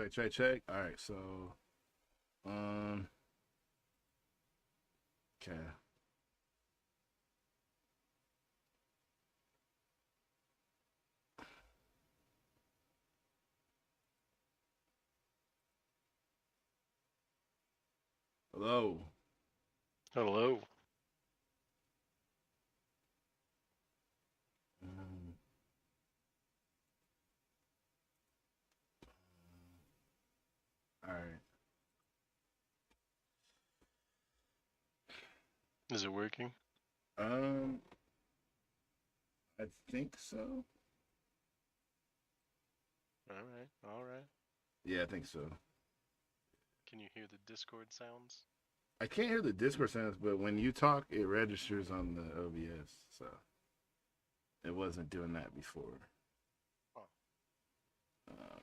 Check, check, check. All right, so um, okay. Hello. Hello. Um, all right. Is it working? Um, I think so. All right. All right. Yeah, I think so. Can you hear the Discord sounds? I can't hear the Discord sounds, but when you talk, it registers on the OBS. So it wasn't doing that before. Oh, Um,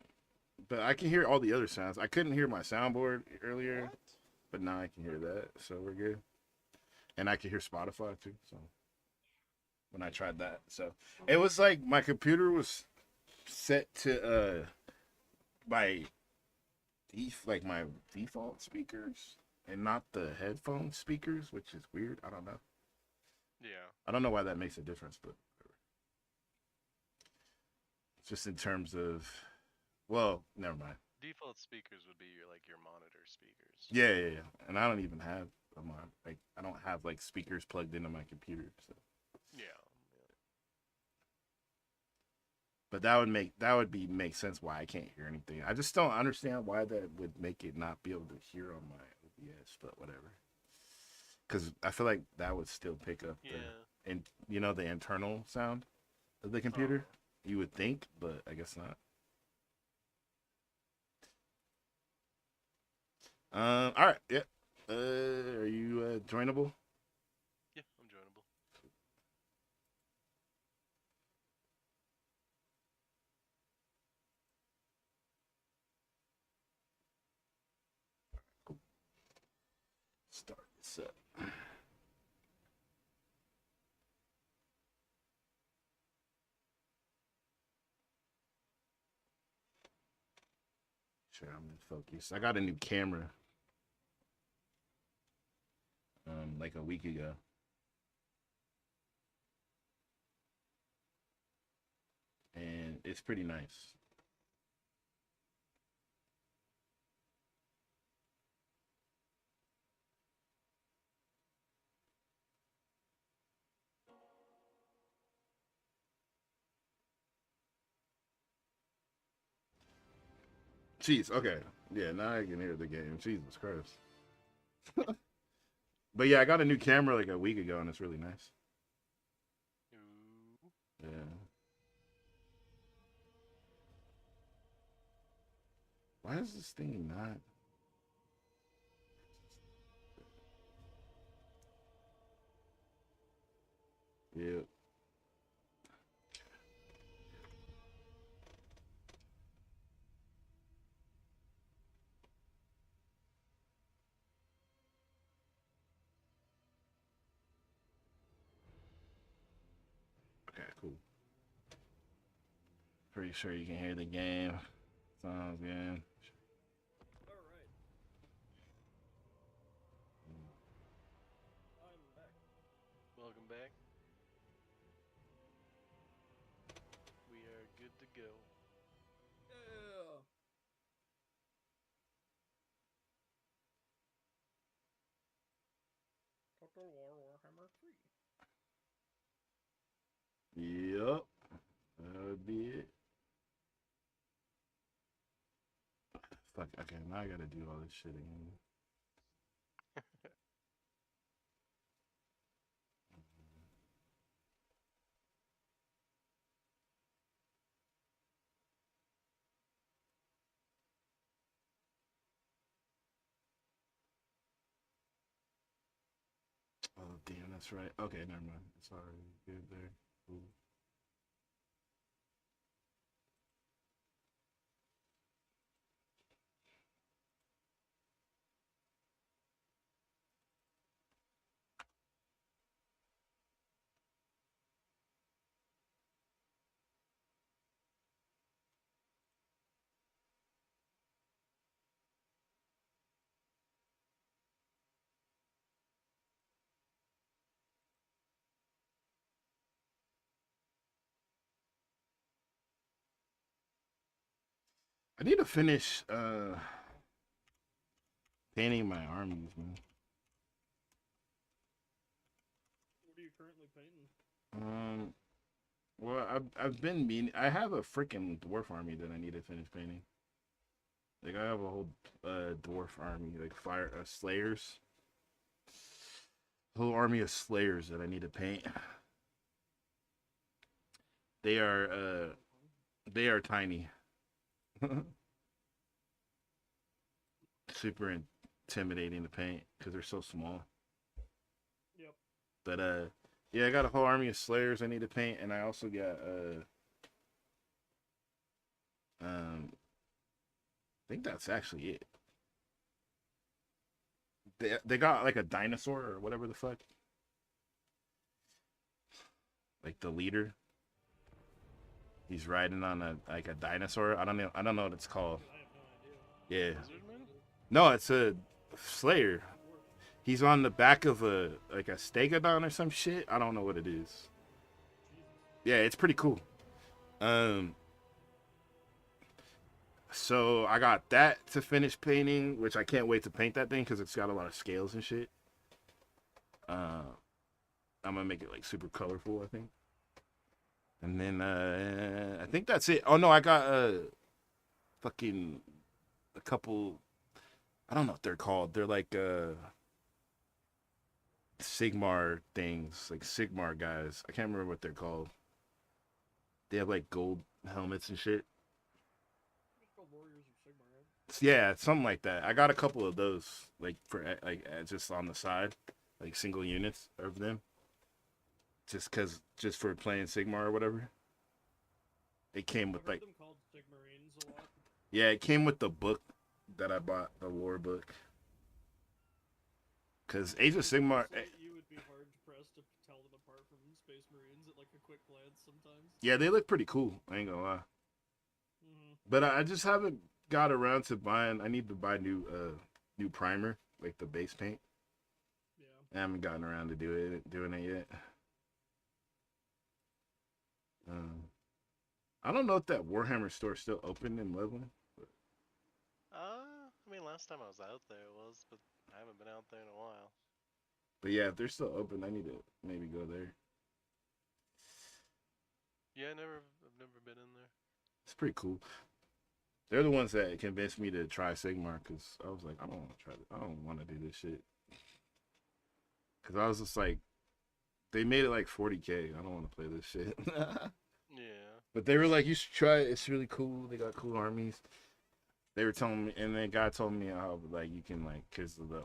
but I can hear all the other sounds. I couldn't hear my soundboard earlier, what? but now I can hear that, so we're good. And I can hear Spotify too. So when I tried that, so it was like my computer was set to my like my default speakers and not the headphone speakers, which is weird. I don't know. Yeah. I don't know why that makes a difference, but just in terms of, well, never mind. Default speakers would be your monitor speakers. Yeah, yeah, yeah. And I don't even have my like I don't have like speakers plugged into my computer. So, Yeah. Yeah. but that would be make sense why I can't hear anything. I just don't understand why that would make it not be able to hear on my OBS, but whatever. Because I feel like that would still pick up Yeah. and the internal sound of the Uh computer. huh. You would think, but I guess not. All right, yeah. Are you joinable? Yeah. I'm joinable. Start this up. Sure, I'm in focus. I got a new camera, like a week ago, and it's pretty nice. Jeez, okay, yeah, now I can hear the game. Jesus Christ. But yeah, I got a new camera like a week ago, and it's really nice. Ooh. Yeah. Why is this thing not? Yeah. Okay, cool. Pretty sure you can hear the game. Sounds good. All right. I'm back. Welcome back. We are good to go. Yeah. Total War Warhammer 3. Yep. That would be it. Fuck. Okay, now I gotta do all this shit again. Oh damn, that's right. Okay, never mind. It's already good there. Cool. I need to finish painting my armies, man. What are you currently painting? Well, I've been meaning. I have a freaking dwarf army that I need to finish painting. Like I have a whole dwarf army, like fire slayers. Whole army of slayers that I need to paint. They are tiny. Super intimidating to paint because they're so small. Yep. But yeah, I got a whole army of slayers I need to paint, and I also got I think that's actually it. They got like a dinosaur or whatever the fuck. Like the leader. He's riding on a dinosaur. I don't know what it's called. I have no idea. Yeah. Lizardman? No, it's a slayer. He's on the back of a stegodon or some shit. I don't know what it is. Yeah, it's pretty cool. So I got that to finish painting, which I can't wait to paint that thing because it's got a lot of scales and shit. I'm gonna make it like super colorful, I think. And then I think that's it. Oh no, I got fucking a couple. I don't know what they're called. They're like Sigmar things, like Sigmar guys. I can't remember what they're called. They have like gold helmets and shit. It's called Warriors of Sigmar, right? Yeah, something like that. I got a couple of those, like for just on the side, like single units of them. Just for playing Sigmar or whatever. It came with I've heard like them called Sigmarines a lot. yeah, it came with the book that I bought, the lore book. Cause Age of Sigmar, You would be hard pressed to tell them apart from Space Marines at like a quick glance sometimes. yeah, they look pretty cool. I ain't gonna lie. Mm-hmm. But I just haven't got around to buying. I need to buy new primer, like the base paint. Yeah. I haven't gotten around to doing it yet. I don't know if that Warhammer store is still open in Loveland. I mean, last time I was out there it was, but I haven't been out there in a while. But yeah, if they're still open, I need to maybe go there. Yeah, I've never been in there. It's pretty cool. They're the ones that convinced me to try Sigmar because I was like, I don't want to try this. I don't want to do this shit. Because I was just like, they made it like 40K. I don't want to play this shit. Yeah. But they were like, you should try it. It's really cool. They got cool armies. They were telling me, and then guy told me how like you can like, cause of the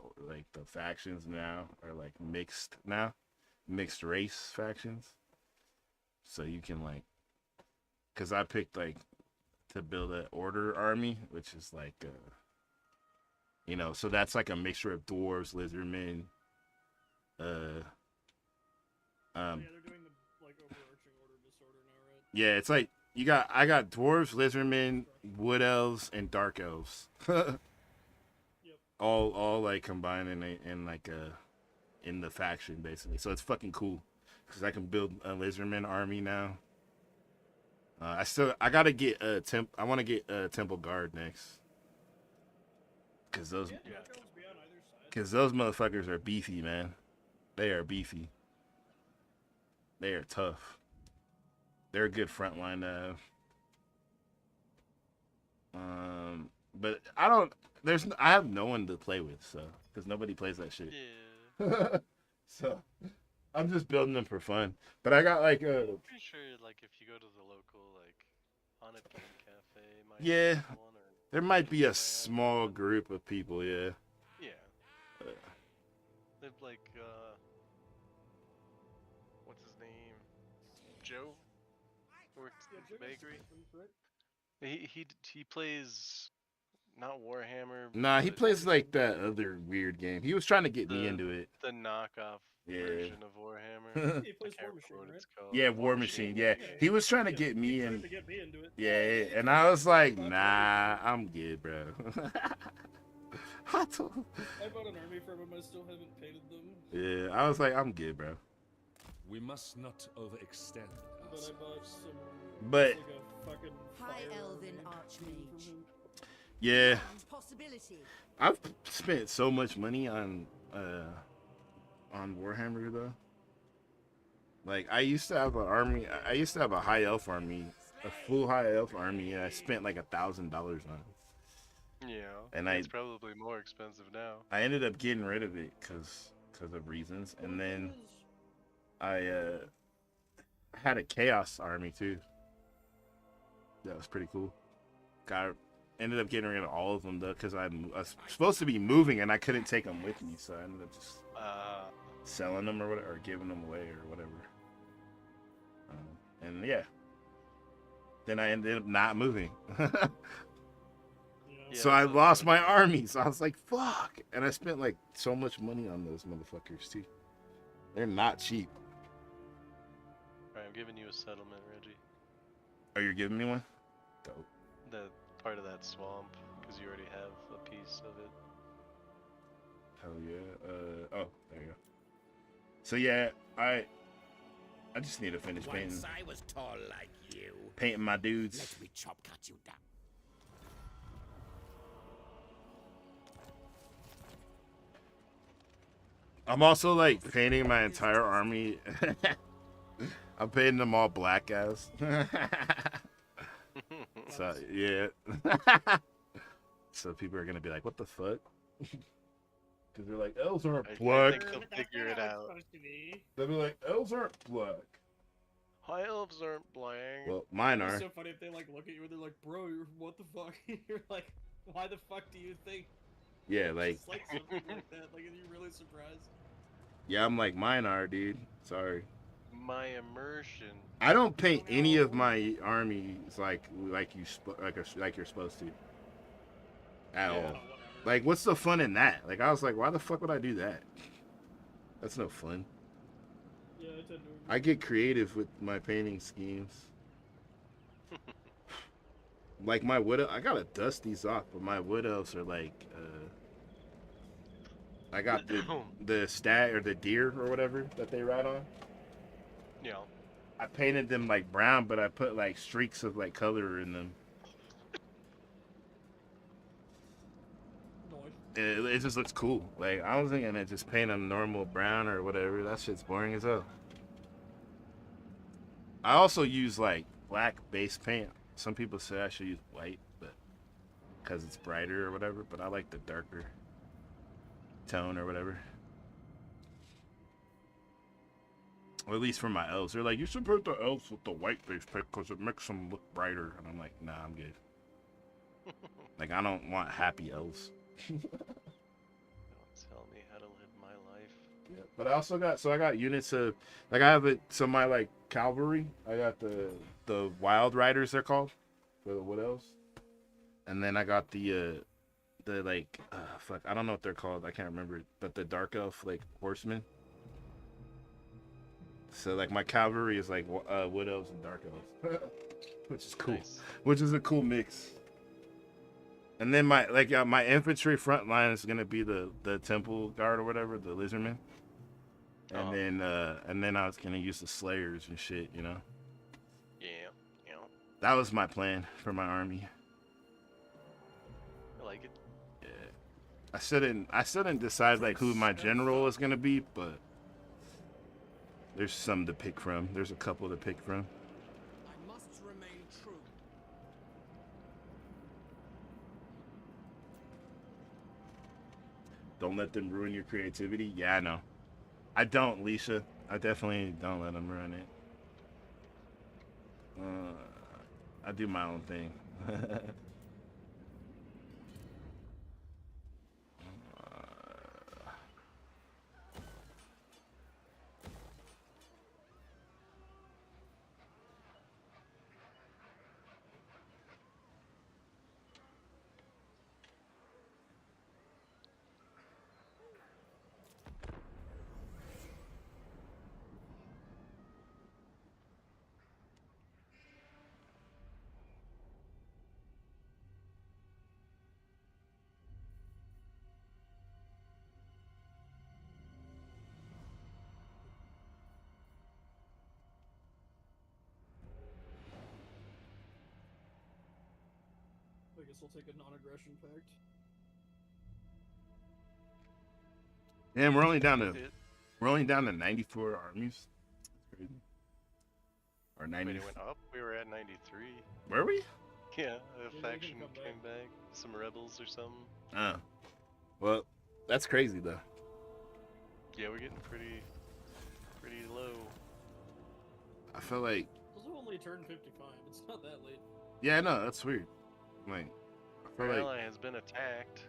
factions now are like mixed race factions. So you can like, cause I picked like to build an order army, which is like, so that's like a mixture of dwarves, lizardmen. Yeah, they're doing the like overarching order disorder now, right? Yeah, it's like I got dwarves, lizardmen, wood elves, and dark elves. Yep. All like combined in the faction basically. So it's fucking cool because I can build a lizardman army now. I gotta get I want to get a temple guard next because those Yeah, Dark Elves be on either side. because those motherfuckers are beefy, man. They are beefy. They are tough. They're a good front line to have. But I have no one to play with, so because nobody plays that shit. Yeah. So I'm just building them for fun. But I got like I'm pretty sure like if you go to the local like Haunted Game Cafe, might yeah, have one, or there might be a might have small one. group of people, yeah. Yeah. They've like what's his name? Joe? Works Yeah, at the Jacob's bakery. different, right? He plays not Warhammer. Nah, he but plays like that other weird game. He was trying to get me into it. the knockoff Yeah. version of Warhammer. He I plays can't War Machine, remember what right? it's called. Yeah, War Machine. Yeah, he was trying to get me He tried in. to get me into it. Yeah, and I was like, nah, I'm good, bro. I told. I bought an army from him. I still haven't painted them, Yeah, I was like, I'm good, bro. We must not overextend but I bought ourselves. some. But like a fucking High fire Elven army Archmage. from him. Yeah, Possibility. I've spent so much money on Warhammer though. Like I used to have an army. I used to have a high elf army, a full high elf army. And I spent like $1,000 on it, Yeah. and It's probably more expensive now. I ended up getting rid of it because of reasons. And then I had a chaos army too. That was pretty cool. Ended up getting rid of all of them though because I was supposed to be moving and I couldn't take them with me, so I ended up just selling them or whatever, or giving them away or whatever. And yeah, then I ended up not moving. So I lost my army. So I was like, fuck. And I spent like so much money on those motherfuckers too. They're not cheap. Alright, I'm giving you a settlement, Reggie. Oh, you're giving me one? Dope. The part of that swamp, because you already have a piece of it. Hell yeah. Oh, there you go. So yeah, I just need to finish painting. Once I was tall like you. Painting my dudes. Let me chop cut you down. I'm also like painting my entire army. I'm painting them all black as. So yeah. So people are gonna be like, "What the fuck?" Because they're like, "Elves aren't I black." think they'll figure it out. They'll be like, "Elves aren't black." High elves aren't black. Well, mine It's are. so funny if they like look at you and they're like, "Bro, what the fuck?" You're like, "Why the fuck do you think?" Yeah, like, It's like something like that. Like, are you really surprised? yeah, I'm like, mine are, dude. Sorry. My immersion. I don't paint any of my armies like you're supposed to. At all. Whatever. Like, what's the fun in that? Like, I was like, why the fuck would I do that? That's no fun. Yeah, I tend to agree. I get creative with my painting schemes. Like my wood, I gotta dust these off, but my wood elves are like, I got the stag or the deer or whatever that they ride on. Yeah. I painted them like brown, but I put like streaks of like color in them. It just looks cool. Like, I was thinking to just paint them normal brown or whatever. That shit's boring as hell. I also use like black base paint. Some people say I should use white, but because it's brighter or whatever. But I like the darker tone or whatever. Or at least for my elves, they're like, you should put the elves with the white base paint because it makes them look brighter. And I'm like, nah, I'm good. Like, I don't want happy elves. Don't tell me how to live my life. Yeah, but I also got units of, like, I have it. So my like cavalry, I got the wild riders, they're called, for the wood elves, and then I got the like fuck, I don't know what they're called, I can't remember it, but the dark elf like horsemen. So like my cavalry is like wood elves and dark elves, which is cool, Nice. which is a cool mix. And then my infantry front line is gonna be the temple guard or whatever, the lizardmen. And then I was gonna use the slayers and shit, you know. Yeah. Yeah. That was my plan for my army. I like it. Yeah. I shouldn't decide like who my general is gonna be, but there's some to pick from. There's a couple to pick from. I must remain true. Don't let them ruin your creativity. Yeah, I know. I don't, Lisa. I definitely don't let them ruin it. I do my own thing. I guess we'll take a non-aggression pact. Damn, we're only down to It, 94 armies. That's crazy. Or 90. wait, it went up? We were at 93. Were we? Yeah, a they can faction come came back. Some rebels or something. Oh. Well, that's crazy though. Yeah, we're getting pretty low. I feel like, Those have only turned 55. It's not that late. yeah, no, that's weird. Like, I Our feel like, ally has been attacked.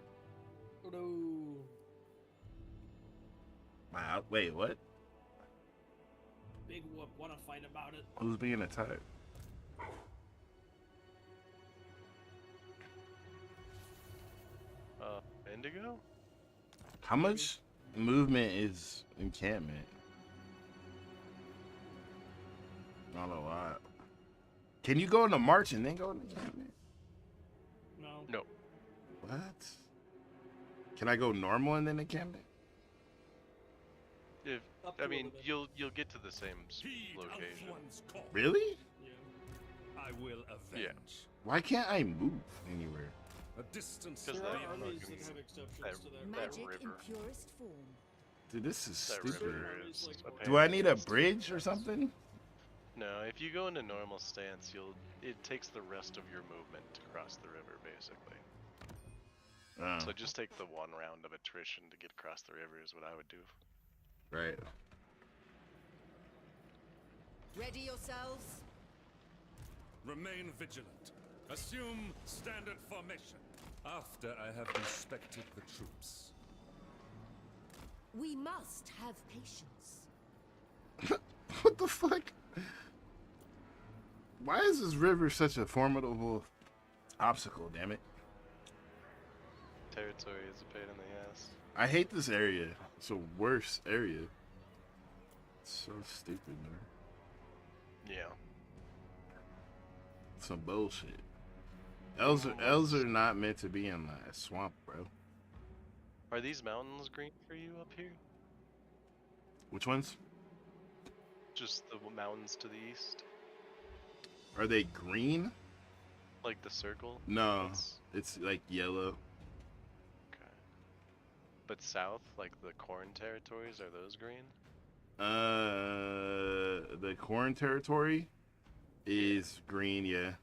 Oh no. wow, wait, what? Big whoop. Wanna fight about it? Who's being attacked? Indigo? How much movement is encampment? Not a lot. Can you go into march and then go into encampment? No. No. What? Can I go normal and then encampment? If Up I to mean, 11. you'll get to the same Heed location. Alpha's call. Really? Yeah. I will avenge. Why can't I move anywhere? A distance Because There that- are armies fucking- that have exceptions that- to that. that Magic in river. purest form. Dude, this is That stupid. river It's is like- a pain Do I in need the a ass to bridge or pass. something? No, if you go into normal stance, it takes the rest of your movement to cross the river, basically. Oh, So just take the one round of attrition to get across the river is what I would do. right. Ready yourselves. Remain vigilant. Assume standard formation. After I have inspected the troops. We must have patience. What the fuck? Why is this river such a formidable obstacle, damn it? Territory is a pain in the ass. I hate this area. It's a worse area. It's so stupid, man. Yeah. Some bullshit. Elves are not meant to be in a swamp, bro. Are these mountains green for you up here? Which ones? Just the mountains to the east? Are they green? Like the circle? No, That's- it's like yellow. Okay. But south, like the corn territories, are those green? The corn territory is green, yeah.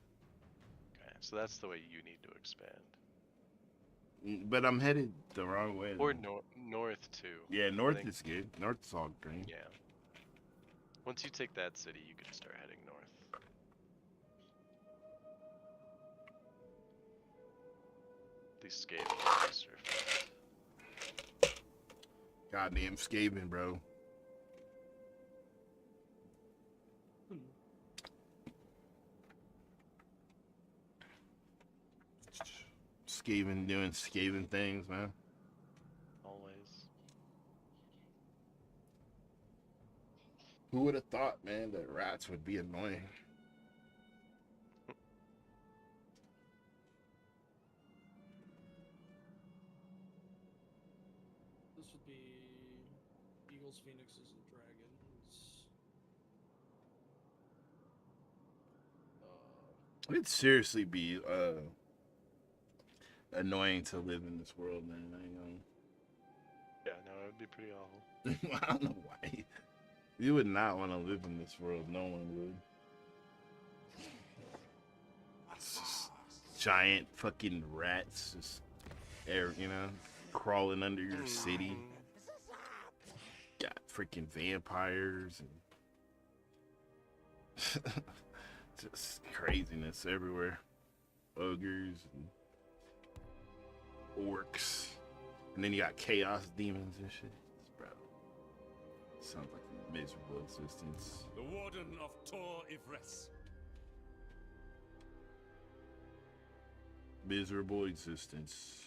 Okay, so that's the way you need to expand. But I'm headed the wrong way. Or though. north too. Yeah, north think- is good. North's all green. Yeah. Once you take that city, you can start heading north. These Skaven guys are fucked. Goddamn Skaven, bro. Skaven doing Skaven things, man. Always. Who would have thought, man, that rats would be annoying? This would be Eagles, Phoenixes, and Dragons. It'd seriously be annoying to live in this world, man. I ain't gonna... Yeah, no, it would be pretty awful. I don't know why. You would not want to live in this world. No one would. It's just giant fucking rats, just crawling under your city. Got freaking vampires and just craziness everywhere. Ogres and orcs, and then you got chaos demons and shit. Bro, sounds like a miserable existence. The Warden of Tor Ivres. Miserable existence.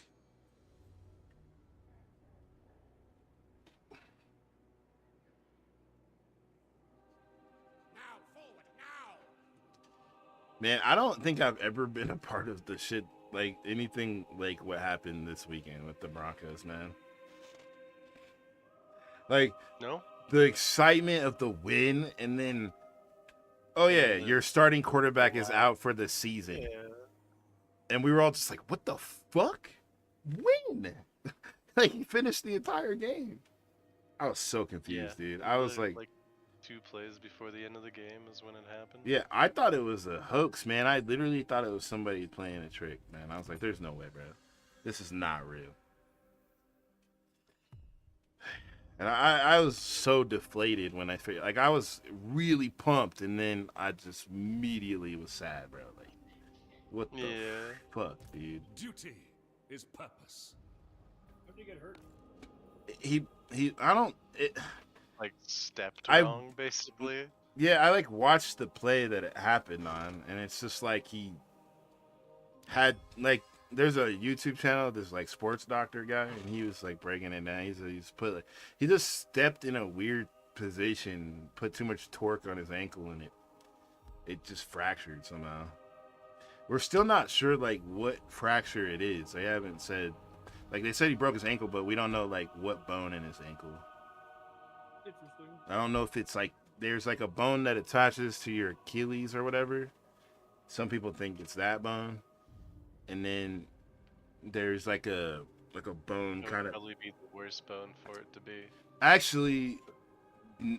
Now, forward, now! Man, I don't think I've ever been a part of the shit, like anything like what happened this weekend with the Broncos, man. Like, No? the excitement of the win, and then, oh yeah, And the- your starting quarterback is out for the season. Yeah. and we were all just like, what the fuck? When? Like, he finished the entire game. I was so confused, dude. I was like 2 plays before the end of the game is when it happened. yeah, I thought it was a hoax, man. I literally thought it was somebody playing a trick, man. I was like, there's no way, bro. This is not real. And I was so deflated when I figured, like, I was really pumped, and then I just immediately was sad, bro. Like, what the fuck, dude? Duty is purpose. How did he get hurt? I don't, Like stepped I- wrong, basically. yeah, I like watched the play that it happened on, and it's just like he had like there's a YouTube channel, this like sports doctor guy, and he was like breaking it down. He just stepped in a weird position, put too much torque on his ankle, and it just fractured somehow. We're still not sure like what fracture it is. They haven't said, like they said he broke his ankle, but we don't know like what bone in his ankle. Interesting. I don't know if it's like there's like a bone that attaches to your Achilles or whatever. Some people think it's that bone, and then there's like a bone It kind would of. probably be the worst bone for it to be. Actually,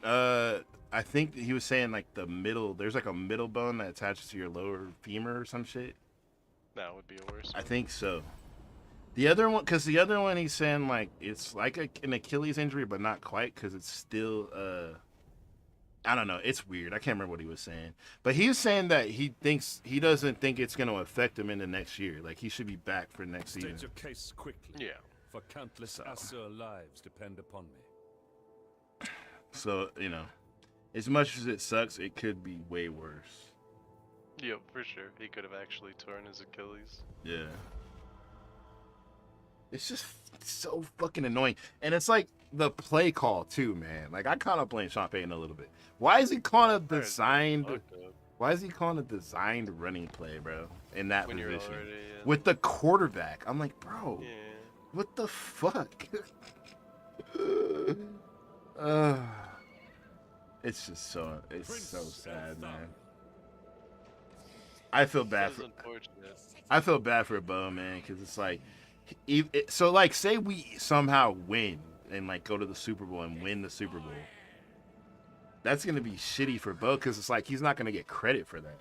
I think he was saying like the middle. There's like a middle bone that attaches to your lower femur or some shit. That would be a worse I one. think so. The other one, because the other one he's saying like it's like an Achilles injury, but not quite, because it's still I don't know. It's weird. I can't remember what he was saying, but he was saying that he doesn't think it's going to affect him in the next year. Like he should be back for next season. State your case quickly. Yeah. For countless Asur lives depend upon me. So you know, as much as it sucks, it could be way worse. Yep, for sure. He could have actually torn his Achilles. Yeah. It's just so fucking annoying. And it's like the play call too, man. Like I kind of blame Sean Payton a little bit. Why is he calling a designed Fucked up. why is he calling a designed running play, bro? In that When you're position. already in. With the quarterback. I'm like, bro, Yeah. what the fuck? It's just so sad, man. I feel bad That is for unfortunate. I feel bad for Bo, man, because it's like, so like, say we somehow win and like go to the Super Bowl and win the Super Bowl. That's gonna be shitty for Bo, because it's like he's not gonna get credit for that.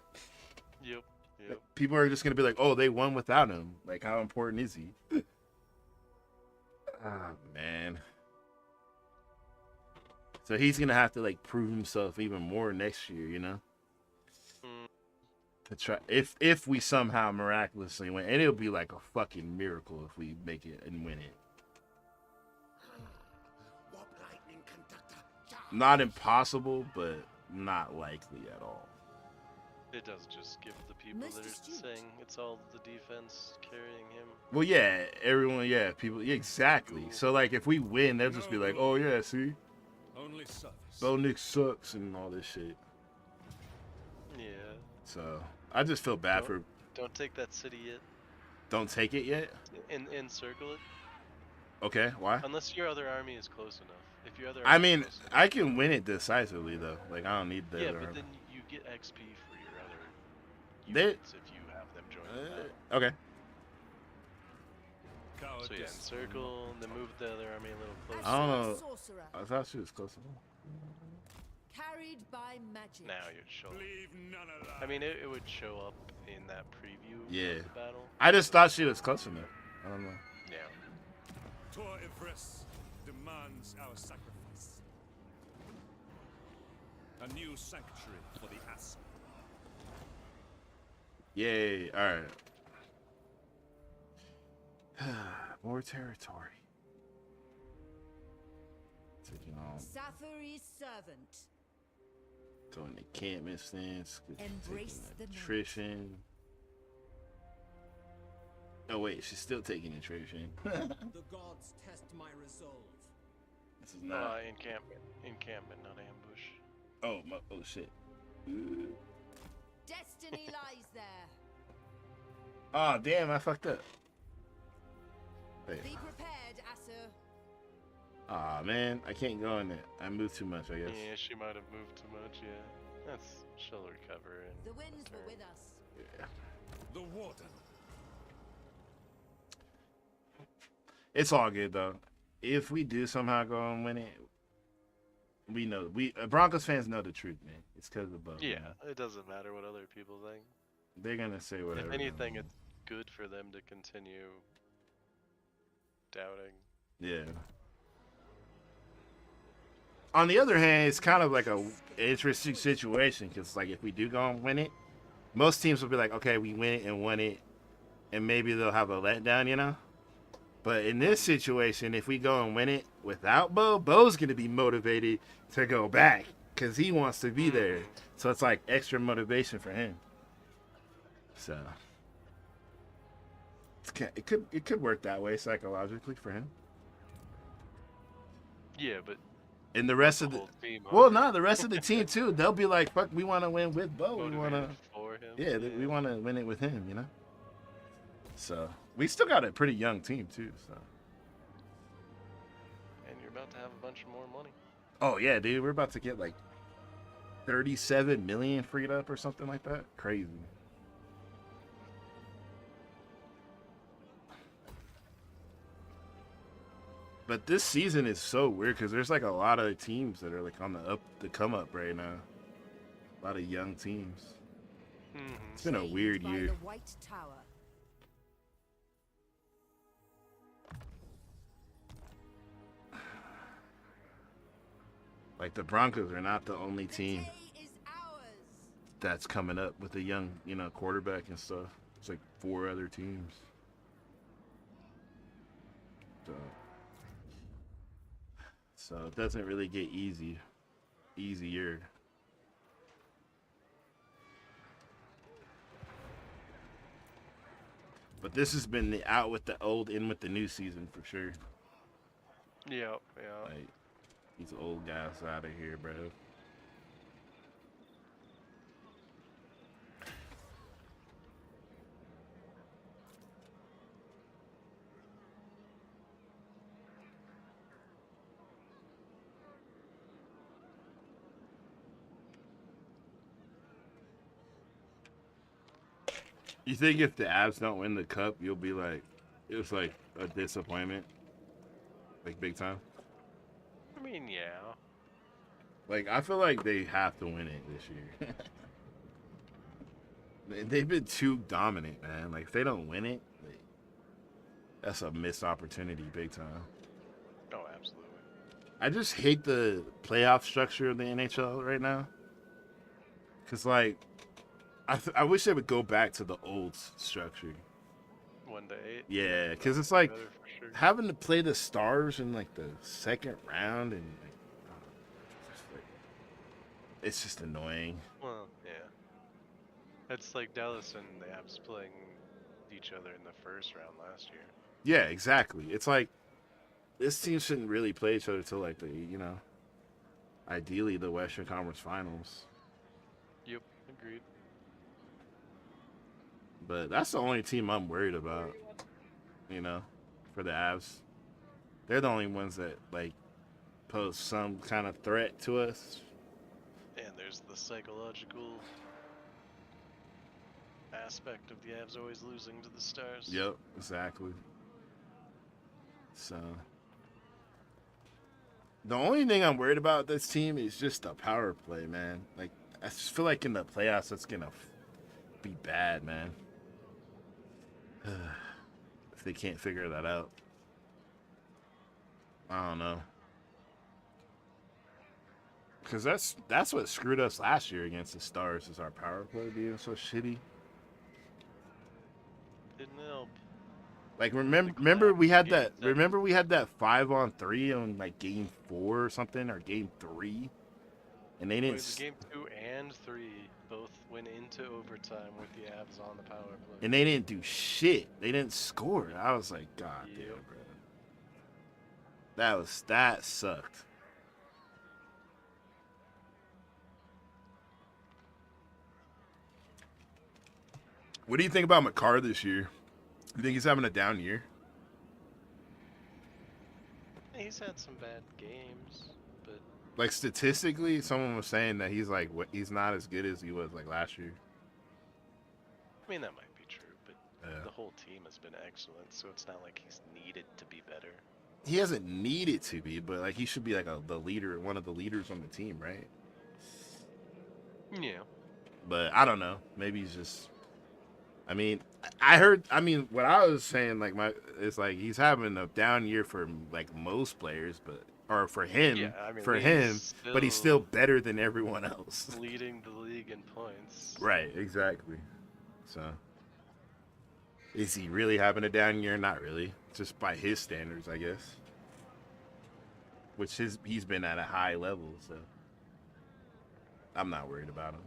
Yep. Yep. People are just gonna be like, oh, they won without him. Like, how important is he? Oh man. So he's gonna have to like prove himself even more next year, you know? Mm. To try if we somehow miraculously win, and it'll be like a fucking miracle if we make it and win it. Warp lightning conductor. Not impossible, but not likely at all. It does just give the people Most that are astute. saying it's all the defense carrying him. Well, yeah, everyone, yeah, people, yeah, exactly. So like, if we win, they'll just be like, oh yeah, see, Only service. Bo Nick sucks and all this shit. Yeah. So I just feel bad Nope. for. Don't take that city yet. Don't take it yet. Encircle it. Okay, why? Unless your other army is close enough. If your other I army is mean, close enough. I can win it decisively though. Like I don't need the Yeah, other but army. then you get XP for your other They- units if you have them join the battle. Okay. So yeah, encircle, then move the other army a little closer. I don't know. Sorcerer, I thought she was close enough. carried by magic. Now you'd show up. Leave none alive. I mean, it would show up in that preview Yeah. of the battle. I just thought she was close enough. I don't know. Yeah. Tor Ivres demands our sacrifice. A new sanctuary for the Asur. Yay! All right. More territory. Taking on Safari's servant. doing encampment stance. Embrace taking the night. attrition. Oh wait, she's still taking attrition. The gods test my resolve. This is not. Encampment, not ambush. Oh shit. Destiny lies there. Oh damn! I fucked up. Wait. Be prepared, Asur. Aw man, I can't go in there. I moved too much, I guess. Yeah, she might have moved too much. Yeah, she'll recover. The winds were with us. Yeah. The Warden. It's all good though. If we do somehow go and win it, we know Broncos fans know the truth, man. It's because of Bo. Yeah, man. it doesn't matter what other people think. They're gonna say whatever. If they anything, want. it's good for them to continue doubting. Yeah. On the other hand, it's kind of like a interesting situation because, like, if we do go and win it, most teams will be like, okay, we win it and won it, and maybe they'll have a letdown, you know. But in this situation, if we go and win it without Bo, Bo's gonna be motivated to go back because he wants to be there. So it's like extra motivation for him. So it could work that way psychologically for him. Yeah, but And the rest of the whole team. well, no, the rest of the team too. They'll be like, "Fuck, we want to win with Bo. We want to, motivated for him. yeah, we want to win it with him." You know. So we still got a pretty young team too. So. And you're about to have a bunch more money. Oh yeah, dude, we're about to get like 37 million freed up or something like that. Crazy. But this season is so weird because there's like a lot of teams that are like on the come up right now. A lot of young teams. It's been a Saved weird by year. The White Tower. Like the Broncos are not the only team Day is ours. that's coming up with a young, quarterback and stuff. It's like 4 other teams. So it doesn't really get easier. But this has been the out with the old, in with the new season for sure. Yeah. Like these old guys out of here, bro. You think if the Avs don't win the cup, you'll be like, it was like a disappointment? Like big time? I mean, yeah. Like, I feel like they have to win it this year. They've been too dominant, man. Like, if they don't win it, that's a missed opportunity big time. Oh, absolutely. I just hate the playoff structure of the NHL right now. Because, like, I wish they would go back to the old structure. 1 to 8. Yeah, because it's like Better for sure. having to play the Stars in, like, the second round and, it's just annoying. Well, yeah. It's like Dallas and the Avs playing each other in the first round last year. Yeah, exactly. It's like this team shouldn't really play each other till like the ideally the Western Conference Finals. Yep, agreed. But that's the only team I'm worried about. For the Avs, they're the only ones that like pose some kind of threat to us. And there's the psychological aspect of the Avs always losing to the Stars. Yep, exactly. So the only thing I'm worried about with this team is just the power play, man. Like I just feel like in the playoffs it's gonna be bad, man. If they can't figure that out, I don't know. Because that's what screwed us last year against the Stars, is our power play being so shitty. Didn't help. Like remember we had that 5-on-3 on like game 4 or something, or game 3, and they didn't. Game 2 and 3 both went into overtime with the Avs on the power play. And they didn't do shit. They didn't score. I was like, God Yep. damn, bro. That sucked. What do you think about McCarr this year? You think he's having a down year? He's had some bad games, but Like statistically, someone was saying that he's like he's not as good as he was like last year. I mean that might be true. But the whole team has been excellent, so it's not like he's needed to be better. He hasn't needed to be, but like he should be like the leader, one of the leaders on the team, right? Yeah. But I don't know. Maybe he's just. I mean, I heard. I mean, what I was saying, like it's like he's having a down year for like most players, but or for him, Yeah, I mean, for he's him, but he's still better than everyone else. leading the league in points. Right. Exactly. So, is he really having a down year? Not really. Just by his standards, I guess. Which he's been at a high level, so I'm not worried about him.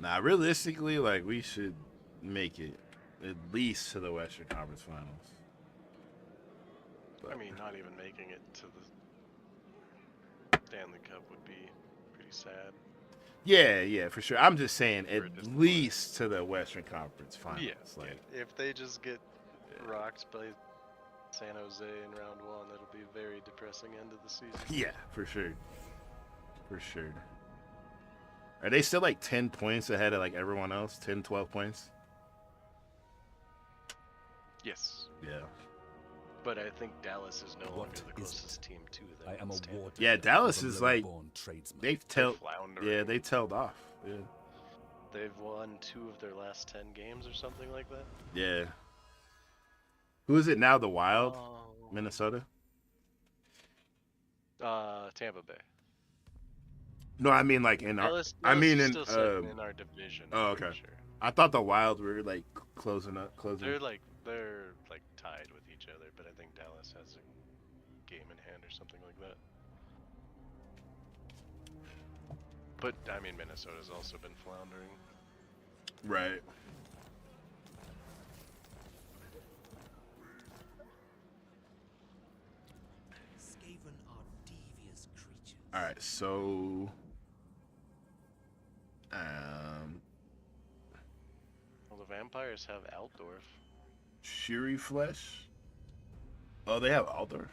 Nah, realistically, like we should make it at least to the Western Conference Finals. But, I mean, not even making it to the Stanley Cup would be pretty sad. yeah, for sure. I'm just saying For at just- least to the Western Conference Finals. Yeah, Like, if they just get rocked by San Jose in round one, that'll be a very depressing end of the season. yeah, for sure. For sure. Are they still like 10 points ahead of like everyone else? 10, 12 points? Yes, Yeah. but I think Dallas is no What longer the is closest team to them. I am a It's Tampa warden. Bay. Yeah, Dallas of a is like lone tradesman. they've They're tailed. floundering. Yeah, they tailed off. Yeah. They've won 2 of their last 10 games or something like that. Yeah. Who is it now? The Wild, Oh. Minnesota. Tampa Bay. No, I mean like in our. Dallas, I mean is in. still second in our division. oh, I'm pretty okay. Sure. I thought the Wild were like closing up. They're like tied with each other, but I think Dallas has a game in hand or something like that. But I mean, Minnesota's also been floundering. Right. Skaven are devious creatures. All right. So. Well, the vampires have Altdorf. Shuri Flesh. Oh, they have Aldor.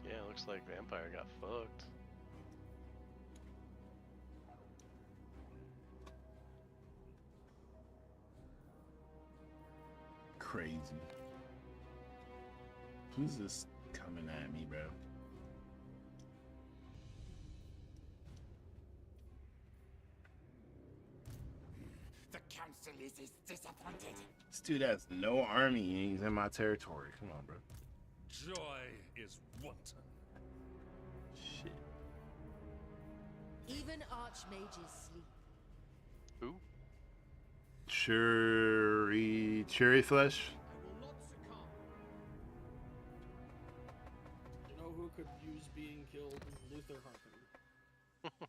Yeah, it looks like Vampire got fucked. Crazy. Who's this coming at me, bro? The council is disappointed. This dude has no army and he's in my territory. Come on, bro. Joy is wanton. Shit. Even archmages sleep. Who? Cherry Flesh. I will not succumb. You know who could use being killed? Luther Harkin.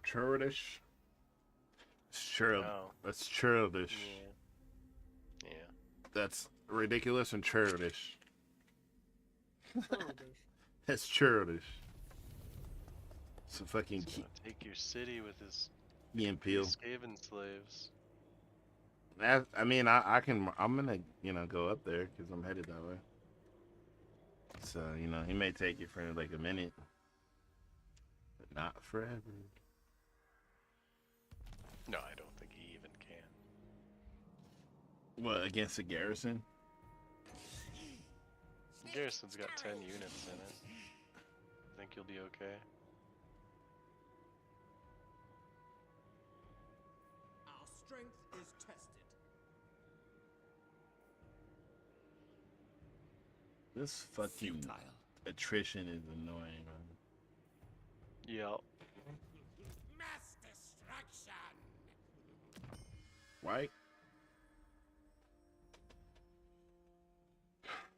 Churlish. No. That's churlish. Yeah. That's ridiculous and churlish. Churlish. That's churlish. It's a fucking He's gonna take your city with his Key and Peele. Skaven slaves. I mean, I'm gonna, go up there because I'm headed that way. So, he may take it for like a minute, but not forever. No, I don't think he even can. What, against the garrison? Garrison's got 10 units in it. I think you'll be okay. Our strength is tested. This fucking Futile. attrition is annoying, man. Yeah. Mass destruction. Why?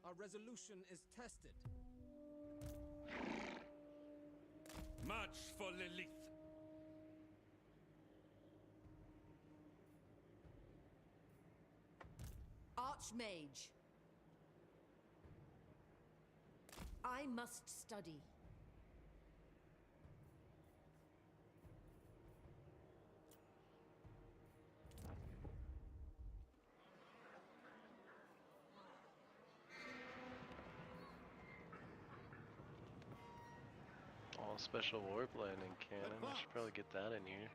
Our resolution is tested. March for Lilith. Archmage. I must study. Oh, special warp landing cannon. I should probably get that in here.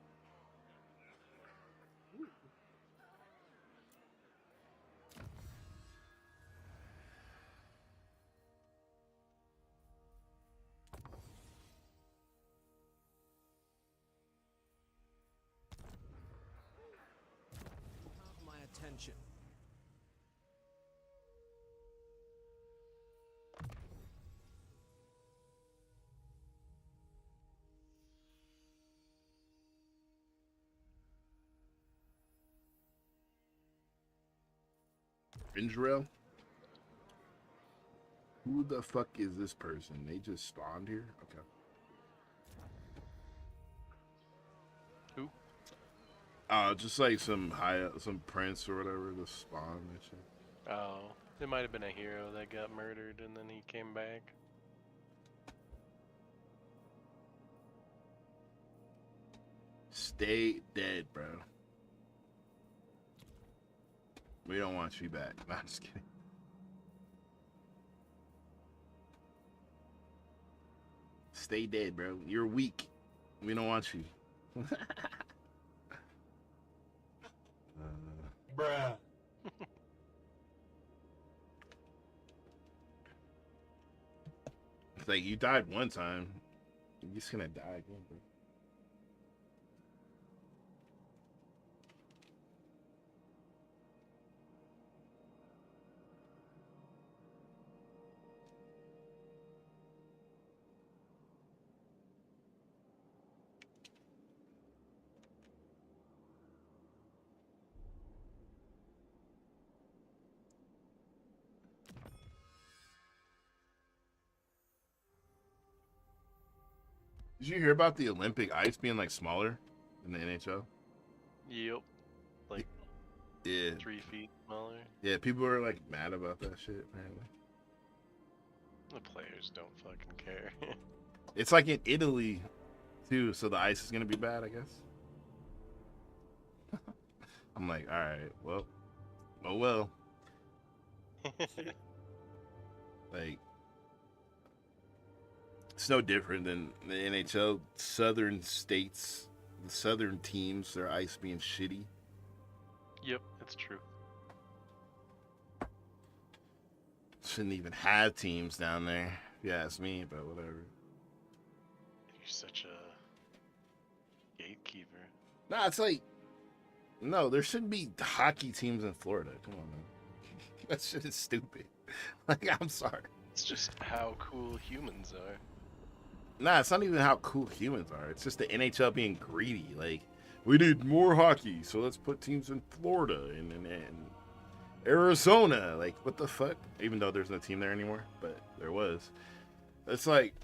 Have my attention. Israel? Who the fuck is this person? They just spawned here? Okay. Who? Just like some prince or whatever, the spawn and shit. Oh, it might have been a hero that got murdered and then he came back. Stay dead, bro. We don't want you back. No, I'm just kidding. Stay dead, bro. You're weak. We don't want you. Bruh. It's like you died one time. You're just gonna die again, bro. Did you hear about the Olympic ice being like smaller than the NHL? Yep. Like Yeah. 3 feet smaller. Yeah, people are like mad about that shit, apparently. The players don't fucking care. It's like in Italy too, so the ice is gonna be bad, I guess. I'm like, alright, well. Oh well. Like, it's no different than the NHL. Southern states, the southern teams, their ice being shitty. Yep, it's true. Shouldn't even have teams down there, if you ask me, but whatever. You're such a gatekeeper. Nah, it's like, no, there shouldn't be hockey teams in Florida. Come on, man. That shit is stupid. Like, I'm sorry. It's just how cool humans are. Nah, it's not even how cool humans are. It's just the NHL being greedy. Like, we need more hockey, so let's put teams in Florida and Arizona. Like, what the fuck? Even though there's no team there anymore, but there was. It's like,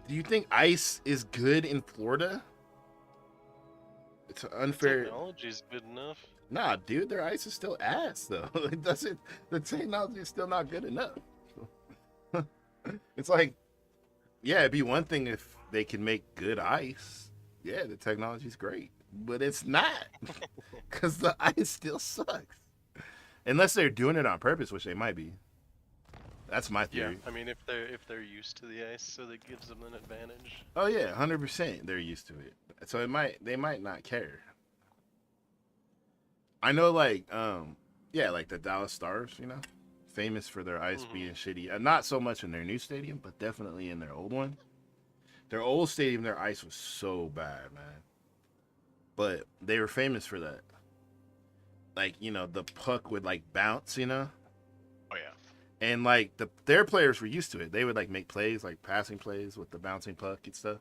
do you think ice is good in Florida? It's unfair. Technology's good enough. Nah, dude, their ice is still ass though. It doesn't. The technology is still not good enough. It's like, yeah, it'd be one thing if they can make good ice. Yeah, the technology's great, but it's not because the ice still sucks. Unless they're doing it on purpose, which they might be. That's my theory. Yeah, I mean, if they're used to the ice, so that gives them an advantage. Oh yeah, 100%. They're used to it, so they might not care. I know, like, yeah, like the Dallas Stars, you know, famous for their ice being shitty. Not so much in their new stadium, but definitely in their old one. Their old stadium, their ice was so bad, man. But they were famous for that. Like, you know, the puck would like bounce, you know. Oh yeah. And like their players were used to it. They would like make plays, like passing plays with the bouncing puck and stuff.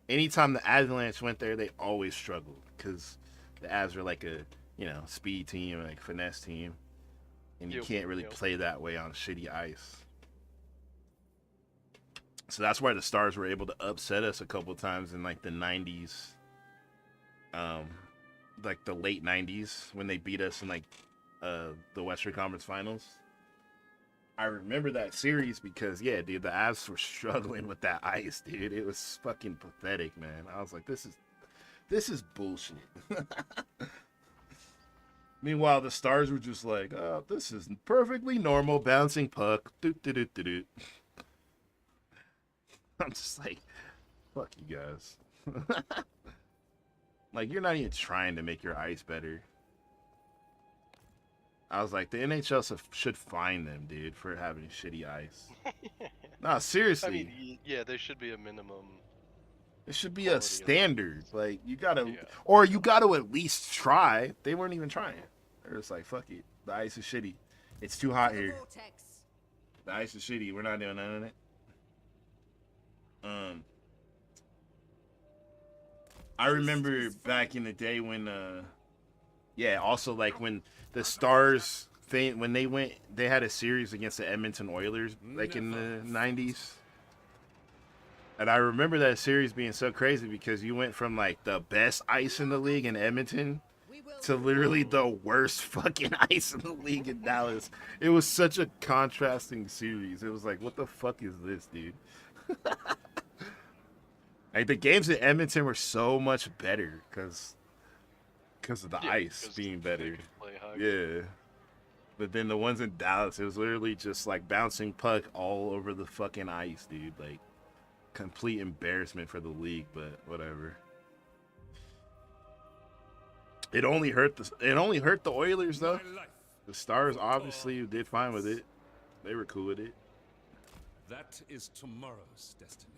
Anytime the Avalanche went there, they always struggled because the Avs are like a, you know, speed team, like finesse team, and you can't really play that way on shitty ice. So that's why the Stars were able to upset us a couple times in like the 90s, like the late 90s when they beat us in like the Western Conference Finals. I remember that series because, yeah, dude, the Avs were struggling with that ice, dude. It was fucking pathetic, man. I was like, this is bullshit. Meanwhile, the Stars were just like, oh, this is perfectly normal bouncing puck. Doot, doot, doot, doot, doot. I'm just like, fuck you guys. Like, you're not even trying to make your ice better. I was like, the NHL should fine them, dude, for having shitty ice. Nah, seriously. I mean, yeah, there should be a minimum. It should be a quality of standard. ice. Like, you gotta, Yeah. or you gotta at least try. They weren't even trying. They're just like, fuck it. The ice is shitty. It's too hot The here. vortex. The ice is shitty. We're not doing none of it. I remember back in the day when, yeah, also like when the Stars thing, when they had a series against the Edmonton Oilers, like in the 90s. And I remember that series being so crazy because you went from like the best ice in the league in Edmonton We will to literally the worst fucking ice in the league in Dallas. It was such a contrasting series. It was like, what the fuck is this, dude? Like the games in Edmonton were so much better because of the ice 'cause being they better. could play hockey. Yeah. But then the ones in Dallas, it was literally just like bouncing puck all over the fucking ice, dude. Like complete embarrassment for the league, but whatever. It only hurt the Oilers though. My life. The Stars obviously did fine with it. They were cool with it. That is tomorrow's destination.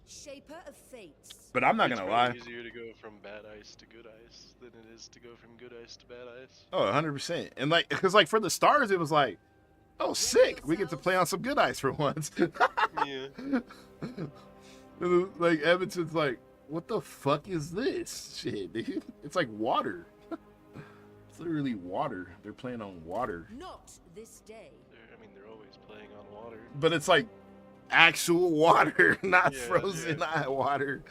Shaper of fates. But I'm not It's gonna probably lie. easier to go from bad ice to good ice than it is to go from good ice to bad ice. Oh, 100%. And like, cause like for the Stars, it was like, oh, sick. We get to play on some good ice for once. Yeah. Like Edmonton's like, what the fuck is this shit, dude? It's like water. It's literally water. They're playing on water, Not this day. They're always playing on water. but it's like actual water, not Yeah, frozen water.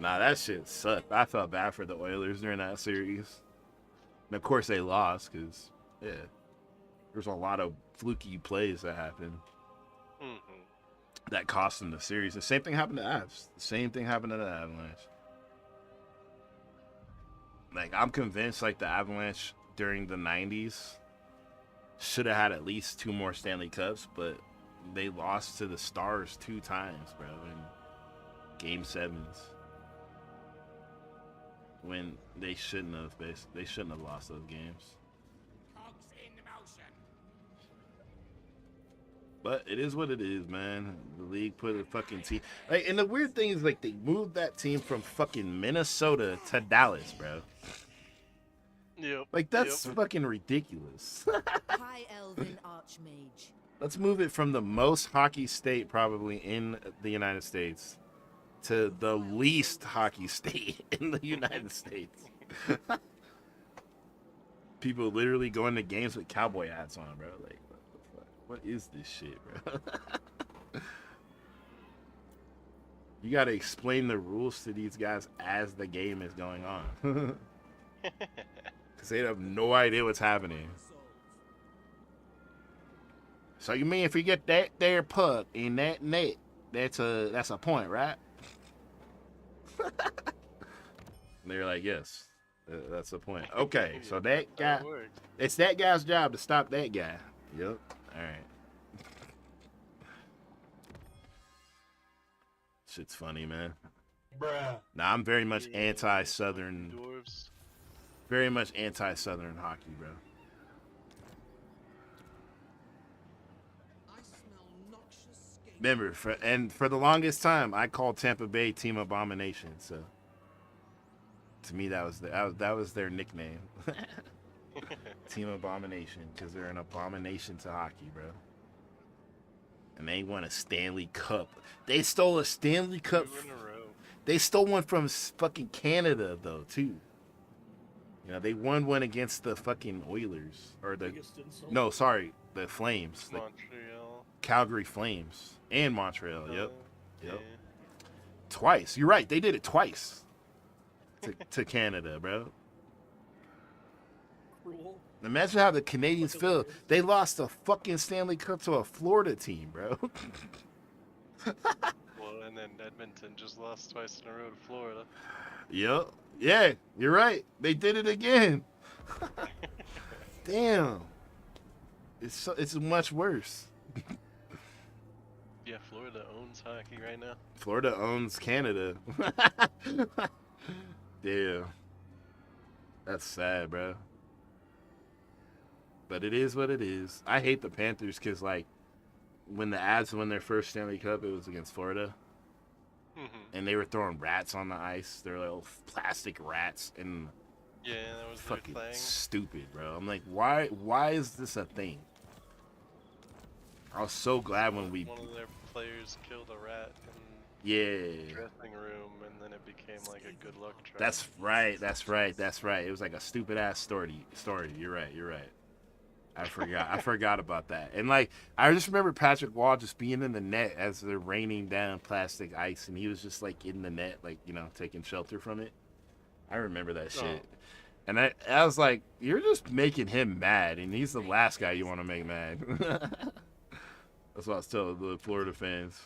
Nah, that shit sucked. I felt bad for the Oilers during that series. And of course they lost because, yeah, there's a lot of fluky plays that happened Mm-hmm. that cost them the series. The same thing happened to Avs. The same thing happened to the Avalanche. Like, I'm convinced, like, the Avalanche during the 90s should have had at least 2 more Stanley Cups, but they lost to the Stars 2 times, bro, in Game 7s. When they shouldn't have, they shouldn't have lost those games. Cogs in motion. But it is what it is, man. The league put a fucking team. Like, and the weird thing is, like, they moved that team from fucking Minnesota to Dallas, bro. Yep. Like, that's Yep. fucking ridiculous. High Elven Archmage. Let's move it from the most hockey state probably in the United States to the least hockey state in the United States. People literally going to games with cowboy hats on, bro. Like, what the fuck? What is this shit, bro? You got to explain the rules to these guys as the game is going on. Because they have no idea what's happening. So you mean if you get that there puck in that net, that's a point, right? They're like, yes, that's the point. Okay, so that That's how guy, it works. it's that guy's job to stop that guy. Yep. All right. Shit's funny, man. Bruh. Nah, I'm very much Yeah, anti-Southern, Dwarves. very much anti-Southern hockey, bro. I smell noxious skate. Remember, for the longest time, I called Tampa Bay Team Abomination. So, to me, that was their nickname, Team Abomination, because they're an abomination to hockey, bro. And they won a Stanley Cup. They stole a Stanley Cup. 2 in a row. They stole one from fucking Canada, though, too. You know, they won one against the fucking Oilers or the Biggest insult. no, sorry, the Flames, the Montreal. Calgary Flames and Montreal. Yep. Yeah. Yep. Twice. You're right. They did it twice to Canada, bro. Cruel. Imagine how the Canadians feel. They lost a fucking Stanley Cup to a Florida team, bro. Well, and then Edmonton just lost twice in a row to Florida. Yep. Yeah, you're right. They did it again. Damn. It's much worse. Yeah, Florida owns hockey right now. Florida owns Canada. Damn. That's sad, bro. But it is what it is. I hate the Panthers because, like, when the Avs won their first Stanley Cup, it was against Florida. And they were throwing rats on the ice. They're little plastic rats. And Yeah, that was fucking their thing. stupid, bro. I'm like, why is this a thing? I was so glad when we... One of their players killed a rat in Yeah. the dressing room, and then it became like a good luck charm. That's right. It was like a stupid ass story. You're right. I forgot about that. And like, I just remember Patrick Wall just being in the net as they're raining down plastic ice, and he was just like in the net, like, you know, taking shelter from it. I remember that shit. And I was like, you're just making him mad, and he's the last guy you want to make mad. That's what I was telling the Florida fans.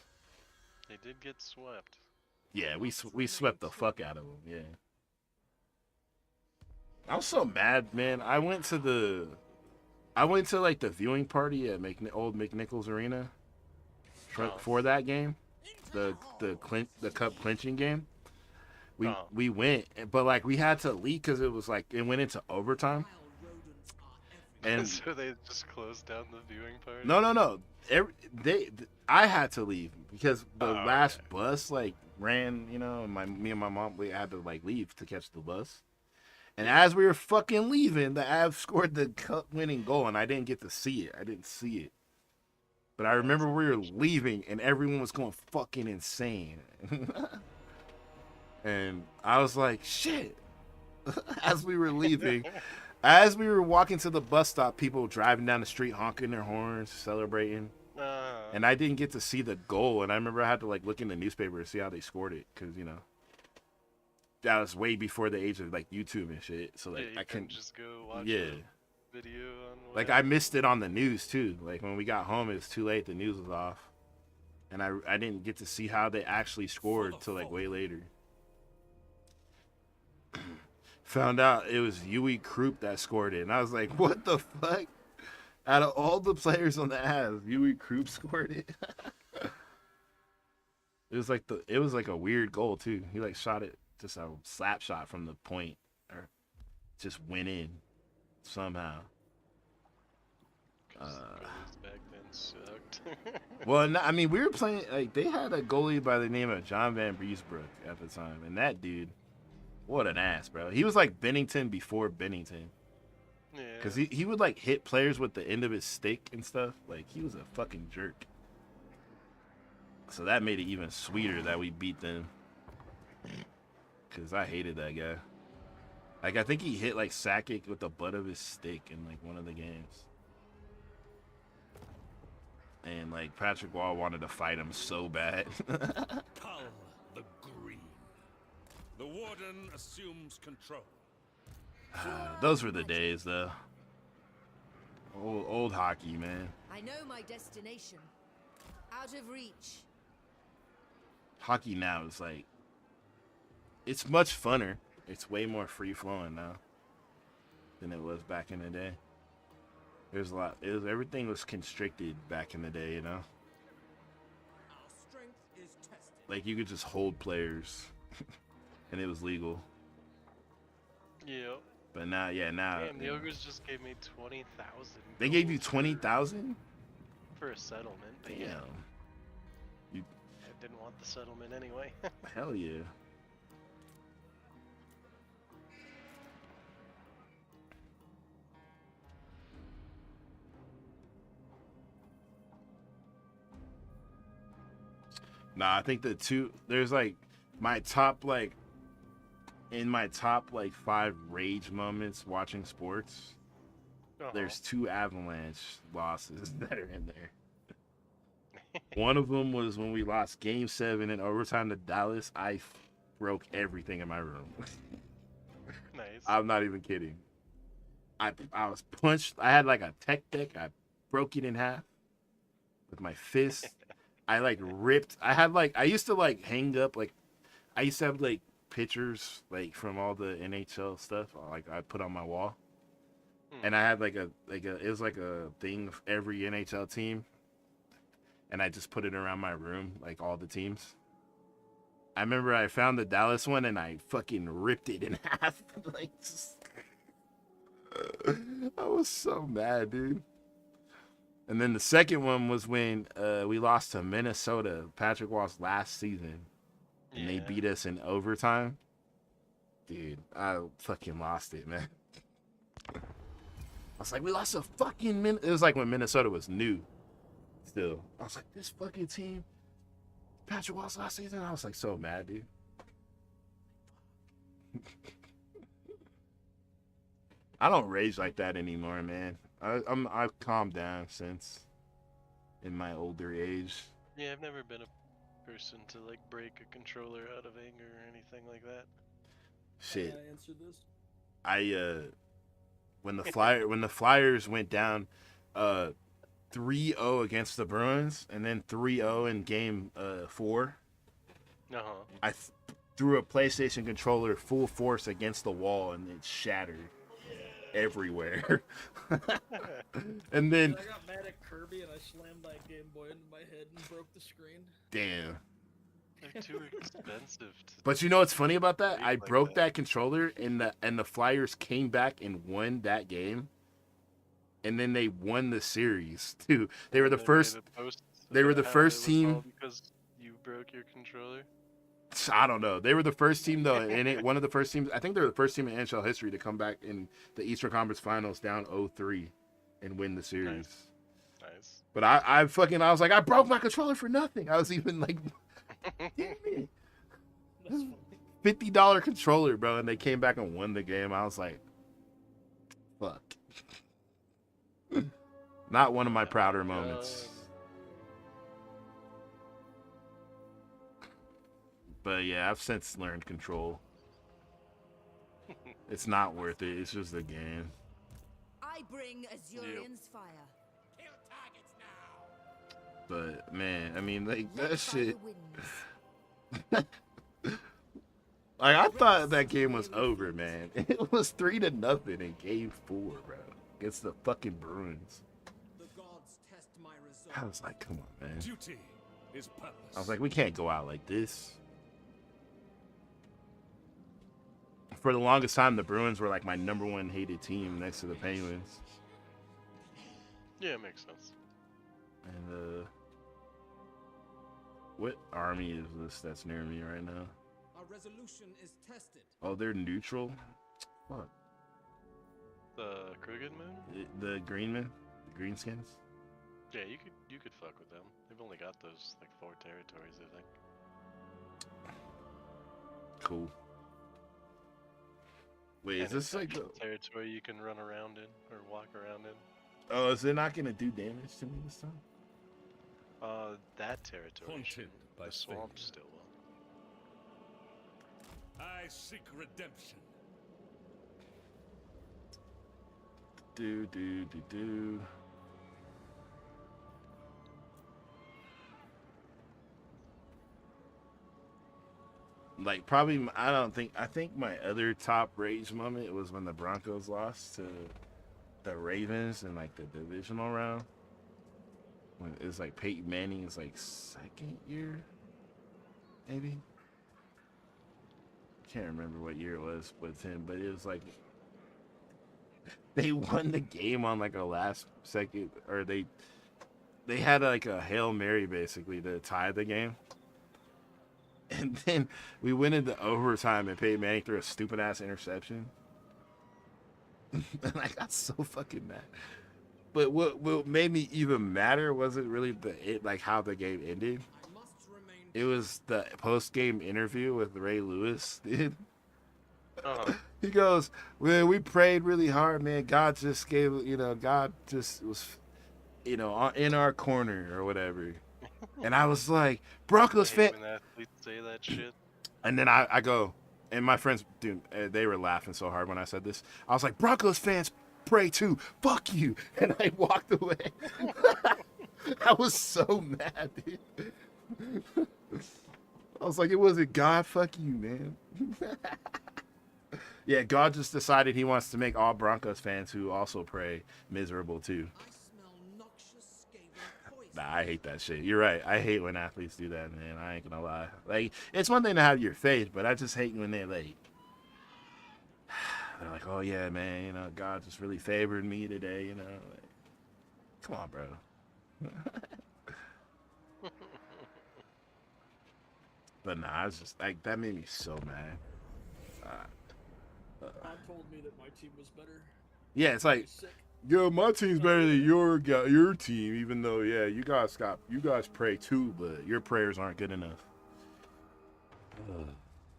They did get swept. Yeah, we swept the fuck out of them. Yeah. I was so mad, man. I went to like the viewing party at old McNichols Arena for that game, the cup clinching game. We went, but like we had to leave because it was like it went into overtime. And so they just closed down the viewing party? No. I had to leave because the last bus like ran, you know, and me and my mom, we had to like leave to catch the bus. And as we were fucking leaving, the Avs scored the cup-winning goal, and I didn't get to see it. I didn't see it. But I remember we were leaving, and everyone was going fucking insane. And I was like, shit. As we were leaving, as we were walking to the bus stop, people driving down the street honking their horns, celebrating. And I didn't get to see the goal, and I remember I had to like look in the newspaper to see how they scored it, because, you know, that was way before the age of like YouTube and shit. So like I couldn't just go watch a video on like I missed it on the news too. Like when we got home, it was too late. The news was off, and I didn't get to see how they actually scored till like way later. Found out it was Yui Krupp that scored it, and I was like, what the fuck? Out of all the players on the Avs, Yui Krupp scored it. It was like a weird goal too. He like shot it. Just a slap shot from the point, or just went in somehow. Back then sucked. Well, no, I mean, we were playing, like, they had a goalie by the name of John Van Briesbroek at the time, and that dude, what an ass, bro. He was like Bennington before Bennington. Yeah. Because he would like hit players with the end of his stick and stuff. Like, he was a fucking jerk. So that made it even sweeter that we beat them. Because I hated that guy. Like, I think he hit, like, Sakic with the butt of his stick in, like, one of the games. And, like, Patrick Wall wanted to fight him so bad. Cull the Green. The Warden assumes control. Those were the days, though. Old hockey, man. I know my destination. Out of reach. Hockey now is, like, it's much funner. It's way more free-flowing now than it was back in the day. There's a lot. Everything was constricted back in the day, you know? Our strength is tested. Like, you could just hold players, and it was legal. Yep. But now, now... Damn, the Ogres just gave me 20,000. They gave you 20,000? For a settlement. But Damn. yeah, I didn't want the settlement anyway. Hell yeah. Nah, I think there's like my top like 5 rage moments watching sports. There's 2 Avalanche losses that are in there. One of them was when we lost Game 7 in overtime to Dallas. I broke everything in my room. Nice. I'm not even kidding. I was punched. I had like a tech deck. I broke it in half with my fist. I like ripped. I used to like hang up like, I used to have like pictures like from all the NHL stuff. Like I put on my wall, and I had it was like a thing of every NHL team, and I just put it around my room, like all the teams. I remember I found the Dallas one and I fucking ripped it in half. Like, I was so mad, dude. And then the second one was when we lost to Minnesota, Patrick Wall's last season, and they beat us in overtime. Dude, I fucking lost it, man. I was like, we lost a fucking It was like when Minnesota was new. Still, I was like, this fucking team, Patrick Wall's last season. I was like so mad, dude. I don't rage like that anymore, man. I've calmed down since in my older age. Yeah, I've never been a person to like break a controller out of anger or anything like that. Shit. Can I answer this? When the Flyers went down 3-0 against the Bruins and then 3-0 in game 4, I threw a PlayStation controller full force against the wall and it shattered everywhere. And then I got mad at Kirby and I slammed that Game Boy into my head and broke the screen. damn. They're too expensive. But you know what's funny about that? I Like broke that controller and the Flyers came back and won that game. And then they won the series too. They were the first team. Because you broke your controller. I don't know. They were the first team though, and one of the first teams. I think they were the first team in NHL history to come back in the Eastern Conference Finals down 0-3 and win the series. Nice. But I was like, I broke my controller for nothing. I was even like, damn it. That's funny. $50 controller, bro, and they came back and won the game. I was like, fuck. Not one of my prouder moments. But yeah, I've since learned control. It's not worth it. It's just a game. I bring Azurian's fire. Kill targets now. But man, I mean, like Led that by shit. the winds. Like I thought that game was over, man. It was 3-0 in game 4, bro, against the fucking Bruins. The gods test my resolve. I was like, come on, man. Duty is purpose. I was like, we can't go out like this. For the longest time, the Bruins were like my number one hated team next to the Penguins. Yeah, it makes sense. And what army is this that's near me right now? Our resolution is tested. Oh, they're neutral. Fuck. The Krugin Moon? The Greenmen, the Greenskins. Yeah, you could fuck with them. They've only got those like 4 territories, I think. Cool. Wait, And is this it's like actual territory you can run around in or walk around in? Oh, is it not gonna do damage to me this time? That territory. Haunted shouldn't. by The swamp failure. still will. I seek redemption. Do. Like probably, I think my other top rage moment was when the Broncos lost to the Ravens in like the divisional round. When it was like Peyton Manning's like second year, maybe. Can't remember what year it was with him, but it was like they won the game on like a last second, or they had like a Hail Mary basically to tie the game. And then we went into overtime and Peyton Manning threw a stupid ass interception. And I got so fucking mad. But what made me even madder wasn't really like how the game ended. I must remain. It was the post game interview with Ray Lewis, dude. He goes, "Man, we prayed really hard, man. God just gave, God just was, in our corner or whatever." And I was like, Broncos I fan. hate when athletes say that shit. And then I go, and my friends, dude, they were laughing so hard when I said this. I was like, Broncos fans pray too. Fuck you. And I walked away. I was so mad, dude. I was like, it wasn't God. Fuck you, man. Yeah, God just decided he wants to make all Broncos fans who also pray miserable too. I smell noxious scathing poison. Nah, I hate that shit. You're right. I hate when athletes do that, man. I ain't gonna lie. Like, it's one thing to have your faith, but I just hate when they're like, oh yeah, man, you know, God just really favored me today, you know. Like, come on, bro. But nah, I was just like, that made me so mad. God told me that my team was better. Yeah, it's like, Sick. yo, my team's better than your team, even though, yeah, you guys pray too, but your prayers aren't good enough.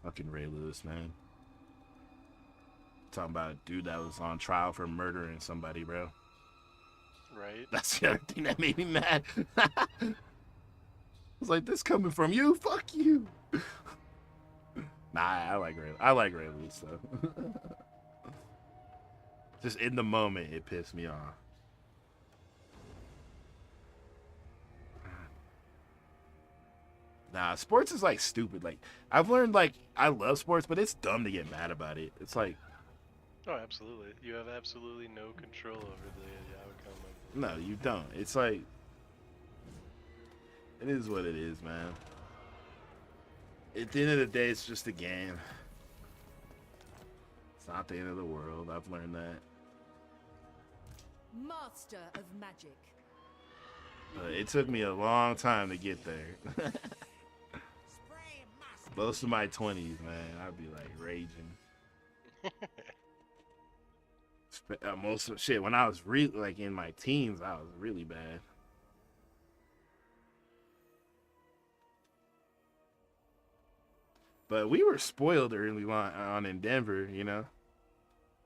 Fucking Ray Lewis, man. Talking about a dude that was on trial for murdering somebody, bro. Right? That's the other thing that made me mad. I was like, this coming from you? Fuck you. Nah, I like Ray Lewis, though. Just in the moment, it pissed me off. Nah, sports is like stupid. Like, I've learned, like, I love sports, but it's dumb to get mad about it. It's like, Oh, absolutely. You have absolutely no control over the outcome of no, you don't. It's like, it is what it is, man. At the end of the day, it's just a game. It's not the end of the world. I've learned that. Master of magic. It took me a long time to get there. Most of my 20s, man, I'd be like raging. Most of shit when I was like in my teens, I was really bad. But we were spoiled early on in Denver, you know.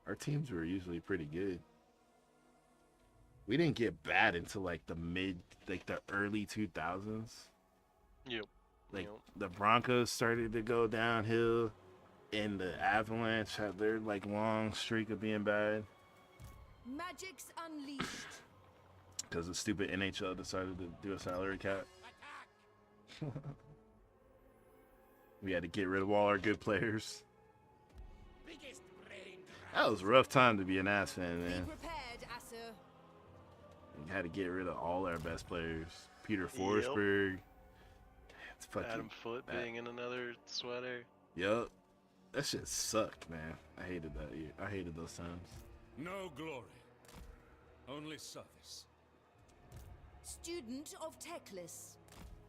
Our teams were usually pretty good. We didn't get bad until like the early 2000s. Yep. Like Yep. the Broncos started to go downhill, and the Avalanche had their like long streak of being bad Magic's unleashed. because the stupid NHL decided to do a salary cap. We had to get rid of all our good players. Biggest brain. That was a rough time to be an ass fan, Be man. prepared, Asser. We had to get rid of all our best players. Peter Yep. Forsberg. It's fucking. Adam Foote being in another sweater. Yup. That shit sucked, man. I hated that year. I hated those times. No glory, only service. Student of Teclis.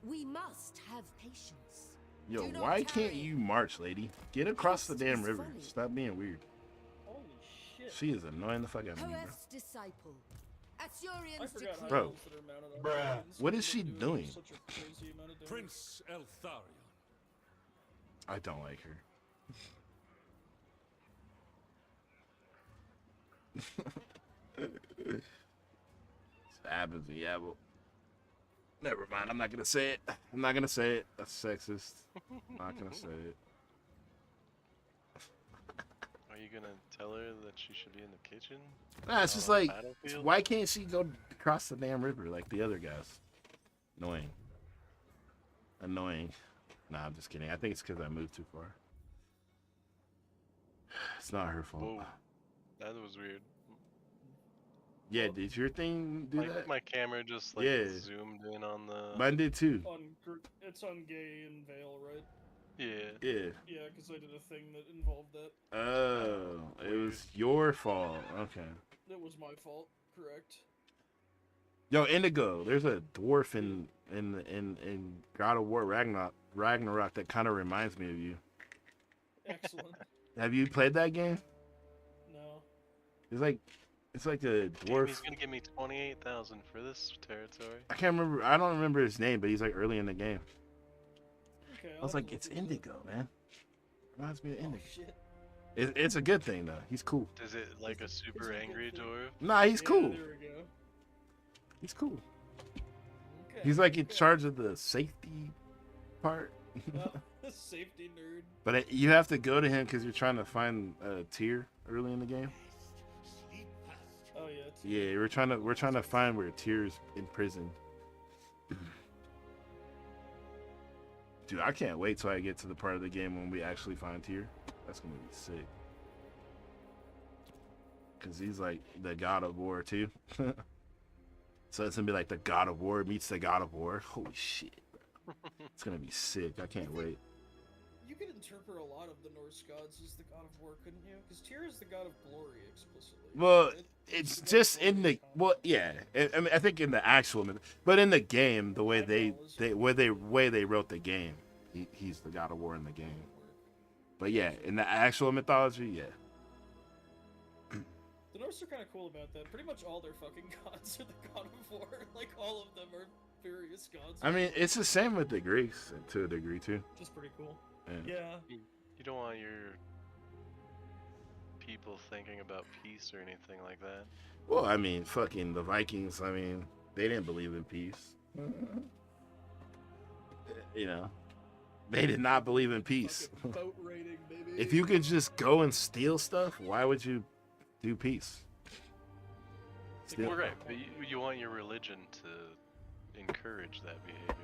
We must have patience. Yo, Do not why can't tarry. you march, lady? Get across the Haste damn is river. folly. Stop being weird. Holy shit. She is annoying the fuck out of me, bro. Hoeth's disciple. I Assyrians forgot how decree. Bro. elves that are mounted on Bruh. dragons What can is she do doing? such a crazy amount of damage. Prince Eltharion. I don't like her. It happens, yeah, but never mind. I'm not gonna say it. I'm not gonna say it. That's sexist. I'm not gonna say it. Are you gonna tell her that she should be in the kitchen? Nah, it's Not just on the like, battlefield? why can't she go across the damn river like the other guys? Annoying. Annoying. Nah, I'm just kidding. I think it's because I moved too far. It's not her fault. Whoa. That was weird. Yeah, did your thing do that? My camera just like Yeah. zoomed in on the. Mine did too. It's on Gay and Vale, right? Yeah. Yeah. Yeah, because I did a thing that involved that. Oh, it was your fault. Okay. That was my fault, correct? Yo, Indigo, there's a dwarf in God of War Ragnarok that kind of reminds me of you. Excellent. Have you played that game? No. It's like a dwarf. He's gonna give me 28,000 for this territory. I can't remember. I don't remember his name, but he's like early in the game. Okay. I was like, it's Indigo, man. Reminds me of Oh Indigo. shit. It's a good thing though. He's cool. Is it like a super a good angry thing. dwarf? Nah, he's Yeah, cool. There we go. He's cool. Okay. He's like in okay. charge of the safety part. Safety nerd. But you have to go to him because you're trying to find a tier early in the game. Oh yeah. It's, Yeah, we're trying to find where Tyr's imprisoned. Dude, I can't wait till I get to the part of the game when we actually find Tyr. That's gonna be sick. Cause he's like the god of war too. So it's gonna be like the God of War meets the God of War. Holy shit, bro. It's gonna be sick. I can't wait. You could interpret a lot of the Norse gods as the god of war, couldn't you? Because Tyr is the god of glory explicitly. Well, It's it's the just glory in the comic. well, yeah. I mean, I think in the actual, but in the game, the way they way they wrote the game, he's the God of War in the game. But yeah, in the actual mythology, yeah. The Norse are kind of cool about that. Pretty much all their fucking gods are the god of war. Like, all of them are various gods. I mean, it's the same with the Greeks to a degree too. Which is pretty cool. Yeah. Yeah. You don't want your people thinking about peace or anything like that. Well, I mean, fucking the Vikings. I mean, they didn't believe in peace. You know, they did not believe in peace. Fucking boat raiding, baby. If you could just go and steal stuff, why would you do peace? Steal Well, right, but you want your religion to encourage that behavior.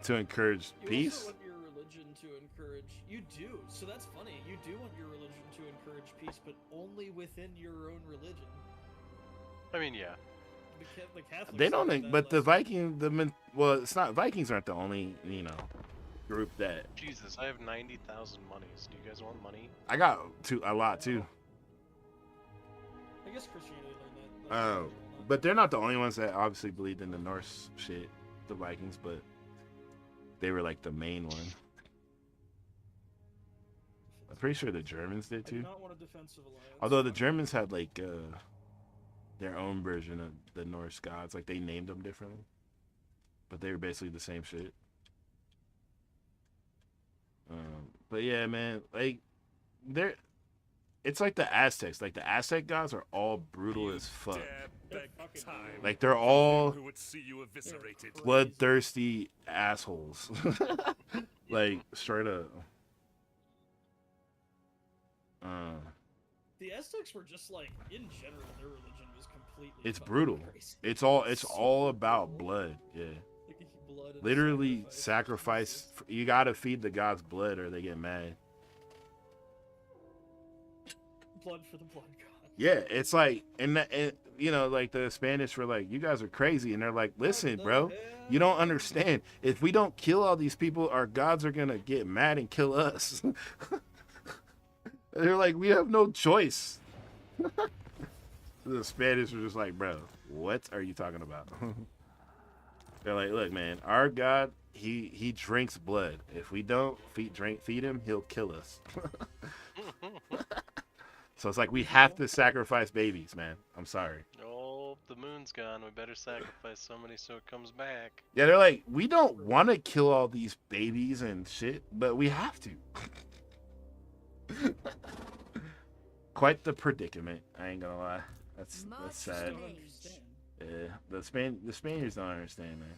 to encourage You peace. also want your religion to encourage. You do. So that's funny. You do want your religion to encourage peace, but only within your own religion. I mean, yeah. The Catholics They don't, learned that but the lesson. Viking, well, it's not. Vikings aren't the only, group that Jesus, I have 90,000 monies. Do you guys want money? I got a lot too. I guess Christianity learned that. Oh, but they're not the only ones that obviously believed in the Norse shit, the Vikings, but they were like the main one. I'm pretty sure the Germans did I do too. not want a defensive alliance. Although the Germans had like their own version of the Norse gods, like they named them differently, but they were basically the same shit. But yeah, man, like it's like the Aztecs. Like the Aztec gods are all brutal as fuck. Dare beg time. Like they're all Who would see you eviscerated? bloodthirsty assholes. Like straight up. The Aztecs were just like, in general, their religion was completely. It's fucking brutal. crazy. It's all about blood. Yeah. Like, blood and Literally sacrifice. You gotta feed the gods blood or they get mad. Blood for the blood god. Yeah, it's like, and like the Spanish were like, you guys are crazy. And they're like, listen, bro, you don't understand. If we don't kill all these people, our gods are gonna get mad and kill us. They're like, we have no choice. The Spanish were just like, bro, what are you talking about? They're like, look, man, our God, he drinks blood. If we don't feed him, he'll kill us. So it's like we have to sacrifice babies, man. I'm sorry. Oh, the moon's gone. We better sacrifice somebody so it comes back. Yeah, they're like, we don't want to kill all these babies and shit, but we have to. Quite the predicament. I ain't gonna lie. That's Much sad. don't understand. Yeah, the Spaniards don't understand, man.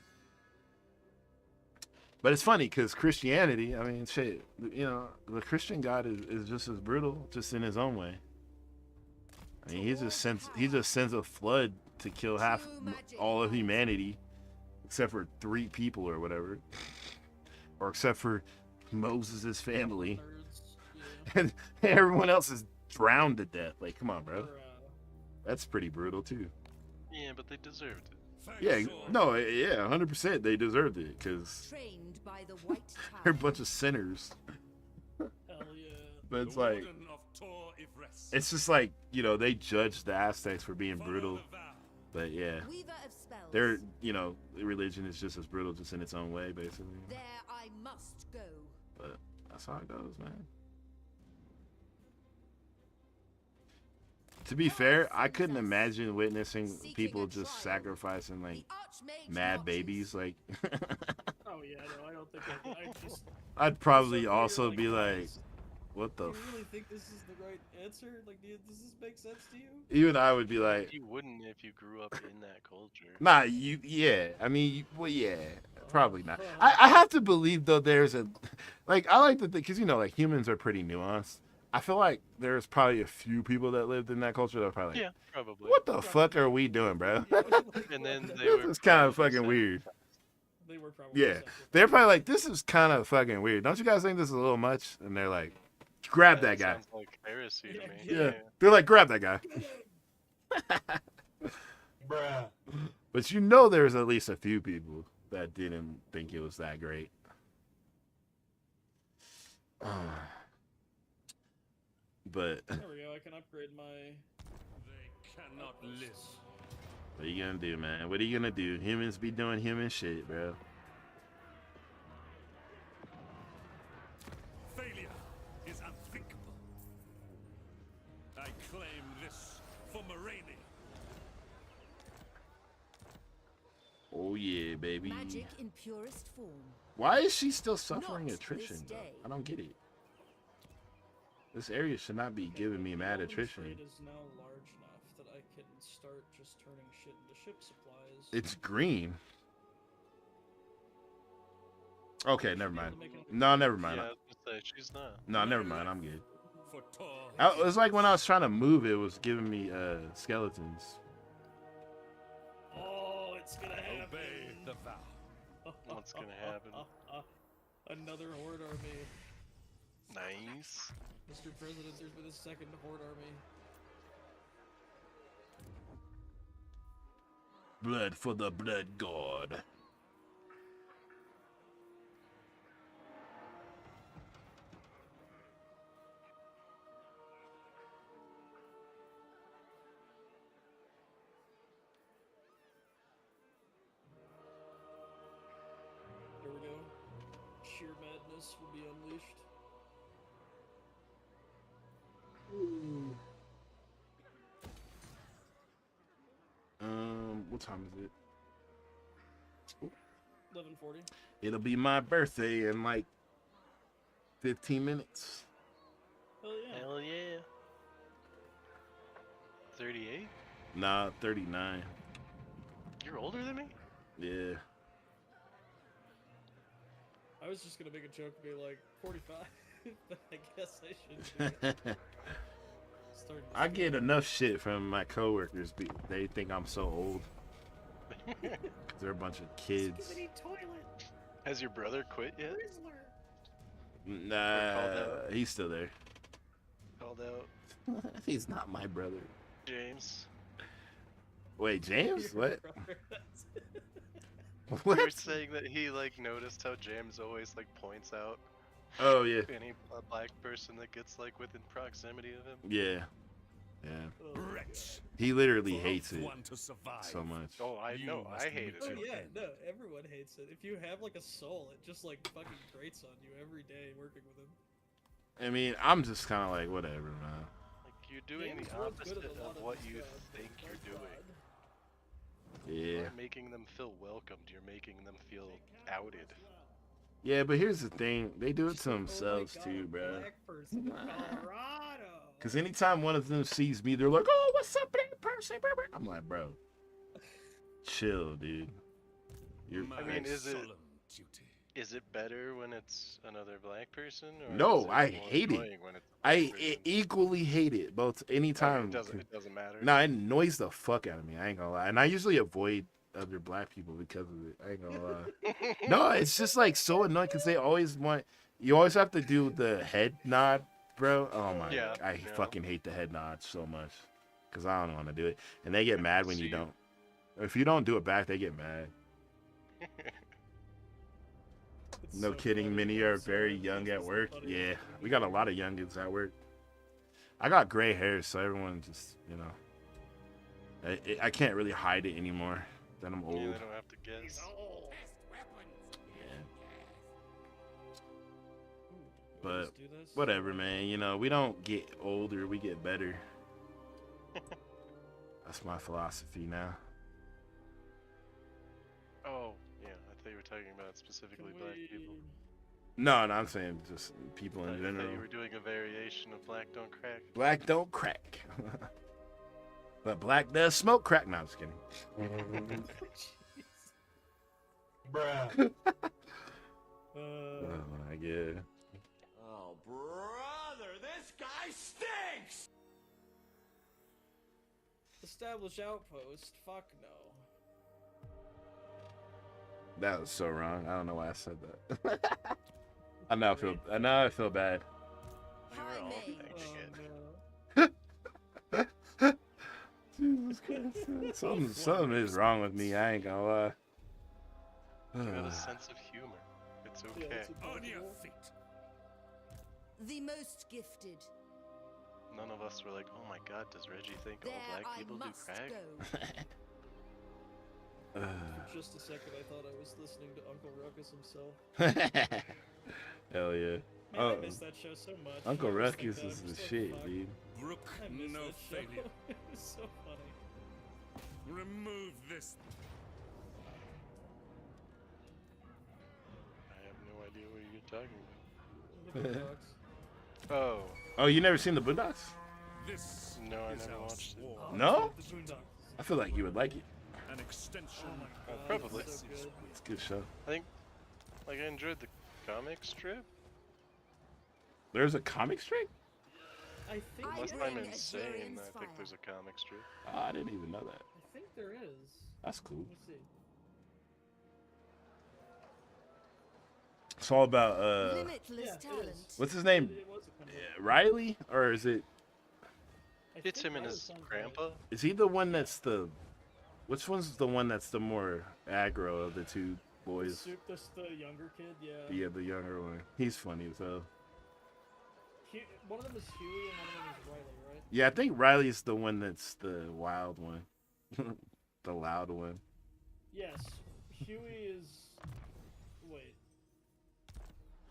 But it's funny because Christianity, I mean, shit, the Christian God is just as brutal, just in his own way. I mean, he just sends a flood to kill half all of humanity, except for 3 people or whatever, or except for Moses' family, Nerds, yeah. and everyone else is drowned to death. Like, come on, bro, Or, that's pretty brutal too. Yeah, but they deserved it. Yeah, no, yeah, 100%, they deserved it because Trained by the White they're a Tower. bunch of sinners. hell yeah. But it's like, it's just like, they judge the Aztecs for being brutal. But yeah, Weaver of spells. their, religion is just as brutal, just in its own way, basically. There I must go. But that's how it goes, man. To be fair, I couldn't imagine witnessing people just sacrificing like The Archmage mad marches. babies. Like, Oh yeah, no, I don't think I just. I'd probably So also weird, be like, guys, what do the? you really think this is the right answer? Like, does this make sense to you? Even I would be like, You wouldn't if you grew up in that culture. nah, yeah. I mean, well, yeah, probably not. I have to believe though. There's a, like, I like to think because like humans are pretty nuanced. I feel like there's probably a few people that lived in that culture that are probably like, Yeah, probably. what the fuck are we doing, bro? And then they This were is kind of probably fucking weird. They were probably. Yeah, they're probably like, this is kind of fucking weird. Don't you guys think this is a little much? And they're like, grab that guy. Sounds like heresy to me. Yeah, they're like, grab that guy. Bruh. But you know there's at least a few people that didn't think it was that great. But There we go. I can upgrade my. They cannot live. what are you gonna do, man? What are you gonna do? Humans be doing human shit, bro. Failure is unthinkable. I claim this for Moraine. Oh yeah, baby. Magic in purest form. Why is she still suffering Not attrition? this Though? day. I don't get it. This area should not be giving me mad The attrition. trade is now large enough that I can start just turning shit into ship supplies. It's green. Okay, never mind. Able to make No, never mind. Yeah, I was gonna say, she's not. No, never mind. I'm good. For Tor. It was like when I was trying to move, it was giving me skeletons. Oh, it's gonna happen. Obey the vow. What's gonna happen? Another horde army. Nice. Mr. President, there's been a second horde army. Blood for the blood god. There we go. Sheer madness will be unleashed. What time is it? 11:40. It'll be my birthday in like 15 minutes. Hell yeah. Hell yeah. 38? Nah, 39. You're older than me? Yeah. I was just gonna make a joke and be like 45, but I guess I should. Do it. Starting to I see get it. enough shit from my coworkers. They think I'm so old. 'Cause they're a bunch of kids. Skibidi toilet. Has your brother quit yet? Rizzler. Nah, he's still there. Called out He's not my brother. James. Wait, James? Your What? brother. You were What? saying that he like noticed how James always like points out Oh yeah, any black person that gets like within proximity of him. yeah, yeah. Oh, Wretch. He literally For hates it one to survive. so much. Oh, I You know. must I hate meet it. Oh your yeah, end. no, everyone hates it. If you have like a soul, it just like fucking grates on you every day working with him. I mean, I'm just kind of like whatever, man. Like you're doing James the was good opposite at a lot of what his you jobs, think but you're my doing. God. You're Yeah, not making them feel welcomed. You're making them feel outed. yeah. But here's the thing: they do it Just to like, oh my themselves God, too, a bro. Black person in Colorado. Because anytime one of them sees me, they're like, "Oh, what's up, black person?" I'm like, "Bro, chill, dude." You're My mean, is it- solemn duty. Is it better when it's another black person? Or No, is it I more hate it. annoying when it's a black person? equally hate it both anytime. It doesn't matter. No, it annoys the fuck out of me. I ain't gonna lie, and I usually avoid other black people because of it. I ain't gonna lie. No, it's just like so annoying because they always want. You always have to do the head nod, bro. Oh my! Yeah, I yeah. fucking hate the head nod so much because I don't want to do it, and they get mad when you See. don't. If you don't do it back, they get mad. It's No so kidding, funny. many I'm are sorry, very it's young just at the work. funniest Yeah, thing we got a ever. lot of youngins at work. I got gray hair, so everyone just, I can't really hide it anymore that I'm Yeah, old. they don't have to guess. Best weapons. Yeah. Ooh, you But wanna just do this? whatever, man. We don't get older, we get better. That's my philosophy now. Oh, yeah. I thought you were talking about specifically Can black we- people. No, I'm saying just people I in thought general. you were doing a variation of black don't crack. Black don't crack. But black does smoke crack. No, I'm just kidding. Jeez. Oh my god. Oh, brother, this guy stinks! Establish outpost. Fuck no. That was so wrong. I don't know why I said that. I now feel bad. We were all High mage. thinking it. Oh, no. Jesus Something is wrong with me. I ain't gonna lie. You got a sense of humor. It's Yeah, okay. it's On your impossible. feet. The most gifted. None of us were like, oh my god, does Reggie think all There black I people do must crack? go. For just a second, I thought I was listening to Uncle Ruckus himself. Hell yeah. Man, Oh, I miss that show so much. Uncle I always think Ruckus that. is I'm the just like, shit, fuck, dude. Brook, I miss no that show. failure. It was so funny. Remove this. I have no idea what you're talking The Boondocks. about. Oh, Oh, you never seen the Boondocks? This No, I is never our watched it. sworn. No? The Boondocks. I feel like you would like it. An extension Oh my of god, probably. it's so good. It's a good show. like I enjoyed the comic strip. There's a comic strip? I think I Unless there I'm bring insane, Azurian's I think fire. there's a comic strip. Oh, I didn't even know that. I think there is. That's cool. Let me see. It's all about Limitless Yeah, it talent. is. what's his name? It was a comic. Riley, or is it? I It's think him and that his sounds right. grandpa. Is he the one that's the? Which one's the one that's the more aggro of the two boys? The younger kid, yeah. Yeah, the younger one. He's funny as hell. One of them is Huey and one of them is Riley, right? Yeah, I think Riley's the one that's the wild one, the loud one. Yes. Huey is. Wait.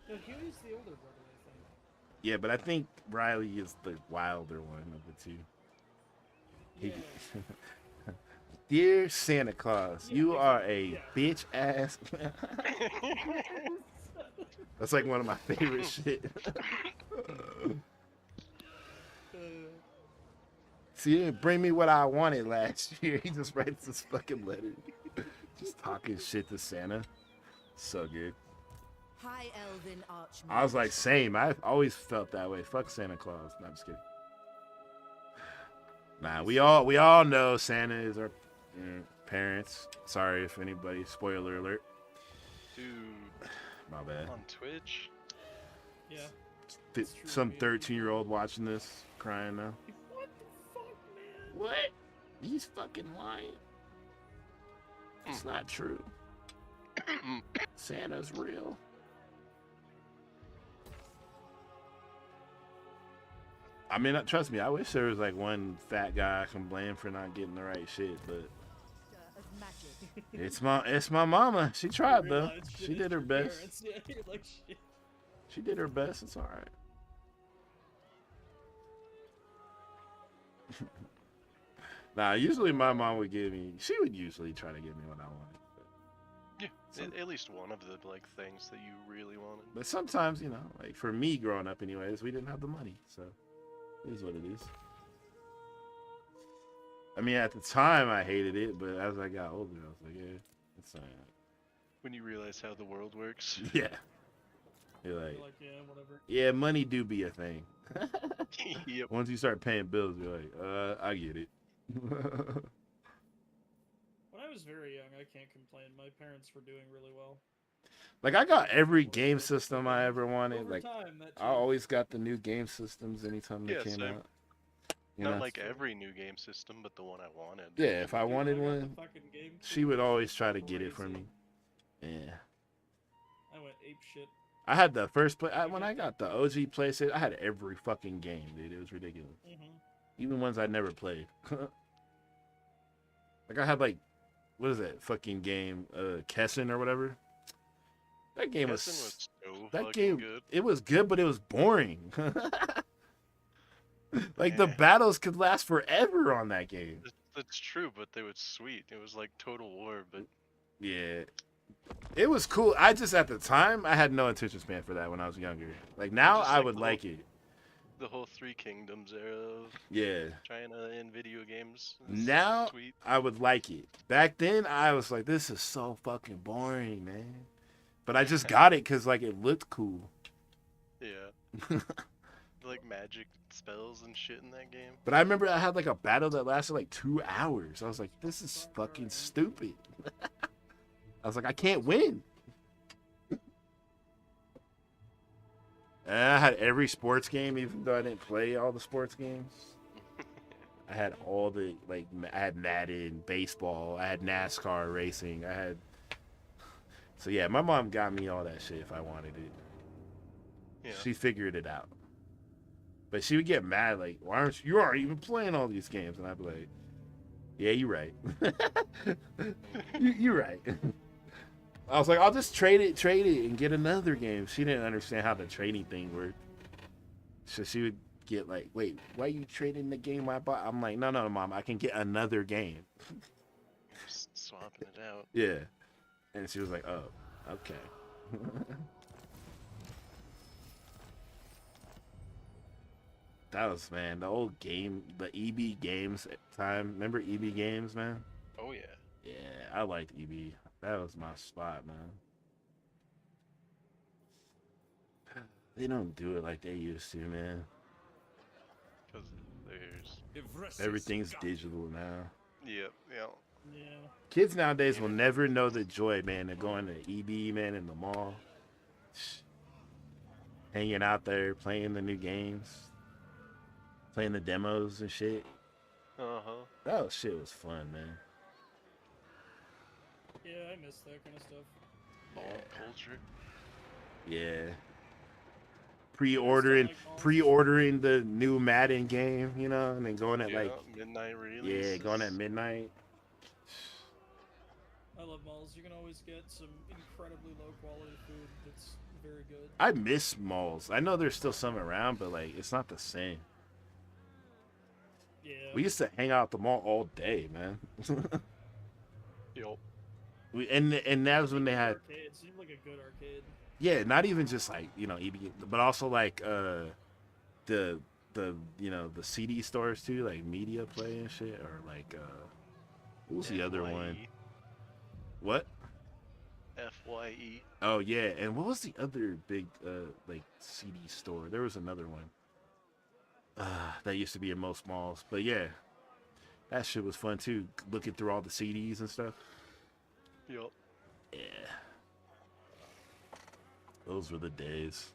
No, Huey's the older brother, I think. Yeah, but I think Riley is the wilder one of the two. He- Yeah. Dear Santa Claus, Yeah, you are a exactly, bitch ass. That's like one of my favorite shit. See, you didn't bring me what I wanted last year. He just writes this fucking letter. Just talking shit to Santa. So good. High Elven Archmage. I was like, same. I've always felt that way. Fuck Santa Claus. No, I'm just kidding. Nah, we all know Santa is our parents. Sorry if anybody. Spoiler alert. Dude, My bad. on Twitch. Yeah. Th- It's true, some man. 13-year-old watching this crying now. What the fuck, man? What? He's fucking lying. It's not true. Santa's real. I mean, trust me, I wish there was like one fat guy I can blame for not getting the right shit, but Of magic. it's my mama. She tried though. Realize shit She is did her your best. parents. Yeah, you're like shit. She did her best. It's all right. Nah, usually my mom would give me. She would usually try to give me what I wanted. Yeah, Some- at least one of the like things that you really wanted. But sometimes, you know, like for me growing up, anyways, we didn't have the money, so it is what it is. I mean, at the time, I hated it, but as I got older, I was like, yeah, it's alright. When you realize how the world works. Yeah. You're like, You're like, yeah, whatever. yeah, money do be a thing. Yep. Once you start paying bills, you're like, I get it. When I was very young, I can't complain. My parents were doing really well. Like, I got every game system I ever wanted. Over Like, time, that I always got the new game systems anytime they Yeah, came same. out. You Not know? like every new game system, but the one I wanted. Yeah, if I Dude, wanted got the one, fucking game she would system. always try to get it for Crazy. me. Yeah. I went ape shit. I had the first play when I got the OG PlayStation. I had every fucking game, dude. It was ridiculous. Even ones I never played. Like I had like, what is that fucking game? Kessen or whatever. That game Kessen was was so that fucking game. good. It was good, but it was boring. Like the Yeah. battles could last forever on that game. That's true, but they were sweet. It was like Total War, but Yeah. It was cool. I just at the time I had no attention span for that when I was younger. Like now Just I like would the like it. the whole Three Kingdoms era of Yeah. China in video games. is Now sweet. I would like it. Back then I was like, this is so fucking boring, man. But I just got it because like it looked cool. Yeah. Like magic spells and shit in that game. But I remember I had like a battle that lasted like 2 hours. I was like, this is fucking stupid. I was like, I can't win. And I had every sports game, even though I didn't play all the sports games. I I had all the like I had Madden, baseball, I had NASCAR racing, I had. So yeah, my mom got me all that shit if I wanted it. Yeah. She figured it out. But she would get mad like, "Why aren't you aren't even playing all these games?" And I'd be like, "Yeah, you're right. You're right." I was like, "I'll just trade it, and get another game." She didn't understand how the trading thing worked. So she would get like, "Wait, why are you trading the game I bought?" I'm like, No, Mom, I can get another game." Just swapping it out. Yeah. And she was like, "Oh, okay." That was, man, the old game, the EB games time. Remember EB games, man? Oh yeah. Yeah, I liked EB. That was my spot, man. They don't do it like they used to, man. Because there's. Everything's digital now. Yep. Yeah. Yeah. Kids nowadays will never know the joy, man, of going to EB, man, in the mall. Hanging out there, playing the new games. Playing the demos and shit. Uh-huh. That shit was fun, man. Yeah, I miss that kind of stuff. Ball culture. Yeah. Pre-ordering the new Madden game, you know, and then going at like midnight release. Yeah, going at midnight. I love malls. You can always get some incredibly low quality food that's very good. I miss malls. I know there's still some around, but like it's not the same. Yeah. We used to hang out at the mall all day, man. Yup. And that was when they had Arcade. Seemed like a good arcade. Yeah, not even just like, you know, EB, but also like the you know, the CD stores too, like Media Play and shit, or like what was the other one? What? FYE. Oh yeah, and what was the other big like CD store? There was another one that used to be in most malls, but yeah, that shit was fun too. Looking through all the CDs and stuff. Yup. Yeah, those were the days.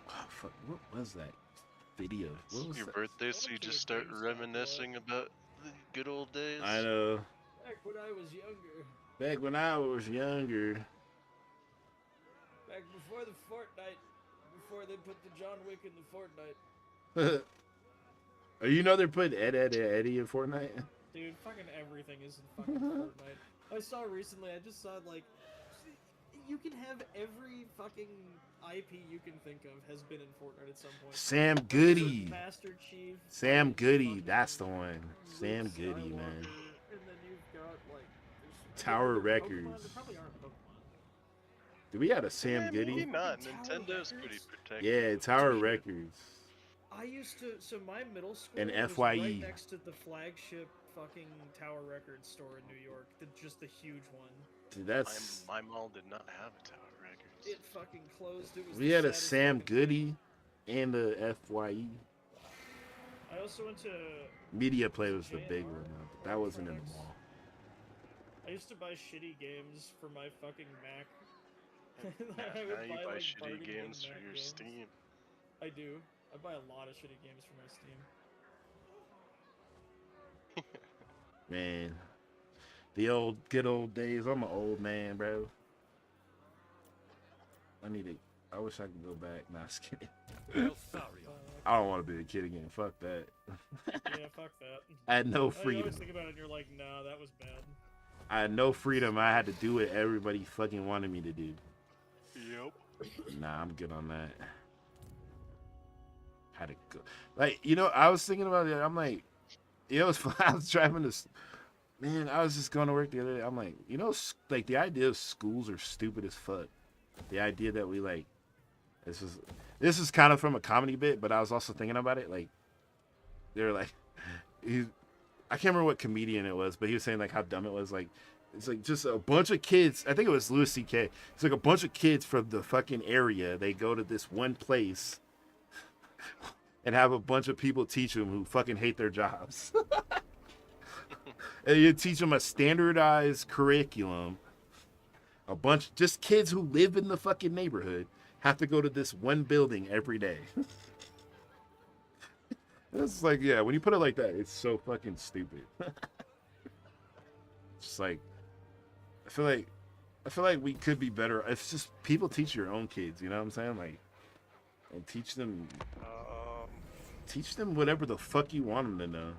Oh, fuck, what was that video? What was Your that? birthday, so you just start reminiscing about the good old days. I know. Back when I was younger. Back when I was younger. Back before the Fortnite. Before they put the John Wick in the Fortnite. Oh, you know they're putting Eddie in Fortnite? Dude, fucking everything is in fucking Fortnite. I saw recently, I just saw like, you can have every fucking IP you can think of has been in Fortnite at some point. Sam Goody. Master Chief. Sam Goody, fucking that's the one. Sam Luke Goody, Skywalker, man. And then you've got like Tower Pokemon. Records. There probably aren't Pokemon. Do we have a Sam Yeah, Goody? maybe not. Tower Nintendo's Records? pretty protected. Yeah, Tower Records. I used to, so my middle school And was FYE. right next to the flagship fucking Tower Records store in New York, just the huge one. Dude, that's. My mall did not have a Tower Records. It fucking closed. It was. We the had a saddest Sam fucking Goody and a FYE. I also went to. Media Play was the J&R, big one, but that wasn't in the products. mall. I used to buy shitty games for my fucking Mac. Now I would you buy like, shitty party games game for Mac your games. Steam. I do. I buy a lot of shitty games for my Steam. Man. The good old days. I'm an old man, bro. I wish I could go back. Nah, just kidding. I don't want to be a kid again. Fuck that. Yeah, fuck that. I had no You freedom. always think about it and you're like, nah, that was bad. I had no freedom. I had to do what everybody fucking wanted me to do. Yep. Nah, I'm good on that. Had to go. Like, you know, I was thinking about it. I'm like, you know, I was driving this. Man, I was just going to work the other day. I'm like, you know, like the idea of schools are stupid as fuck. The idea that we like, this is kind of from a comedy bit, but I was also thinking about it. Like, they're like, I can't remember what comedian it was, but he was saying like how dumb it was. Like, it's like just a bunch of kids. I think it was Louis C.K. It's like a bunch of kids from the fucking area. They go to this one place and have a bunch of people teach them who fucking hate their jobs. And you teach them a standardized curriculum. Just kids who live in the fucking neighborhood have to go to this one building every day. It's like, yeah, when you put it like that, it's so fucking stupid. Just like, I feel like we could be better. It's just people teach your own kids, you know what I'm saying? Like, and teach them whatever the fuck you want them to know.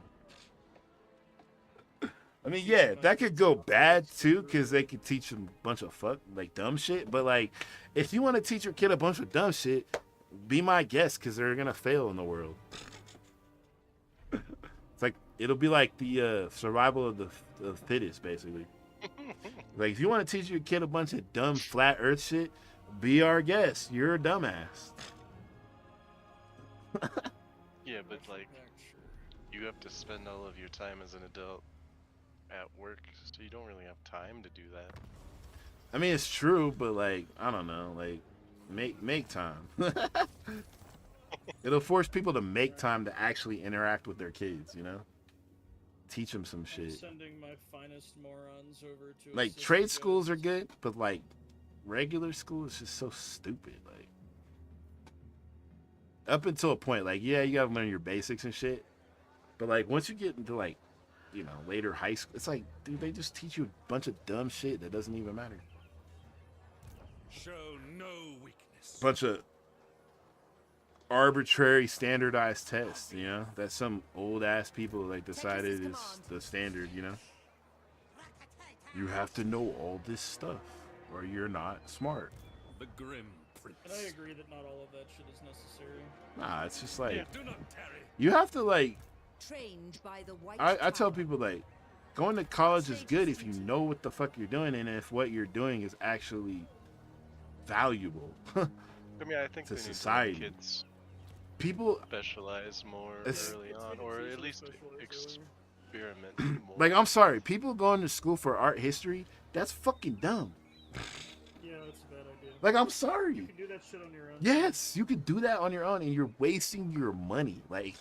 I mean, yeah, that could go bad too, because they could teach them a bunch of dumb shit. But like, if you want to teach your kid a bunch of dumb shit, be my guest, because they're gonna fail in the world. It's like, it'll be like the survival of the fittest, basically. Like, if you want to teach your kid a bunch of dumb flat Earth shit, be our guest. You're a dumbass. Yeah, but like, you have to spend all of your time as an adult at work, so you don't really have time to do that. I mean, it's true, but like, I don't know, like, make time. It'll force people to make time to actually interact with their kids, you know? Teach them some shit. Sending my finest morons over to Like, trade schools are good, but like, regular school is just so stupid. Like, up until a point, like, yeah, you gotta learn your basics and shit. But like, once you get into like, you know, later high school, it's like, dude, they just teach you a bunch of dumb shit that doesn't even matter. Show no weakness. Bunch of arbitrary standardized tests, you know, that some old ass people like decided is the standard, you know. You have to know all this stuff or you're not smart. The Grim Prince. And I agree that not all of that shit is necessary. Nah, it's just like, Do not tarry. you have to like, Trained by the White I tell Tower. people like, going to college is good if you know what the fuck you're doing and if what you're doing is actually valuable. I mean, I think To they need society. to let kids People, specialize more It's- early on, or at least experiment more. like, I'm sorry, people going to school for art history, that's fucking dumb. Yeah, that's a bad idea. Like, I'm sorry. You can do that shit on your own. Yes, you could do that on your own, and you're wasting your money. Like,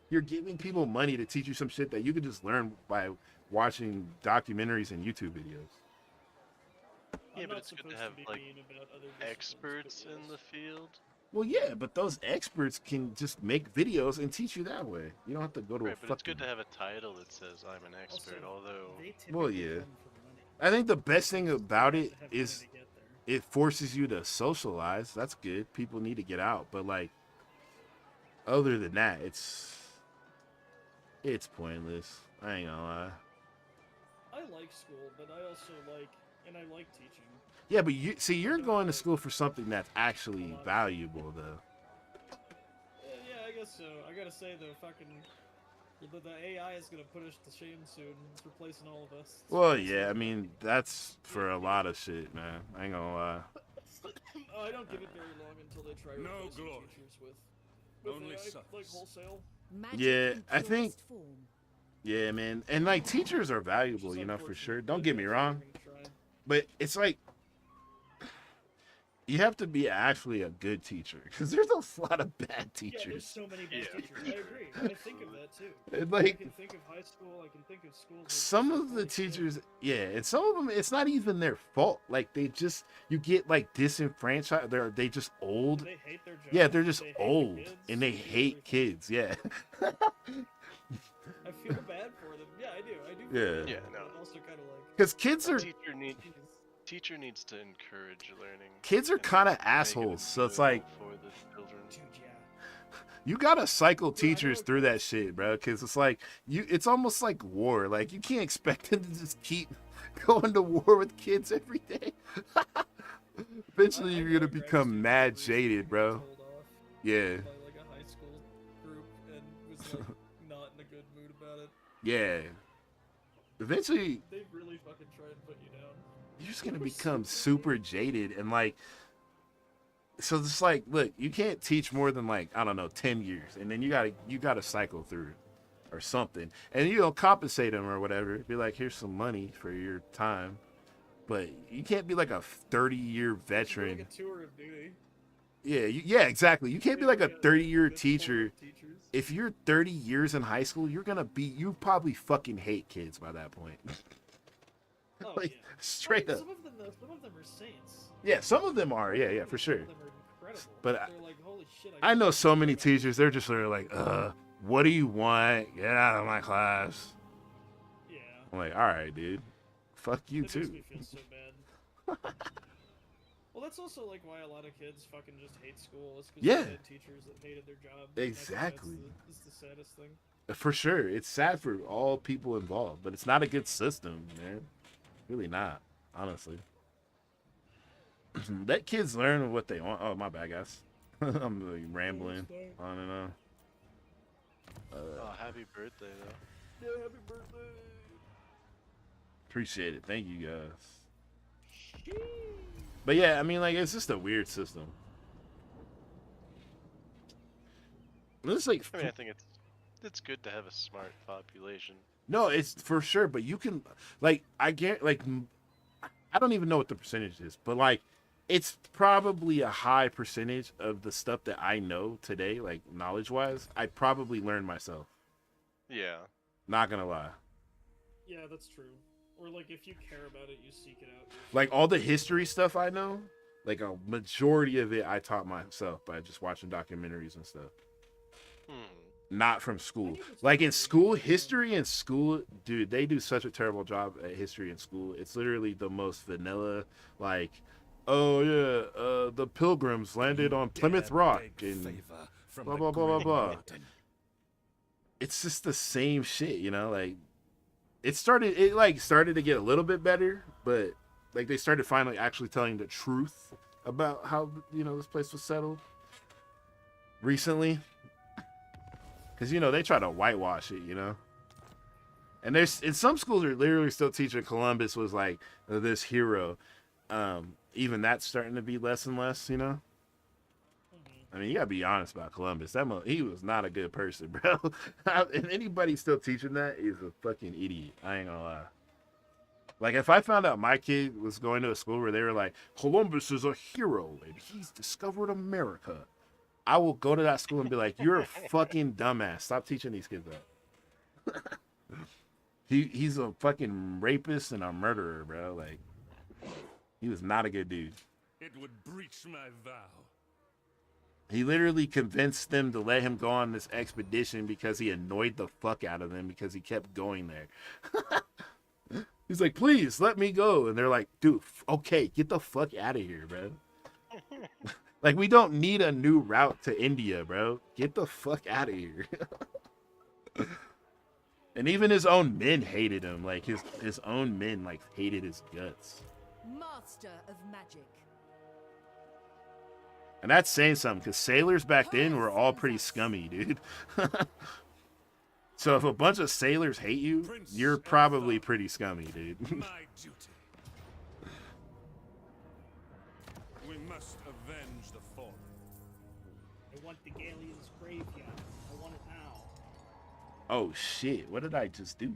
you're giving people money to teach you some shit that you could just learn by watching documentaries and YouTube videos. Yeah, I'm but not it's good to supposed have be like mean about other disciplines, experts but in the yes. field. Well, yeah, but those experts can just make videos and teach you that way. You don't have to go to Right, a but fucking... it's good to have a title that says I'm an expert, Also, although They Well, typically yeah. come for money. I think the best thing about You it have to have money is to get there. it forces you to socialize. That's good. People need to get out. But, like, other than that, it's pointless. I ain't gonna lie. I like school, but I also like teaching. Yeah, but you're going to school for something that's actually valuable, though. Yeah, I guess so. I gotta say though, the AI is gonna put us to shame soon. It's replacing all of us. Well, yeah, I mean, that's for a lot of shit, man. I ain't gonna lie. Oh, I don't give it very long until they try No replacing glory. teachers with Only AI, sucks. like wholesale. Magic Yeah, in I think- purest form. Yeah, man. And, like, teachers are valuable, Which is you know, for unfortunate, sure. but Don't get me that's what wrong. they're gonna try. But it's like, you have to be actually a good teacher. Because there's a lot of bad Yeah, there's teachers. so many bad Yeah. teachers. I agree. I think of that too. And, I like, can think of high school. I can think of schools. where some it's of the holy shit. teachers, yeah, and some of them, it's not even their fault. Like, you get, like, disenfranchised. They just old. They hate their job. Yeah, they're just they hate the old. kids, And they do hate everything. kids, yeah. I feel bad for them. Yeah, I do. I do. Yeah. feel bad, Yeah, but no. Also, kind of like. Because kids are teacher needs to encourage learning. Kids are and kinda make it assholes, so it's like- enjoyable for the children. Dude, yeah. you gotta cycle Yeah, I teachers know. through that shit, bro. Because it's like it's almost like war. Like, you can't expect them to just keep going to war with kids every day. Eventually, I you're know gonna a grad become student mad who recently jaded, got bro. told off Yeah, by like a high school group and was like not in a good mood about it. yeah. Eventually, They really fucking try and put you down. you're just gonna become super jaded and like. So it's like, look, you can't teach more than like, I don't know, 10 years, and then you gotta cycle through, or something, and you don't compensate them or whatever. Be like, here's some money for your time, but you can't be like a 30-year It's veteran. like a tour of duty. Yeah, yeah, exactly. You can't be like a 30-year Good teacher. form of teachers. If you're 30 years in high school, you probably fucking hate kids by that point. Oh, Like, yeah. straight up. Some of them are saints. Yeah, some of them are. Yeah, for Some sure. of them are incredible. But They're like, holy shit. I know so many teachers. They're just literally like, what do you want? Get out of my class. Yeah. I'm like, all right, dude. Fuck you It too. makes me feel so bad. Well, that's also like why a lot of kids fucking just hate school. It's because Yeah. they had teachers that hated their job. And I think Exactly. That's the saddest thing. For sure. It's sad for all people involved, but it's not a good system, man. Really not, honestly. Let kids learn what they want. Oh, my bad, guys. I'm like rambling on and on. Oh, happy birthday though. Yeah, happy birthday. Appreciate it. Thank you, guys. But yeah, I mean, like, it's just a weird system. It's like, I mean, I think it's good to have a smart population. no, it's for sure. But you can, like, I get, like, I don't even know what the percentage is, but like, it's probably a high percentage of the stuff that I know today, like knowledge-wise, I probably learned myself. Yeah. Not gonna lie. Yeah, that's true. Or like if you care about it, you seek it out. Like all the history stuff I know, like a majority of it I taught myself by just watching documentaries and stuff. Not from school. Like in school, history in school, dude, they do such a terrible job at history in school. It's literally the most vanilla, like, oh yeah, the Pilgrims landed on Plymouth Rock and blah blah blah blah blah. It's just the same shit, you know. Like it started to get a little bit better, but like they started finally actually telling the truth about how, you know, this place was settled recently. Because, you know, they try to whitewash it, you know. And there's in some schools are literally still teaching Columbus was like this hero. Even that's starting to be less and less, you know. I mean, you gotta be honest about Columbus. He was not a good person, bro. And anybody still teaching that is a fucking idiot. I ain't gonna lie. Like, if I found out my kid was going to a school where they were like, Columbus is a hero and he's discovered America, I will go to that school and be like, you're a fucking dumbass. Stop teaching these kids that. He's a fucking rapist and a murderer, bro. Like, he was not a good dude. It would breach my vow. He literally convinced them to let him go on this expedition because he annoyed the fuck out of them because he kept going there. He's like, please let me go. And they're like, dude, okay, get the fuck out of here, bro. Like, we don't need a new route to India, bro. Get the fuck out of here. And even his own men hated him. Like, his own men, like, hated his guts. Master of magic. And that's saying something, because sailors back then were all pretty scummy, dude. So if a bunch of sailors hate you, you're probably pretty scummy, dude. My duty. We must avenge the fallen. I want the Galleon's graveyard. I want it now. Oh, shit. What did I just do?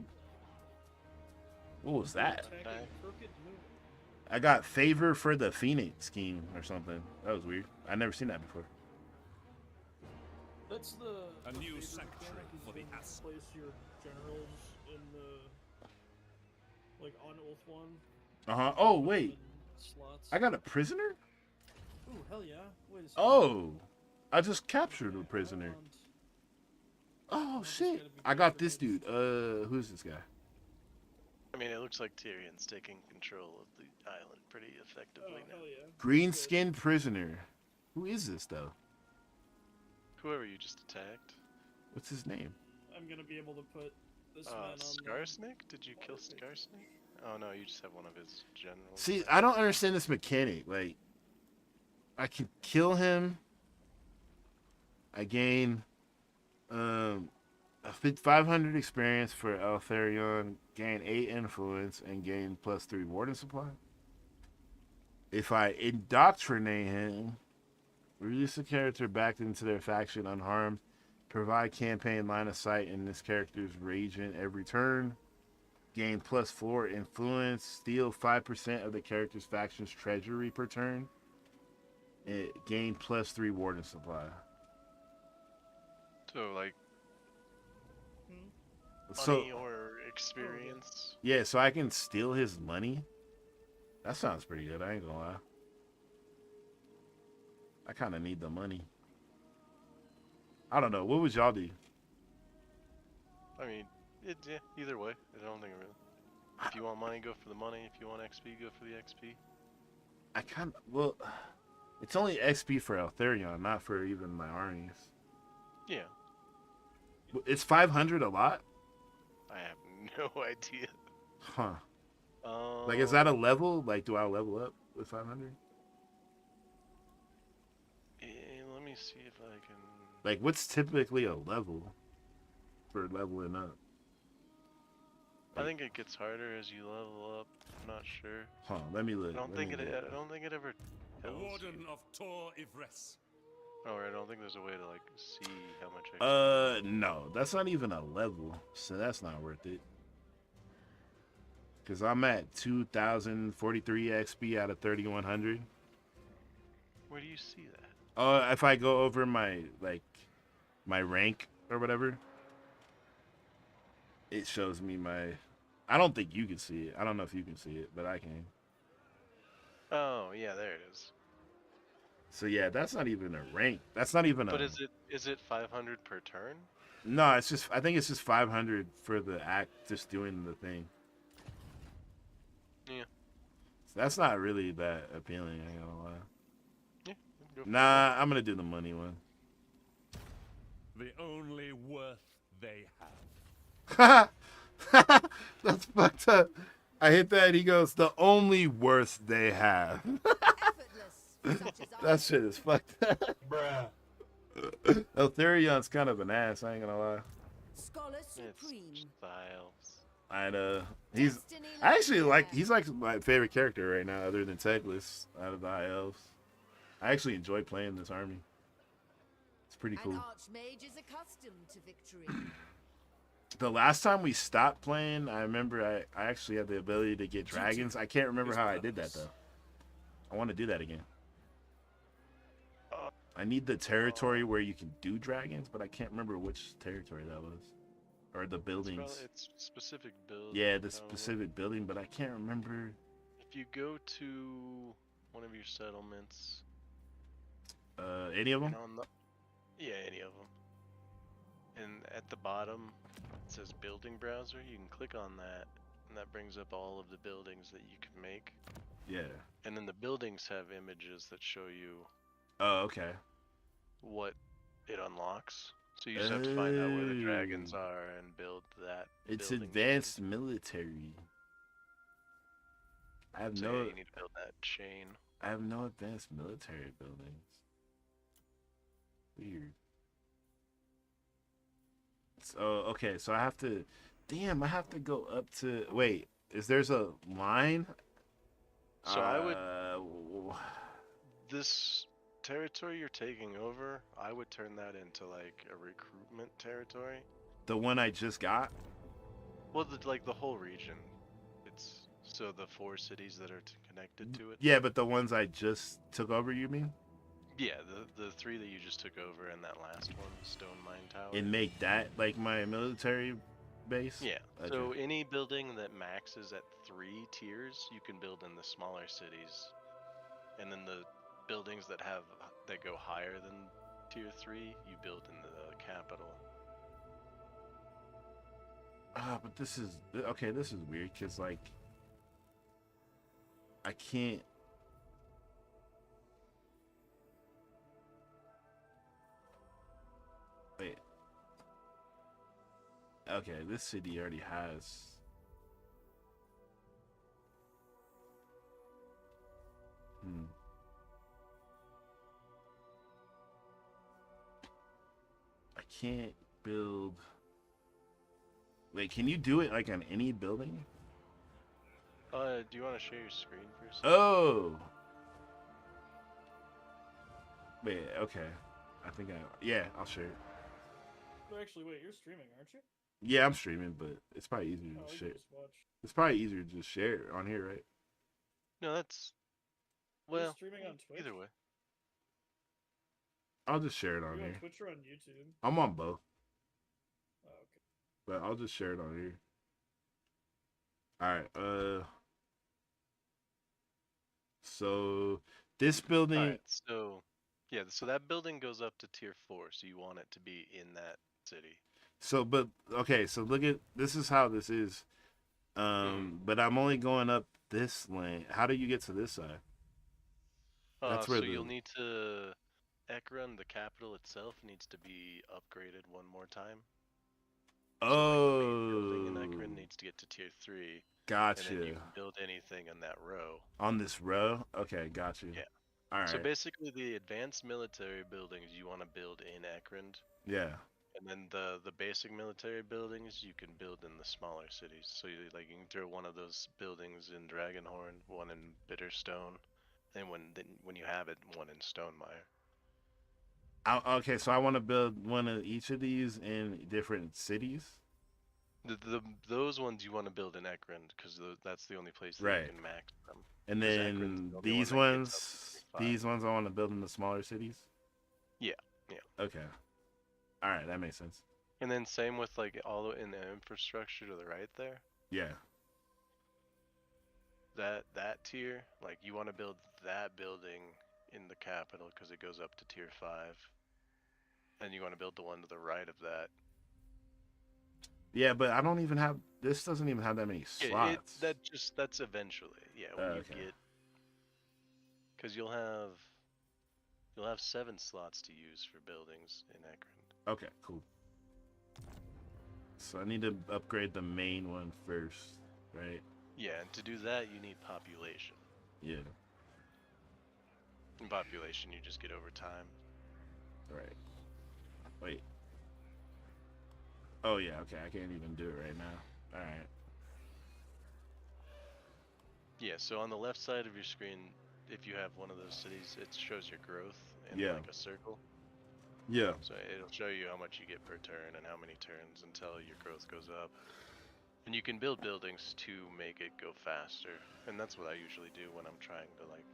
What was that? Attacking Crooked Moon. I got favor for the Phoenix King or something. That was weird. I've never seen that before. That's the new favorite sanctuary mechanic is for the when you asset. place your generals in the like on Ulth one. Uh-huh. Oh, wait. Slots. I got a prisoner? Ooh, hell yeah! Wait a second. Oh. I just captured a I prisoner. want- Oh, just shit. gotta be I got careful this dude. Who's this guy? I mean, it looks like Tyrion's taking control of the island pretty Oh, effectively now. hell yeah. Green skin prisoner. Who is this, though? Whoever you just attacked. What's his name? I'm gonna be able to put this man on. Skarsnik? Did you kill Skarsnik? Oh no, you just have one of his generals. See, I don't understand this mechanic. Like, I can kill him. I gain 500 experience for Eltharion, gain 8 influence, and gain +3 warden supply. If I indoctrinate him, release the character back into their faction unharmed, provide campaign line of sight in this character's region every turn, gain +4 influence, steal 5% of the character's faction's treasury per turn, and gain +3 warden supply. So like So money or experience. yeah, so I can steal his money. That sounds pretty good. I ain't gonna lie. I kind of need the money. I don't know. What would y'all do? I mean, yeah, either way. I don't think it really. If you want money, go for the money. If you want XP, go for the XP. I kind of, well, it's only XP for Eltharion, not for even my armies. Yeah. It's 500 a lot? I have no idea. Huh. Like, is that a level? Like, do I level up with 500? Let me see if I can. Like, what's typically a level for leveling up? I think it gets harder as you level up. I'm not sure. Huh, let me look. I don't think it ever The tells Warden you. of Tor Ivres. Oh, I don't think there's a way to like see how much XP. No, that's not even a level, so that's not worth it. Cause I'm at 2,043 XP out of 3,100. Where do you see that? If I go over my rank or whatever, it shows me my. I don't think you can see it. I don't know if you can see it, but I can. Oh, yeah, there it is. So yeah, that's not even a rank. That's not even a. But is it 500 per turn? No, it's just. I think it's just 500 for the act, just doing the thing. Yeah. So that's not really that appealing. I ain't gonna lie. Yeah. Go for Nah, I'm gonna do the money one. The only worth they have. That's fucked up. I hit that. He goes, the only worth they have. Effortless, such as I That shit is fucked up. Bruh. Eltharion's kind of an ass. I ain't gonna lie. Scholar It's supreme. styles. And he's. Destiny I actually like. lies He's like my favorite character right now, other than Teclis, out of the High Elves. I actually enjoy playing this army. It's pretty there. cool. An archmage is accustomed to victory. The last time we stopped playing, I remember I actually had the ability to get dragons. I can't remember how I did that though. I want to do that again. I need the territory where you can do dragons, but I can't remember which territory that was, or the buildings. It's specific build. Yeah, the probably. specific building, but I can't remember. If you go to one of your settlements, Any of them? and on the yeah, any of them, and at the bottom it says building browser. You can click on that, and that brings up all of the buildings that you can make. Yeah. And then the buildings have images that show you Oh, okay. what it unlocks. So you just have to find out where the dragons are and build that. It's building. advanced military. I have So no. yeah, you need to build that chain. I have no advanced military buildings. Weird. So okay, so I have to. Damn, I have to go up to. Wait, there's a line? So I would would. this territory you're taking over, I would turn that into like a recruitment territory. The one I just got. Well, like the whole region. It's so the 4 cities that are connected to it. Yeah, but the ones I just took over, you mean? Yeah, the 3 that you just took over and that last one, Stone Mine Tower. And make that like my military base? Yeah. Okay. So any building that maxes at 3 tiers, you can build in the smaller cities, and then the buildings that go higher than tier 3, you build in the capital. But this is okay. This is weird because like I can't. Wait. Okay, this city already has. I can't build. Wait, can you do it like on any building? Do you want to share your screen for a second? Oh. Wait, okay. I think yeah, I'll share it. No, actually, wait, you're streaming, aren't you? Yeah, I'm streaming, but it's probably easier Oh, to we share. can just watch. It's probably easier to just share it on here, right? No, that's You're well. streaming on Twitch? Either way. I'll just share it Are on you on here. Twitch or on YouTube? I'm on both, Oh, okay. but I'll just share it on here. All right. So this building. Alright, so Yeah, so that building goes up to tier 4, so you want it to be in that city. So, but okay, so look at this is how this is. But I'm only going up this lane. How do you get to this side? That's where So the you'll need to Ekron, the capital itself, needs to be upgraded one more time. So like the main building in oh, Ekron needs to get to tier 3, and then you gotcha. can build anything in that row. On this row, okay, gotcha. Yeah. All So right, basically, the advanced military buildings you want to build in Ekron, yeah. and then the basic military buildings you can build in the smaller cities. So you can throw one of those buildings in Dragonhorn, one in Bitterstone, and when you have it, one in Stonemire. Okay, so I want to build one of each of these in different cities. Those ones you want to build in Ekron because that's the only place that you Right. can max them. And 'Cause Ekron's then the only one these that gets up to tier ones, 5. I want to build in the smaller cities. Yeah, yeah. Okay. All right, that makes sense. And then same with like all in the infrastructure to the right there. Yeah. That tier, like you want to build that building in the capital because it goes up to tier 5. And you want to build the one to the right of that. Yeah, but I don't even have. This doesn't even have that many Yeah, slots. that's eventually. Yeah, when you Okay. get, because you'll have 7 slots to use for buildings in Ekron. Okay, cool. So I need to upgrade the main one first, right? Yeah, and to do that you need population. Yeah. In population you just get over time. Right. Wait. Oh yeah. Okay, I can't even do it right now. All right. Yeah, so on the left side of your screen, if you have one of those cities, it shows your growth in Yeah. like a circle. Yeah. So it'll show you how much you get per turn and how many turns until your growth goes up. And you can build buildings to make it go faster. And that's what I usually do when I'm trying to like.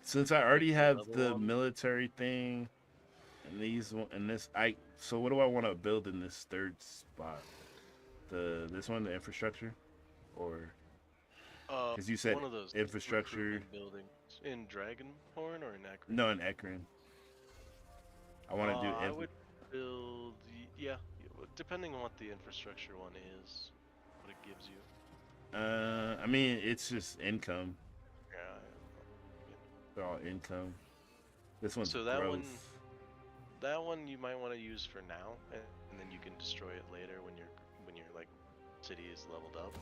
Since I already the have level the on. military thing, and these and this, so what do I want to build in this third spot? This one, the infrastructure, or because you said One of those infrastructure. recruitment buildings in Dragonhorn or in Ekron? No, in Ekron. I want to do. I would build, yeah, depending on what the infrastructure one is, what it gives you. I mean, it's just income. Yeah. They're all income. This one's So growth. that one you might want to use for now, and then you can destroy it later when your like city is leveled up.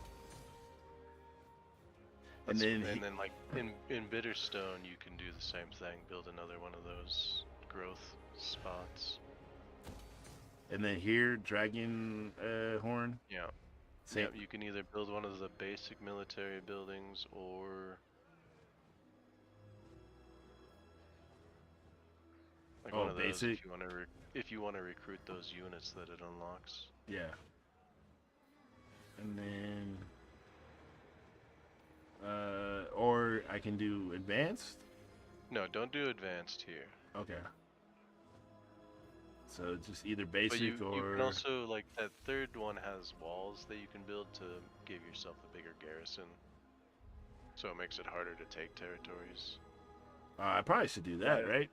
And then like in Bitterstone, you can do the same thing. Build another one of those growth spots. And then here, Dragon Horn. Yeah. Same. Yeah, you can either build one of the basic military buildings or like one of those basic. if you want to recruit those units that it unlocks. Yeah. And then, or I can do advanced. No, don't do advanced here. Okay. So just either basic But you or. can also, like, that third one has walls that you can build to give yourself a bigger garrison. So it makes it harder to take territories. I probably should do that, right?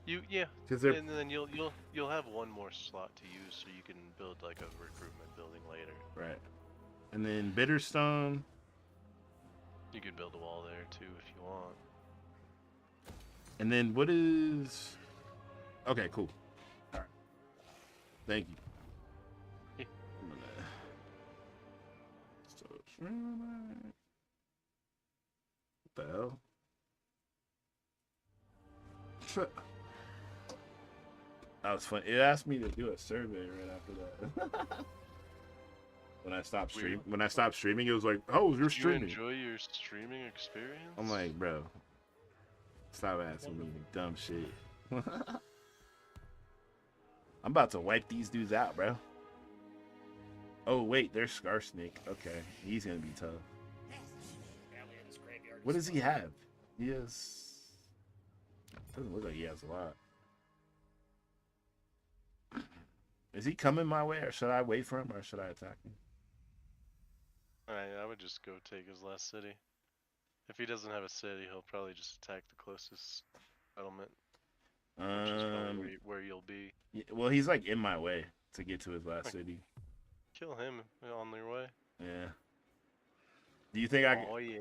Yeah. 'Cause they're. And then you'll have one more slot to use, so you can build like a recruitment building later. Right. And then Bitterstone. You could build a wall there too if you want. And then what is. Okay, cool. Alright. Thank you. Yeah. I'm gonna. What the hell? That was fun. It asked me to do a survey right after that. When I stopped streaming, it was like, "Oh, you're streaming." You enjoy your streaming experience? I'm like, bro, stop asking me dumb shit. I'm about to wipe these dudes out, bro. Oh wait, there's Scarsnake. Okay, he's gonna be tough. What does he have? He has. Doesn't look like he has a lot. Is he coming my way, or should I wait for him, or should I attack him? I would just go take his last city. If he doesn't have a city, he'll probably just attack the closest settlement, which is probably where you'll be. Well, he's like in my way to get to his last city. Kill him on their way. Yeah. Do you think I can? Oh yeah.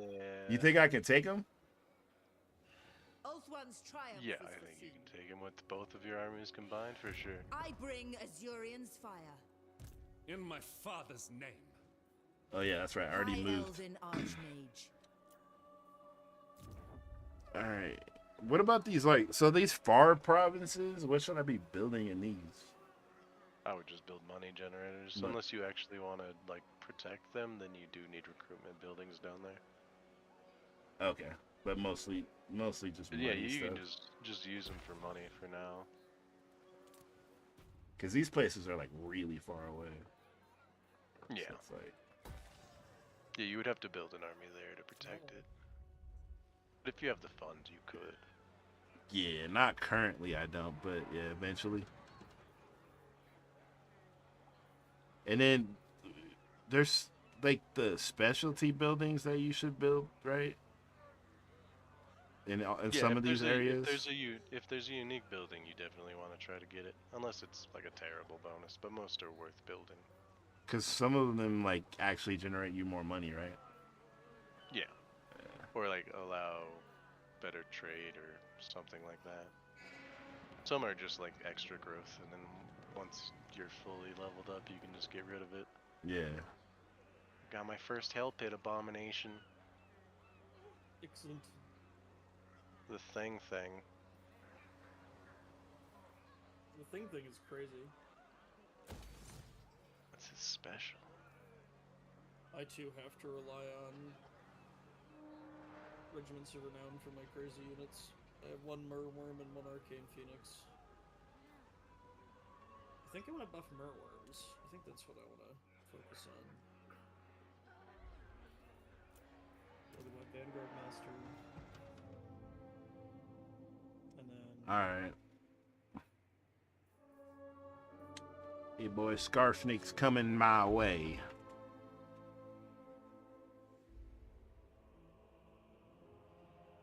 You think I can take him? Oath One's triumph Yeah, is I think you foreseen. can take him with both of your armies combined for sure. I bring Azurian's fire. In my father's name. Oh yeah, that's right. I already High moved. Elven Archmage. All right. What about these these far provinces? What should I be building in these? I would just build money generators. But- Unless you actually want to like protect them, then you do need recruitment buildings down there. Okay, but mostly just But money yeah, you stuff. can just use them for money for now. Because these places are like really far away. Yeah. So it's like, Yeah, you would have to build an army there to protect it. But if you have the funds, you could. yeah, not currently I don't, but yeah, eventually. And then there's like the specialty buildings that you should build, right? In some of these areas. If there's a unique building, you definitely want to try to get it. Unless it's like a terrible bonus, but most are worth building. Because some of them like actually generate you more money, right? Yeah. Or like allow better trade or something like that. Some are just like extra growth, and then once you're fully leveled up, you can just get rid of it. Yeah. Got my first Hell Pit abomination. Excellent. The thing. The thing is crazy. What's his special? I too have to rely on regiments of renown for my crazy units. I have one Merworm and one Arcane Phoenix. I think I want to buff Merworms. I think that's what I want to focus on. Look at my Vanguard Master. And then... Alright. Hey boy, Scarfneak's coming my way.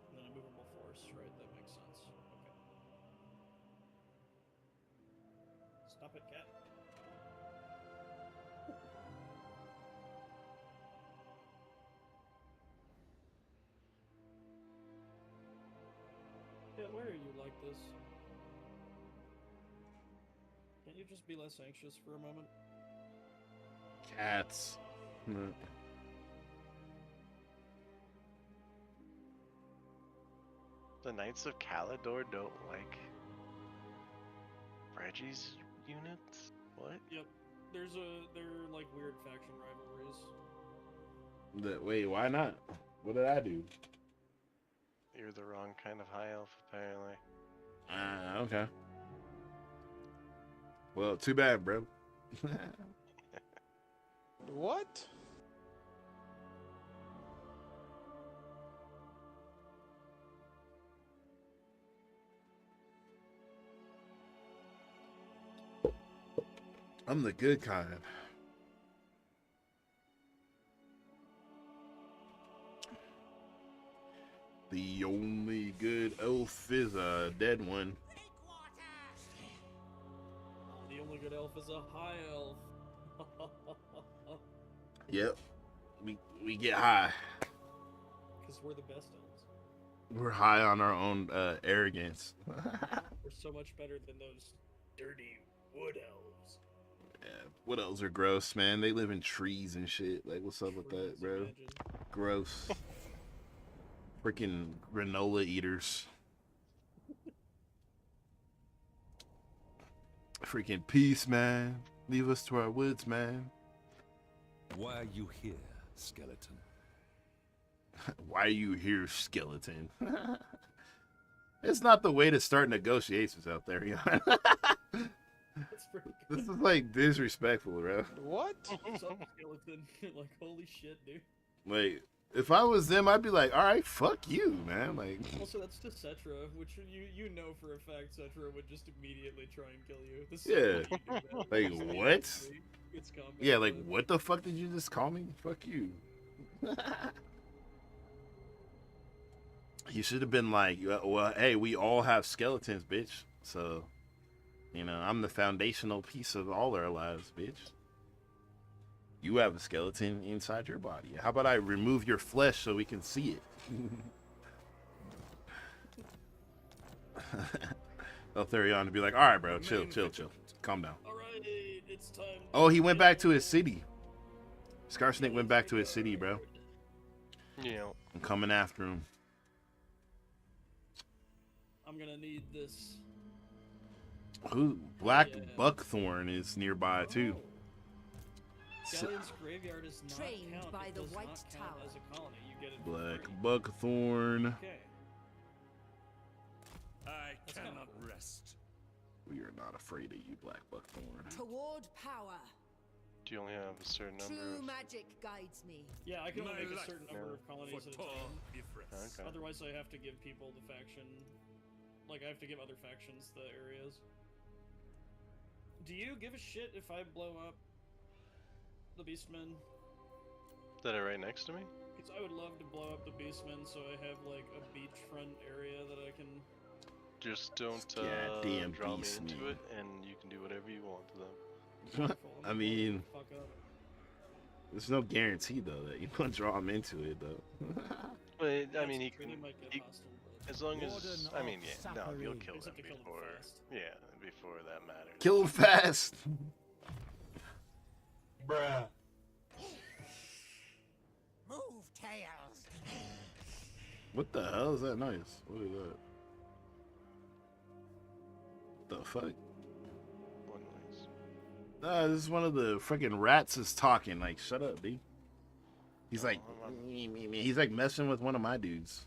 And then a movable force, right? That makes sense. Okay. Stop it, cat. Yeah, why are you like this? Can't you just be less anxious for a moment? Cats. The Knights of Calador don't like Reggie's units? What? Yep. They're like weird faction rivalries. Wait, why not? What did I do? You're the wrong kind of high elf, apparently. Okay. Well, too bad, bro. What? I'm the good kind. The only good elf is a dead one. The only good elf is a high elf. Yep. We get high. Because we're the best elves. We're high on our own arrogance. We're so much better than those dirty wood elves. Yeah, wood elves are gross, man. They live in trees and shit. Like, what's up with that, bro? Imagine. Gross. Freaking granola eaters. Freaking peace, man. Leave us to our woods, man. Why are you here, skeleton? Why are you here, skeleton? It's not the way to start negotiations out there, you know? That's pretty good. This is like disrespectful, bro. What? What's up, skeleton? Like, holy shit, dude. Like, if I was them, I'd be like, all right, fuck you, man. Like, Also, that's to Cetra, which you know for a fact Cetra would just immediately try and kill you. The Yeah. second you do that, Like, it's what? immediately- It's combat. yeah, like, what the fuck did you just call me? Fuck you. He should have been like, well, hey, we all have skeletons, bitch. So, you know, I'm the foundational piece of all our lives, bitch. You have a skeleton inside your body. How about I remove your flesh so we can see it? Eltharion to be like, all right, bro, chill. Calm down. Alright, it's time. Oh, he went back to his city. Scarsnake went back to his city, bro. Yeah. I'm coming after him. I'm gonna need this. Who? Black Yeah. Buckthorn is nearby too. Galleon's graveyard is not Trained count. by It the does White not count Tower. as a colony. You get it for Black free. Buckthorn. Okay. I That's kinda cannot cool. rest. We are not afraid of you, Black Buckthorn. Toward power. Do you only have a certain number True of... magic guides me. Yeah, I can only My make a life certain number of colonies For at a poor time. Ifrith. Okay. Otherwise, I have to give people the faction. Like, I have to give other factions the areas. Do you give a shit if I blow up the Beastmen? That are right next to me? Because I would love to blow up the Beastmen so I have, like, a beachfront area that I can. Just don't Goddamn draw me beast, into man. it, and you can do whatever you want to them. Wonderful. I mean, Fuck up. there's no guarantee though that you want to draw him into it though. But I That's mean, he true, can. might get He, hostile, but as long as Warden I mean, of yeah, no, you'll Sapphire. kill Except them to kill them before. fast. Yeah, before that matters. Kill him fast. Bruh. Move, Tails. What the hell is that noise? What is that? The fuck? One noise. Nah, this is one of the freaking rats is talking. Like, shut up, dude. He's like, he's like messing with one of my dudes.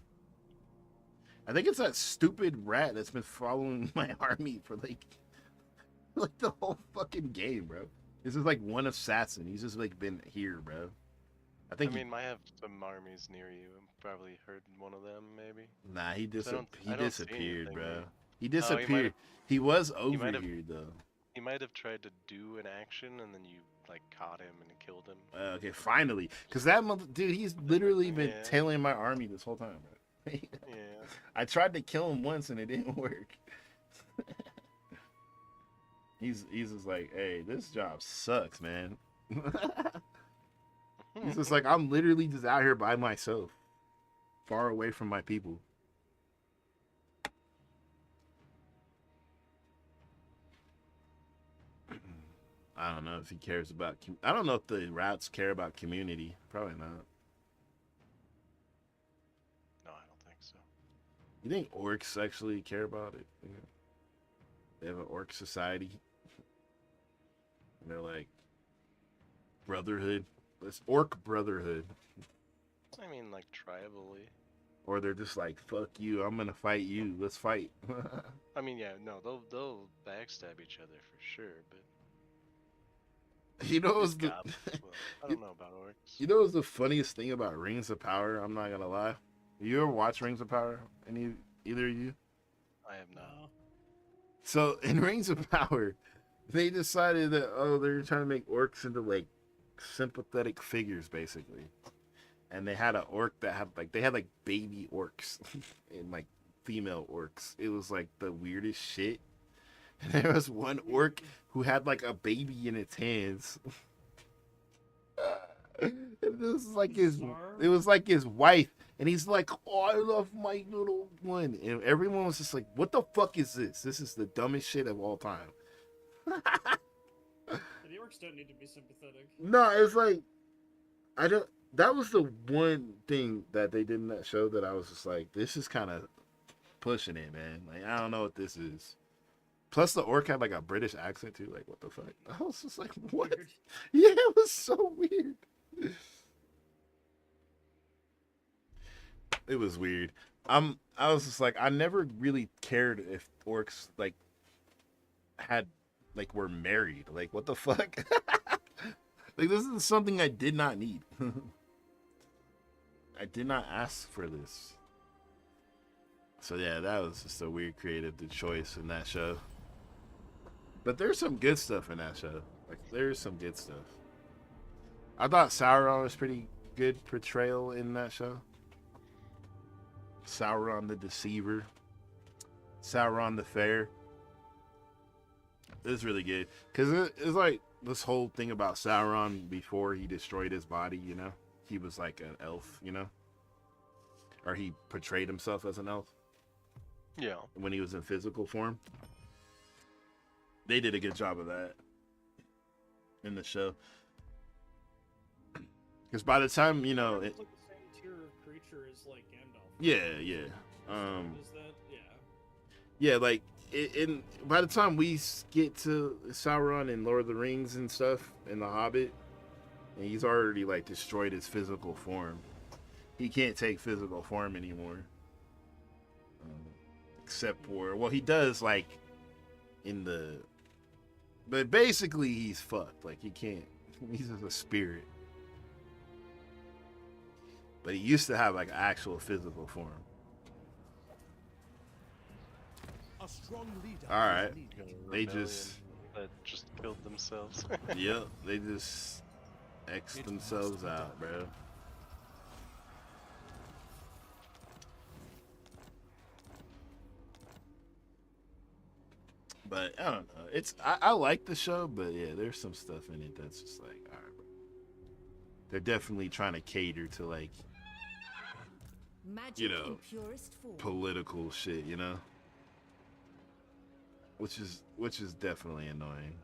I think it's that stupid rat that's been following my army for like the whole fucking game, bro. This is like one assassin. He's just like been here, bro. I I think. mean, might have some armies near you. Probably heard one of them, maybe. Nah, he I don't see disappeared, anything, bro. man. He might have- disappeared. He was over might have- here though. He might have tried to do an action, and then you like caught him and killed him. Okay, finally, because that dude, he's literally been Yeah. tailing my army this whole time, bro. Yeah. I tried to kill him once and it didn't work. he's just like, hey, this job sucks, man. He's just like, I'm literally just out here by myself, far away from my people. I don't know if he cares about. I don't know if the rats care about community. Probably not. No, I don't think so. You think orcs actually care about it? Yeah. They have an orc society. And they're like brotherhood. It's orc brotherhood. I mean, like tribally. Or they're just like, fuck you, I'm gonna fight you. Let's fight. I mean, yeah, no, they'll backstab each other for sure, but You know what's it's the goblins, well, I don't know about orcs. you know what's the funniest thing about Rings of Power? I'm not gonna lie. You ever watch Rings of Power? Either of you? I have not. No. So in Rings of Power, they decided that they're trying to make orcs into like sympathetic figures basically. And they had an orc that had like baby orcs and like female orcs. It was like the weirdest shit. And there was one orc who had like a baby in its hands. And this is like it was like his wife. And he's like, oh, I love my little one. And everyone was just like, what the fuck is this? This is the dumbest shit of all time. The orcs don't need to be sympathetic. No, it's like, that was the one thing that they did in that show that I was just like, this is kind of pushing it, man. Like, I don't know what this is. Plus, the orc had like a British accent too. Like, what the fuck? I was just like, what? Weird. Yeah, it was so weird. It was weird. I was just like, I never really cared if orcs like were married. Like, what the fuck? Like, this is something I did not need. I did not ask for this. So yeah, that was just a weird creative choice in that show. But there's some good stuff in that show. Like, there's some good stuff. I thought Sauron was pretty good portrayal in that show. Sauron the Deceiver, Sauron the Fair. It was really good because it's like this whole thing about Sauron before he destroyed his body. You know, he was like an elf. You know, or he portrayed himself as an elf Yeah. when he was in physical form. They did a good job of that in the show. Because by the time, you know, It's like the same tier of creature as like Gandalf. yeah. Is that yeah? Yeah, like by the time we get to Sauron and Lord of the Rings and stuff and The Hobbit, and he's already like destroyed his physical form. He can't take physical form anymore. Except for, well, he does like in the, but basically he's fucked. Like he can't. He's just a spirit. But he used to have like actual physical form. A strong leader. All right. is needed. Got a They rebellion just- that just killed themselves. Yep, they just X themselves out, bro. But I don't know. I like the show, but yeah, there's some stuff in it that's just like, all right, bro. They're definitely trying to cater to like Magic You know, in purest form. political shit, you know, which is definitely annoying.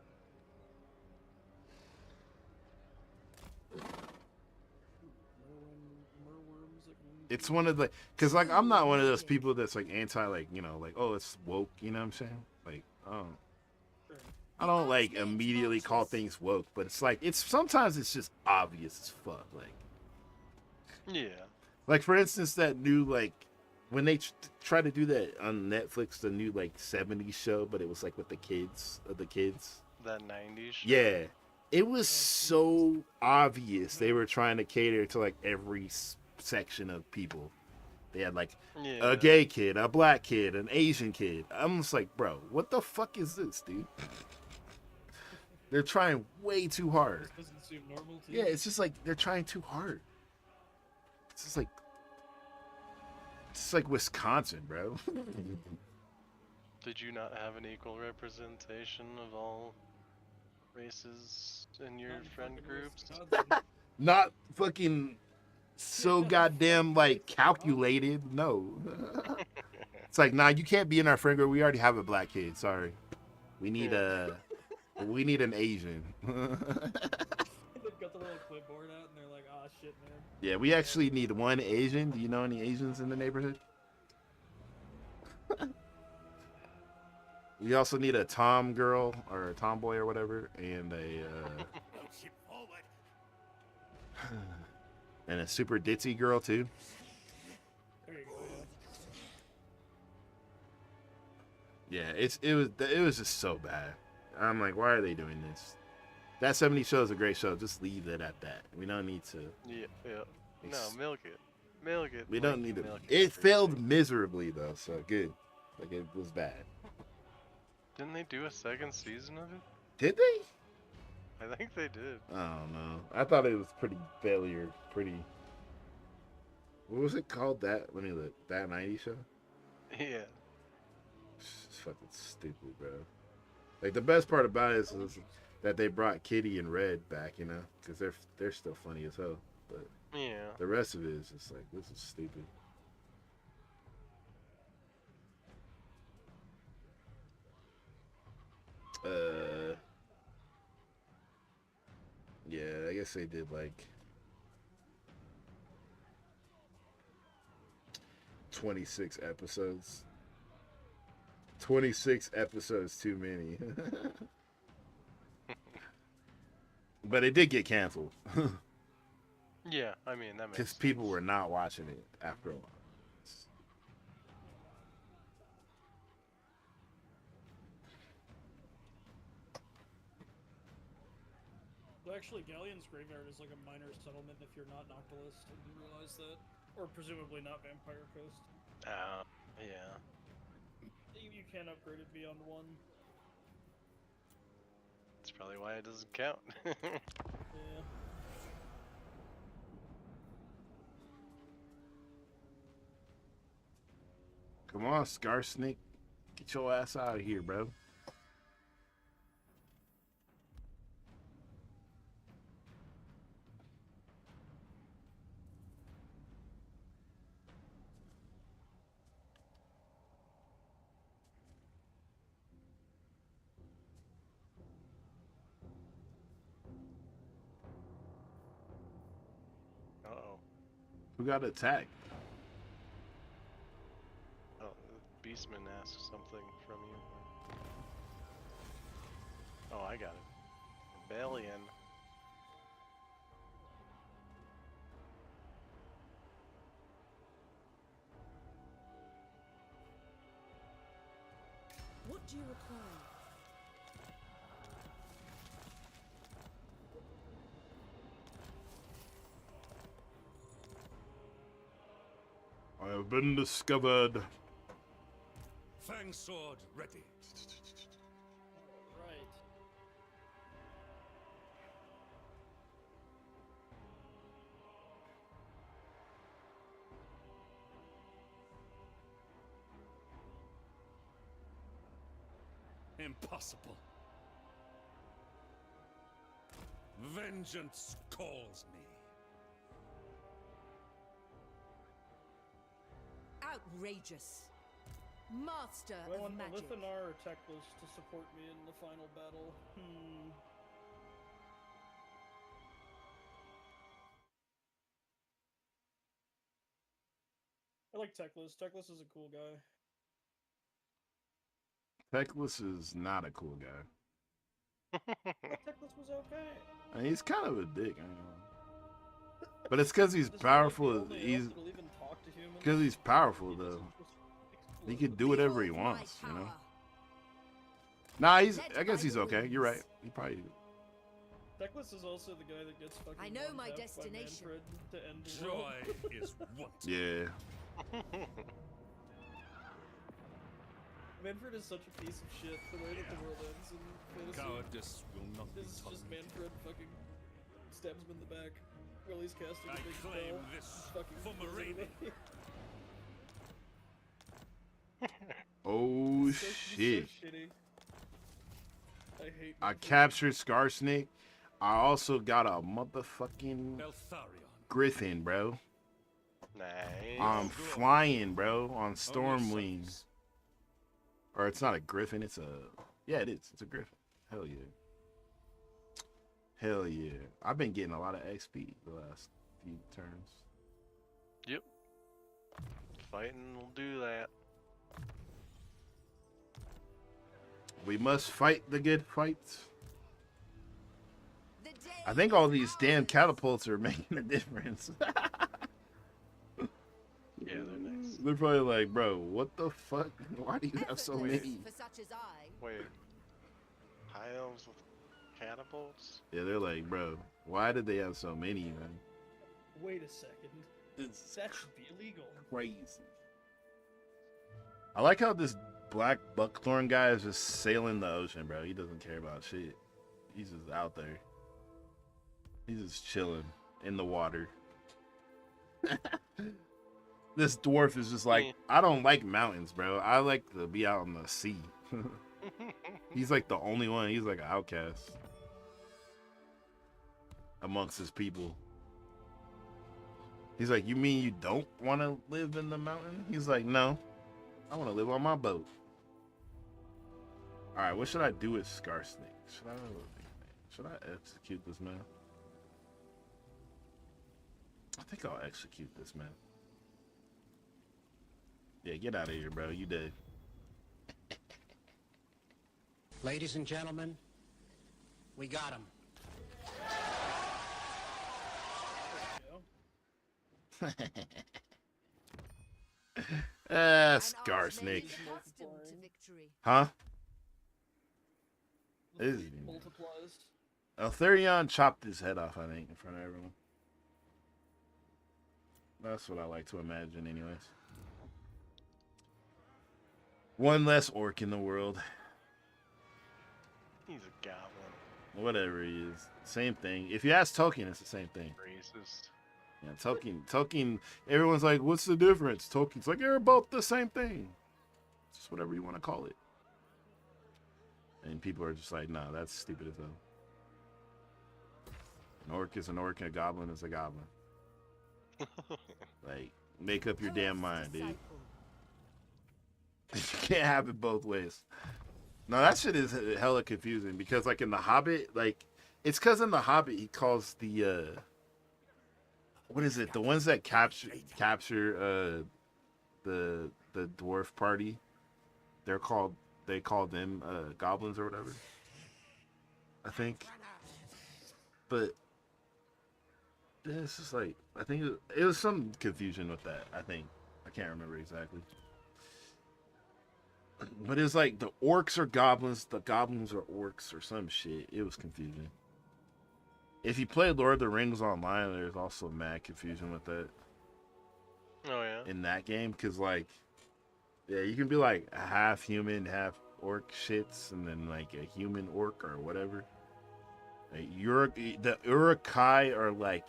It's one of the, cause like I'm not one of those people that's like anti, like, you know, like, oh, it's woke, you know what I'm saying? Like, I don't like immediately call things woke, but it's like sometimes it's just obvious as fuck. Yeah. Like for instance, that new like when they try to do that on Netflix, the new like '70s show, but it was like with the kids. That 90s show. Yeah, it was so obvious they were trying to cater to like every section of people. They had like Yeah. a gay kid, a black kid, an Asian kid. I'm just like, bro, what the fuck is this, dude? They're trying way too hard. This doesn't seem normal to Yeah, you. it's just like they're trying too hard. It's just like Wisconsin, bro. Did you not have an equal representation of all races in your Not in friend fucking groups? Wisconsin. Not fucking so goddamn like calculated. No. It's like, nah, you can't be in our friend group. We already have a black kid. Sorry. We need an Asian. They've got the little clipboard out and they're like, ah, shit, man. Yeah, we actually need one Asian. Do you know any Asians in the neighborhood? We also need a tom girl or a tomboy or whatever, and Ship forward. a super ditzy girl too. There you go, yeah. Yeah, it was just so bad. I'm like, why are they doing this? That 70 show is a great show. Just leave it at that. We don't need to. Yeah. No, Ex- milk it. Milk it. We don't like need to. milk It for failed sure. miserably though, so good. Like it was bad. Didn't they do a second season of it? Did they? I think they did. I don't know. I thought it was pretty failure. Pretty. What was it called? That let me look. That 90 show. Yeah. It's fucking stupid, bro. Like the best part about it is that they brought Kitty and Red back, you know, because they're still funny as hell. But Yeah. the rest of it is just like, this is stupid. Yeah, I guess they did like 26 episodes. 26 episodes too many. But it did get canceled Yeah, I mean that makes because sense. people were not watching it after a while. Well, actually, Galleon's Graveyard is like a minor settlement if you're not Noctilus. Did you realize that? Or presumably not Vampire Coast. Yeah. You can't upgrade it beyond 1. That's probably why it doesn't count. Yeah. Come on, Scar Snake. Get your ass out of here, bro. Uh-oh. Who got attacked? Oh, the Beastman asked something from you. Oh, I got it. Rebellion. What do you require? I have been discovered. Fang sword ready. Right. Impossible. Vengeance calls me. Outrageous. Master Do I of want magic. Lithanar or Teclis to support me in the final battle? I like Teclis. Teclis is a cool guy. Teclis is not a cool guy. I thought Teclis was okay. I mean, he's kind of a dick. I know. But it's because he's This is like powerful. the only He's elf that'll even talk to humans. because he's powerful He though. doesn't just He explode. could do whatever he Behold my wants, you know. power. Nah, he's. Led I guess by he's the okay. You're right. winds. He probably. Teclis is also the guy that gets fucking I know my one-tapped by destination. Manfred to end the world. Joy is wanted. Yeah. Manfred is such a piece of shit. The way that the world ends in fantasy Cowardice will not be is just tolerated. Manfred fucking stabs him in the back while he's casting a I big claim spell. this Fucking for kills Marine. everybody. Oh So- he's shit! So shitty. I hate. I Manfred. captured Scar Snake. I also got a motherfucking Eltharion. Griffin, bro. Nice. I'm flying, bro, on storm Only wings. sons. Or it's not a Griffin. It's a. Yeah, it is. It's a Griffin. Hell yeah. Hell yeah. I've been getting a lot of XP the last few turns. Yep. Fighting will do that. We must fight the good fights. The day I think all is these damn ours. catapults are making a difference. Yeah, they're nice. They're probably like, bro, what the fuck? Why do you have so Effortless many? For such as I. Wait. High elves with catapults? Yeah, they're like, bro, why did they have so many, man? Wait a second. It's That should be illegal. crazy. I like how this black buckthorn guy is just sailing the ocean, bro. He doesn't care about shit. He's just out there. He's just chilling in the water. This dwarf is just like, I don't like mountains, bro. I like to be out on the sea. He's like the only one. He's like an outcast amongst his people. He's like, you mean you don't want to live in the mountain? He's like, no, I want to live on my boat. All right, what should I do with Scar Snake? Should I execute this man? I think I'll execute this man. Yeah, get out of here, bro. You dead. Ladies and gentlemen, we got him. An Scar arch may be Snake. accustomed to victory. Huh? The Is- fleet multiplies. Eltharion chopped his head off, I think, in front of everyone. That's what I like to imagine, anyways. One less orc in the world. He's a goblin. Whatever he is. Same thing. If you ask Tolkien, it's the same thing. Racist. Yeah, Tolkien, everyone's like, what's the difference? Tolkien's like, they're both the same thing. Just whatever you want to call it. And people are just like, nah, that's stupid as hell. An orc is an orc and a goblin is a goblin. Like, make up your damn mind, dude. You can't have it both ways. No, that shit is hella confusing because, like, in The Hobbit, like, it's because in The Hobbit he calls the what is it? The ones that capture the dwarf party. They call them goblins or whatever. I think. But this is like, I think it was some confusion with that. I think I can't remember exactly. But it's like the orcs are goblins, the goblins are orcs, or some shit. It was confusing. If you play Lord of the Rings online, there's also mad confusion with that. Oh yeah. In that game, because like, yeah, you can be like a half human, half orc shits, and then like a human orc or whatever. Like, the Urukai are like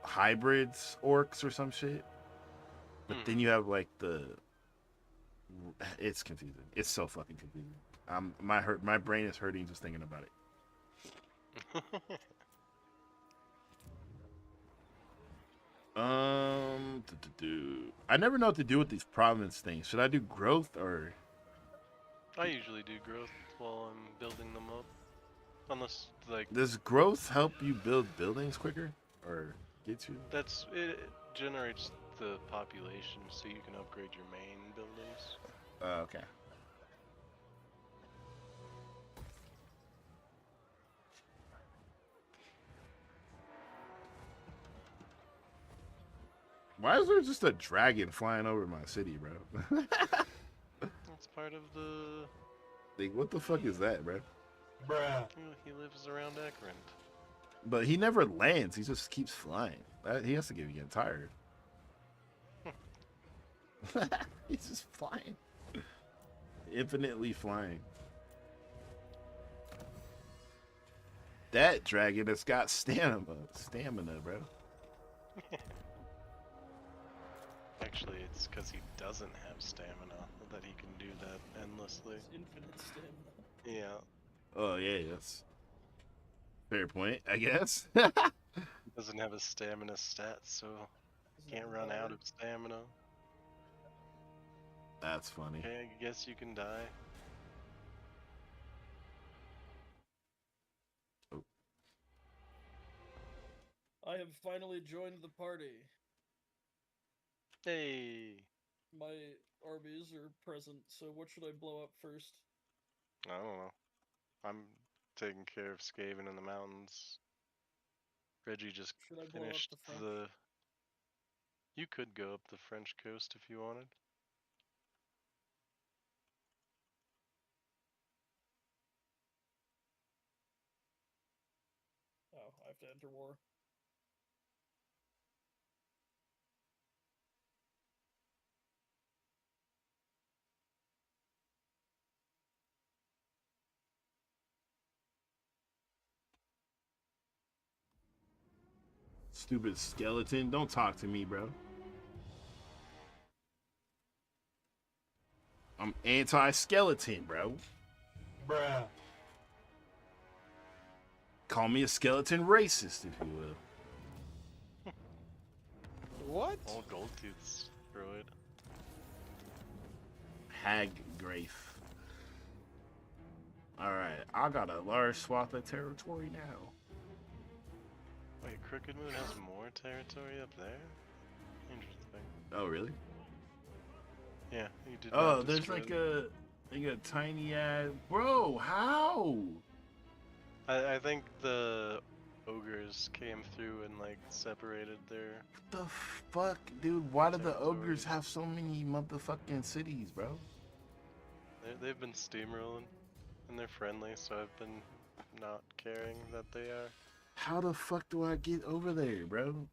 hybrids orcs or some shit. But then you have like it's confusing. It's so fucking confusing. My brain is hurting just thinking about it. I never know what to do with these province things. Should I do growth or? I usually do growth while I'm building them up, unless like Does growth help you build buildings quicker or get you? it generates the population so you can upgrade your main buildings. Okay. Why is there just a dragon flying over my city, bro? That's part of the. Like, what the fuck is that, bro? Bruh. He lives around Akrant. But he never lands. He just keeps flying. He has to get tired. He's just flying. Infinitely flying. That dragon has got stamina, bro. Actually, it's because he doesn't have stamina that he can do that endlessly. It's infinite stamina. Yeah. Oh yeah, that's fair point, I guess. He doesn't have a stamina stat, so he can't run out of stamina. That's funny. Okay, I guess you can die. I have finally joined the party. Hey! My armies are present, so what should I blow up first? I don't know. I'm taking care of Skaven in the mountains. Reggie just Should I blow up finished the French? You could go up the French coast if you wanted. Oh, I have to enter war. Stupid skeleton. Don't talk to me, bro. I'm anti-skeleton, bro. Bruh. Call me a skeleton racist, if you will. What? All gold tooths destroyed. Hag Grafe. Alright, I got a large swath of territory now. Wait, Crooked Moon has more territory up there? Interesting. Oh, really? Yeah, he did. Oh, not there's destroy like them. a tiny ass. Bro, how? I think the ogres came through and like separated their. What the fuck, dude? Why do the ogres Territories. have so many motherfucking cities, bro? They've been steamrolling, and they're friendly, so I've been not caring that they are. How the fuck do I get over there, bro?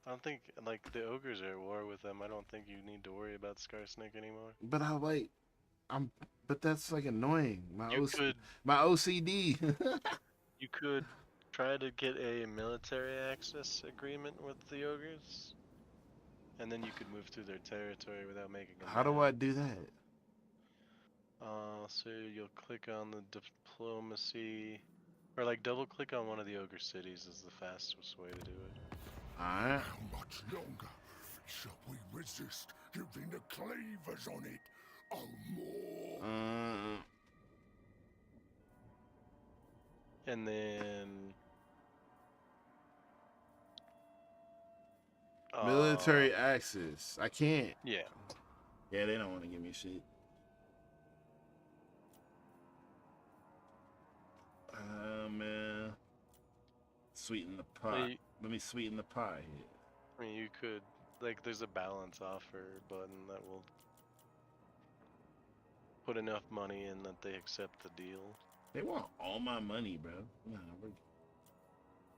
I don't think like the ogres are at war with them. I don't think you need to worry about Scarsnake anymore. But but that's like annoying. You could My OCD. you could try to get a military access agreement with the ogres. and then you could move through their territory without making them How do mad. I do that? So you'll click on the diplomacy, or like double click on one of the ogre cities is the fastest way to do it. Alright. How much longer shall we resist giving the cleavers on it a more? And then Military access. I can't. Yeah. Yeah, they don't want to give me shit. Man. Sweeten the pie. Well, Let me sweeten the pie here. I mean, you could, like, there's a balance offer button that will put enough money in that they accept the deal. They want all my money, bro. Nah,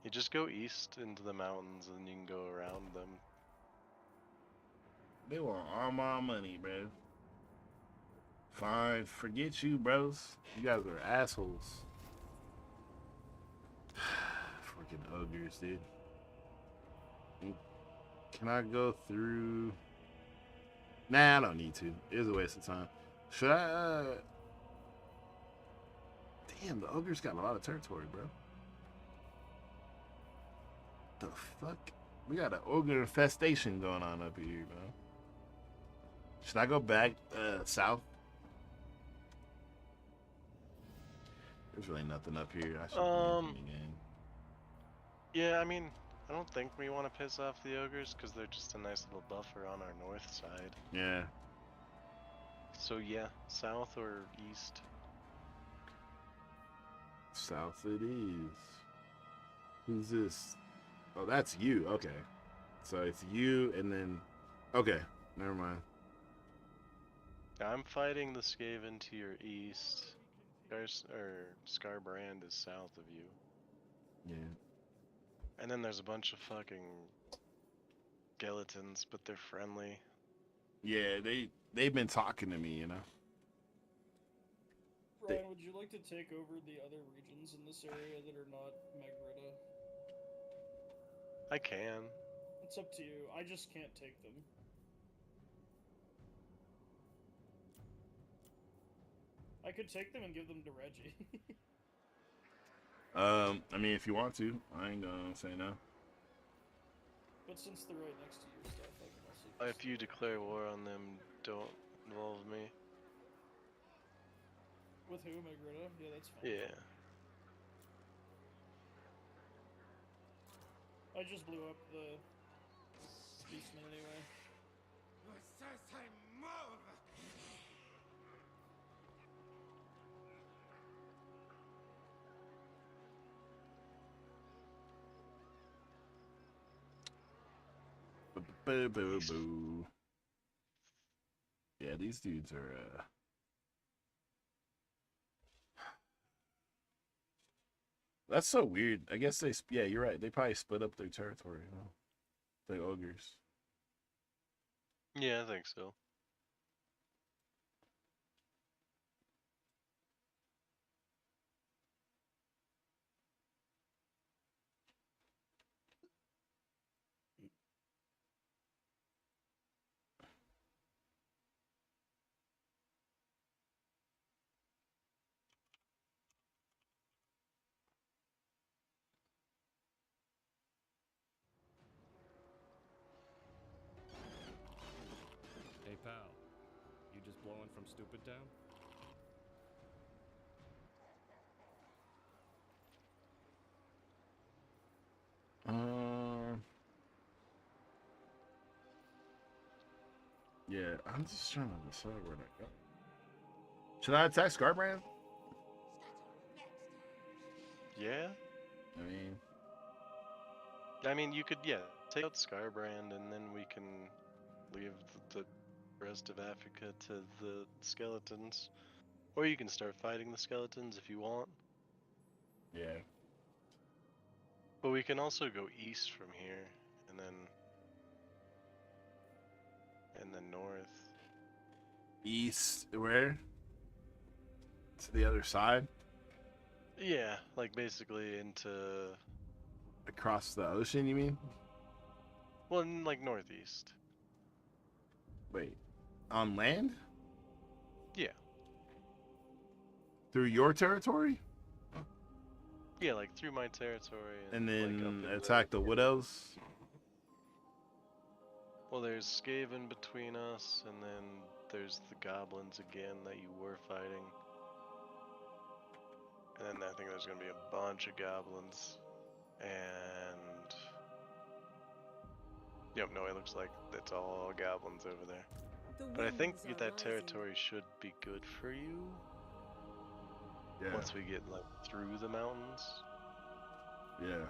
You just go east into the mountains and you can go around them. they want all my money, bro. Fine, forget you, bros. You guys are assholes. Freaking ogres, dude. Can I go through? Nah, I don't need to. It was a waste of time. Should I? Damn, the ogres got a lot of territory, bro. The fuck? We got an ogre infestation going on up here, bro. Should I go back south? There's really nothing up here. I should be again. Yeah, I mean, I don't think we want to piss off the ogres because they're just a nice little buffer on our north side. Yeah. So yeah, south or east. South it is. Who's this? Oh, that's you. Okay. So it's you and then... Okay, never mind. I'm fighting the Skaven to your east. Scarbrand is south of you. Yeah. And then there's a bunch of fucking skeletons, but they're friendly. Yeah, they've been talking to me, you know. Ryan, would you like to take over the other regions in this area that are not Magrita? I can. It's up to you. I just can't take them. I could take them and give them to Reggie. I mean, if you want to, I ain't gonna say no. But since they're right next to your stuff, I can also... If you declare war on them, don't involve me. With who, Magrita? Yeah, that's fine. Yeah. I just blew up the Beastman anyway. Boo boo boo. Yeah, these dudes are That's so weird. I guess yeah, you're right. They probably split up their territory, you know? The ogres. Yeah, I think so. Hey pal, you just blowing from Stupid Town? Yeah, I'm just trying to decide where to go. Should I attack Scarbrand? Yeah? I mean, you could, yeah, take out Scarbrand and then we can leave the rest of Africa to the skeletons. Or you can start fighting the skeletons if you want. Yeah. But we can also go east from here and then north. East, where? To the other side? Yeah, like basically into... Across the ocean, you mean? Well, like northeast. Wait, on land? Yeah. Through your territory? Yeah, like through my territory. And like, then up into attack the widows? Well, there's Skaven between us, and then there's the goblins again that you were fighting. And then I think there's gonna be a bunch of goblins. And yep, no, it looks like it's all goblins over there. But I think that territory should be good for you. Yeah. Once we get like through the mountains. Yeah.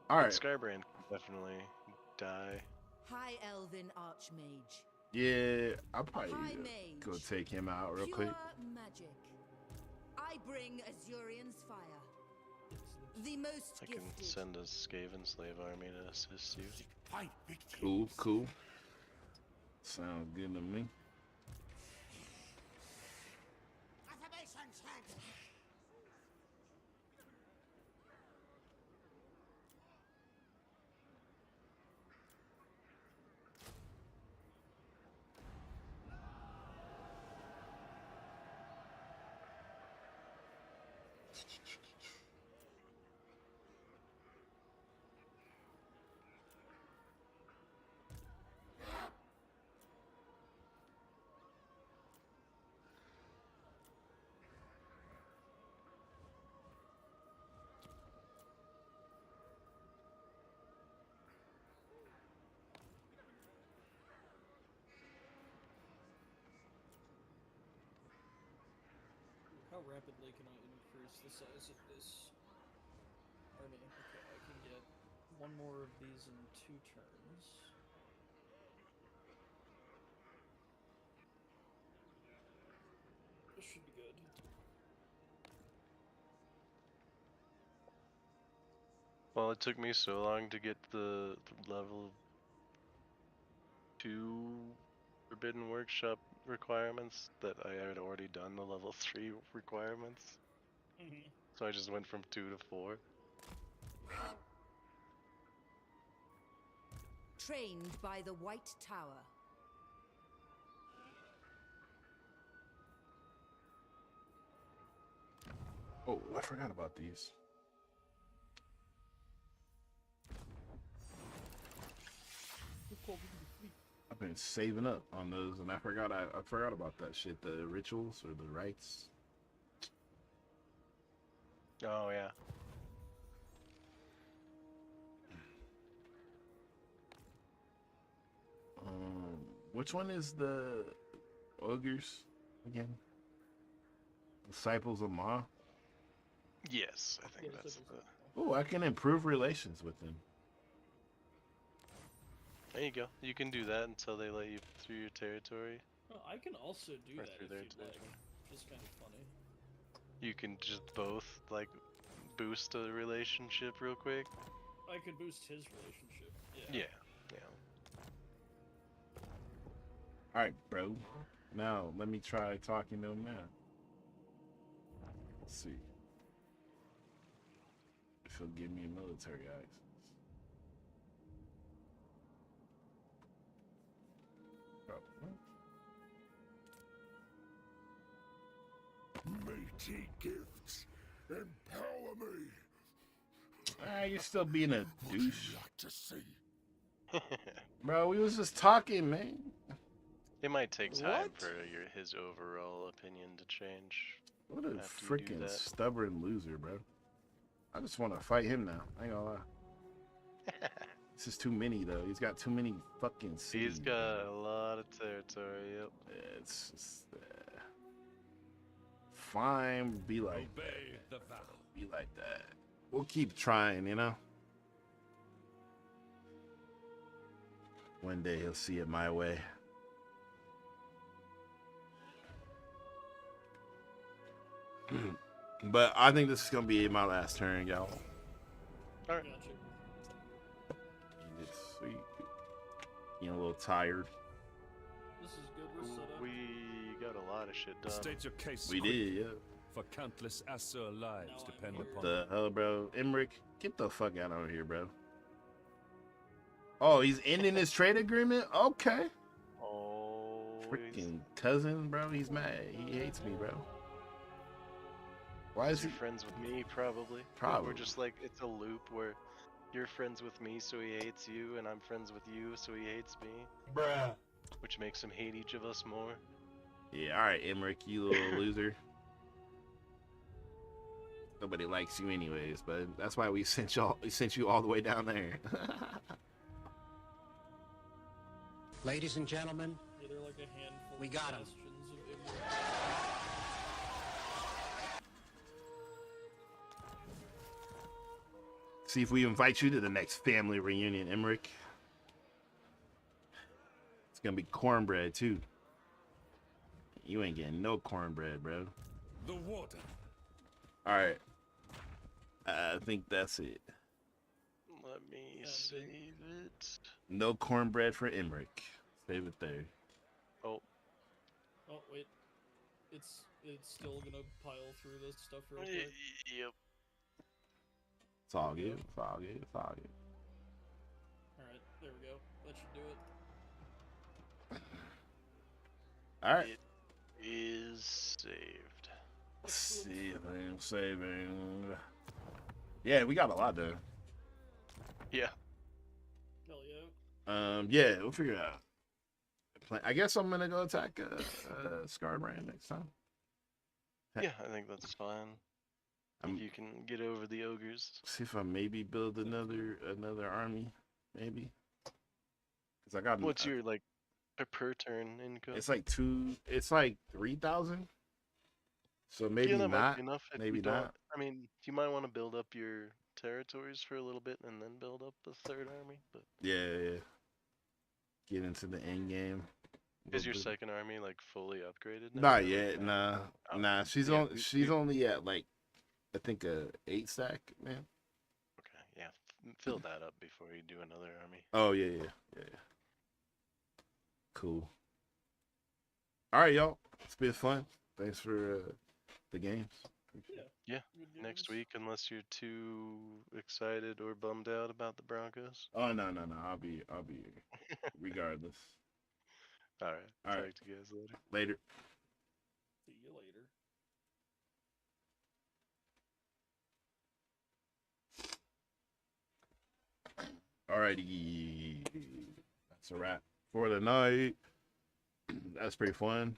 All right. Skybrand can definitely die. High Elven Archmage. Yeah, I'll probably High mage. go take him out real Pure quick. magic. I bring Azurian's fire. The most I can gifted. send a Skaven slave army to assist you. Cool, cool. Sounds good to me. How rapidly can I increase the size of this army? Okay, I can get one more of these in 2 turns. This should be good. Well, it took me so long to get the level 2 Forbidden Workshop requirements that I had already done the level 3 requirements. So I just went from 2 to 4. Trained by the White Tower. Oh, I forgot about these. I've been saving up on those, and I forgot about that shit. The rituals or the rites. Oh yeah. Which one is the ogres again? Disciples of Ma. Yes, I think that's the. Oh, I can improve relations with them. There you go. You can do that until they let you through your territory. Oh, I can also do Or that through if their you'd like. territory. Just kind of funny. You can just both like boost a relationship real quick. I could boost his relationship. Yeah. All right, bro. Now let me try talking to him now. Let's see if he'll give me military access. Matey gifts, empower me. Ah, you're still being a What would douche, you like to see? bro. We was just talking, man. It might take time What? for his overall opinion to change. What a After you do freaking that. stubborn loser, bro. I just want to fight him now. I ain't gonna lie. This is too many, though. He's got too many fucking cities. He's got a lot of territory, yep. It's just, fine. Be like Obey that. the vow. Be like that. We'll keep trying, you know. One day he'll see it my way. But I think this is gonna be my last turn, y'all. Alright. Gotcha. It's sweet. Getting a little tired. This is good. We're set up. We got a lot of shit done. State your case We quickly, did, yeah. for countless Asur lives No, depend I'm upon The it. hell, bro? Emmerich, get the fuck out of here, bro. Oh, he's ending his trade agreement? Okay. Oh, Freaking cousin, bro. He's mad. He hates me, bro. Why is you're he? friends with me, probably. Probably. We're just like, it's a loop where you're friends with me, so he hates you, and I'm friends with you, so he hates me. Bruh. Which makes him hate each of us more. Yeah, all right, Emmerich, you little loser. Nobody likes you anyways, but that's why we sent you all the way down there. Ladies and gentlemen, Yeah, they're like a handful We of got 'em. bastions of ignorance. See if we invite you to the next family reunion, Emmerich. It's gonna be cornbread too. You ain't getting no cornbread, bro. The water. All right. I think that's it. Let me save it. No cornbread for Emmerich. Save it there. Oh, Oh wait, it's still gonna pile through this stuff real quick. yep. It's all good. It's all good. It's all good. All right, there we go. That should do it. All right. It is saved. Saving. Yeah, we got a lot done. Yeah. Hell yeah. Yeah, we'll figure it out. I guess I'm gonna go attack Scarred Brand next time. Yeah, I think that's fine. I'm- If you can get over the ogres. See if I maybe build another army, maybe. Cause I got. What's your like per turn income? It's like 3,000. So maybe yeah, that might not. be enough. If Maybe you don't, not. I mean, you might want to build up your territories for a little bit and then build up the third army. But Yeah. Get into the end game. is your second army like fully upgraded now? Not or, like, yet. Nah. Oh, Nah. She's yeah, on. She's only at like, I think a 8 stack, man. Okay, yeah. Fill that up before you do another army. Oh yeah. Cool. All right, y'all. It's been fun. Thanks for the games. Yeah. Good Next games. week, unless you're too excited or bummed out about the Broncos. Oh no. I'll be regardless. All right. All Talk right. to you guys later. Later. See you later. Alrighty. That's a wrap for the night. That's pretty fun.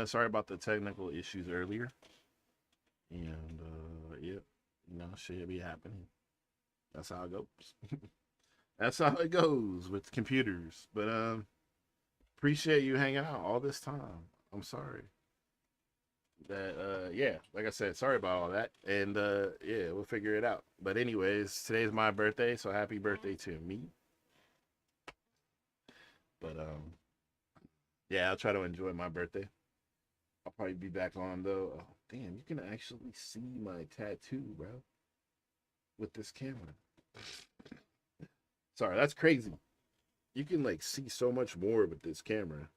Sorry about the technical issues earlier. And yep, shit be happening. That's how it goes. That's how it goes with computers. But appreciate you hanging out all this time. I'm sorry. That yeah, like I said, sorry about all that. And yeah, we'll figure it out. But anyways, today's my birthday, so happy birthday to me. But yeah, I'll try to enjoy my birthday. I'll probably be back on though. Oh, damn, you can actually see my tattoo, bro. With this camera. Sorry, that's crazy. You can like see so much more with this camera.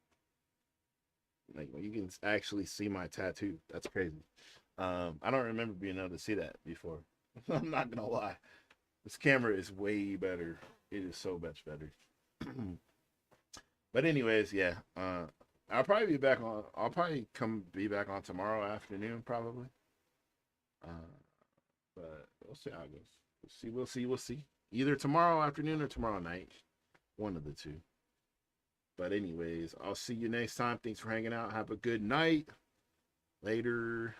Like you can actually see my tattoo. That's crazy. I don't remember being able to see that before. I'm not gonna lie. This camera is way better. It is so much better. But anyways, yeah. I'll probably be back on. I'll probably be back on tomorrow afternoon, probably. But we'll see how it goes. We'll see. Either tomorrow afternoon or tomorrow night. One of the two. But anyways, I'll see you next time. Thanks for hanging out. Have a good night. Later.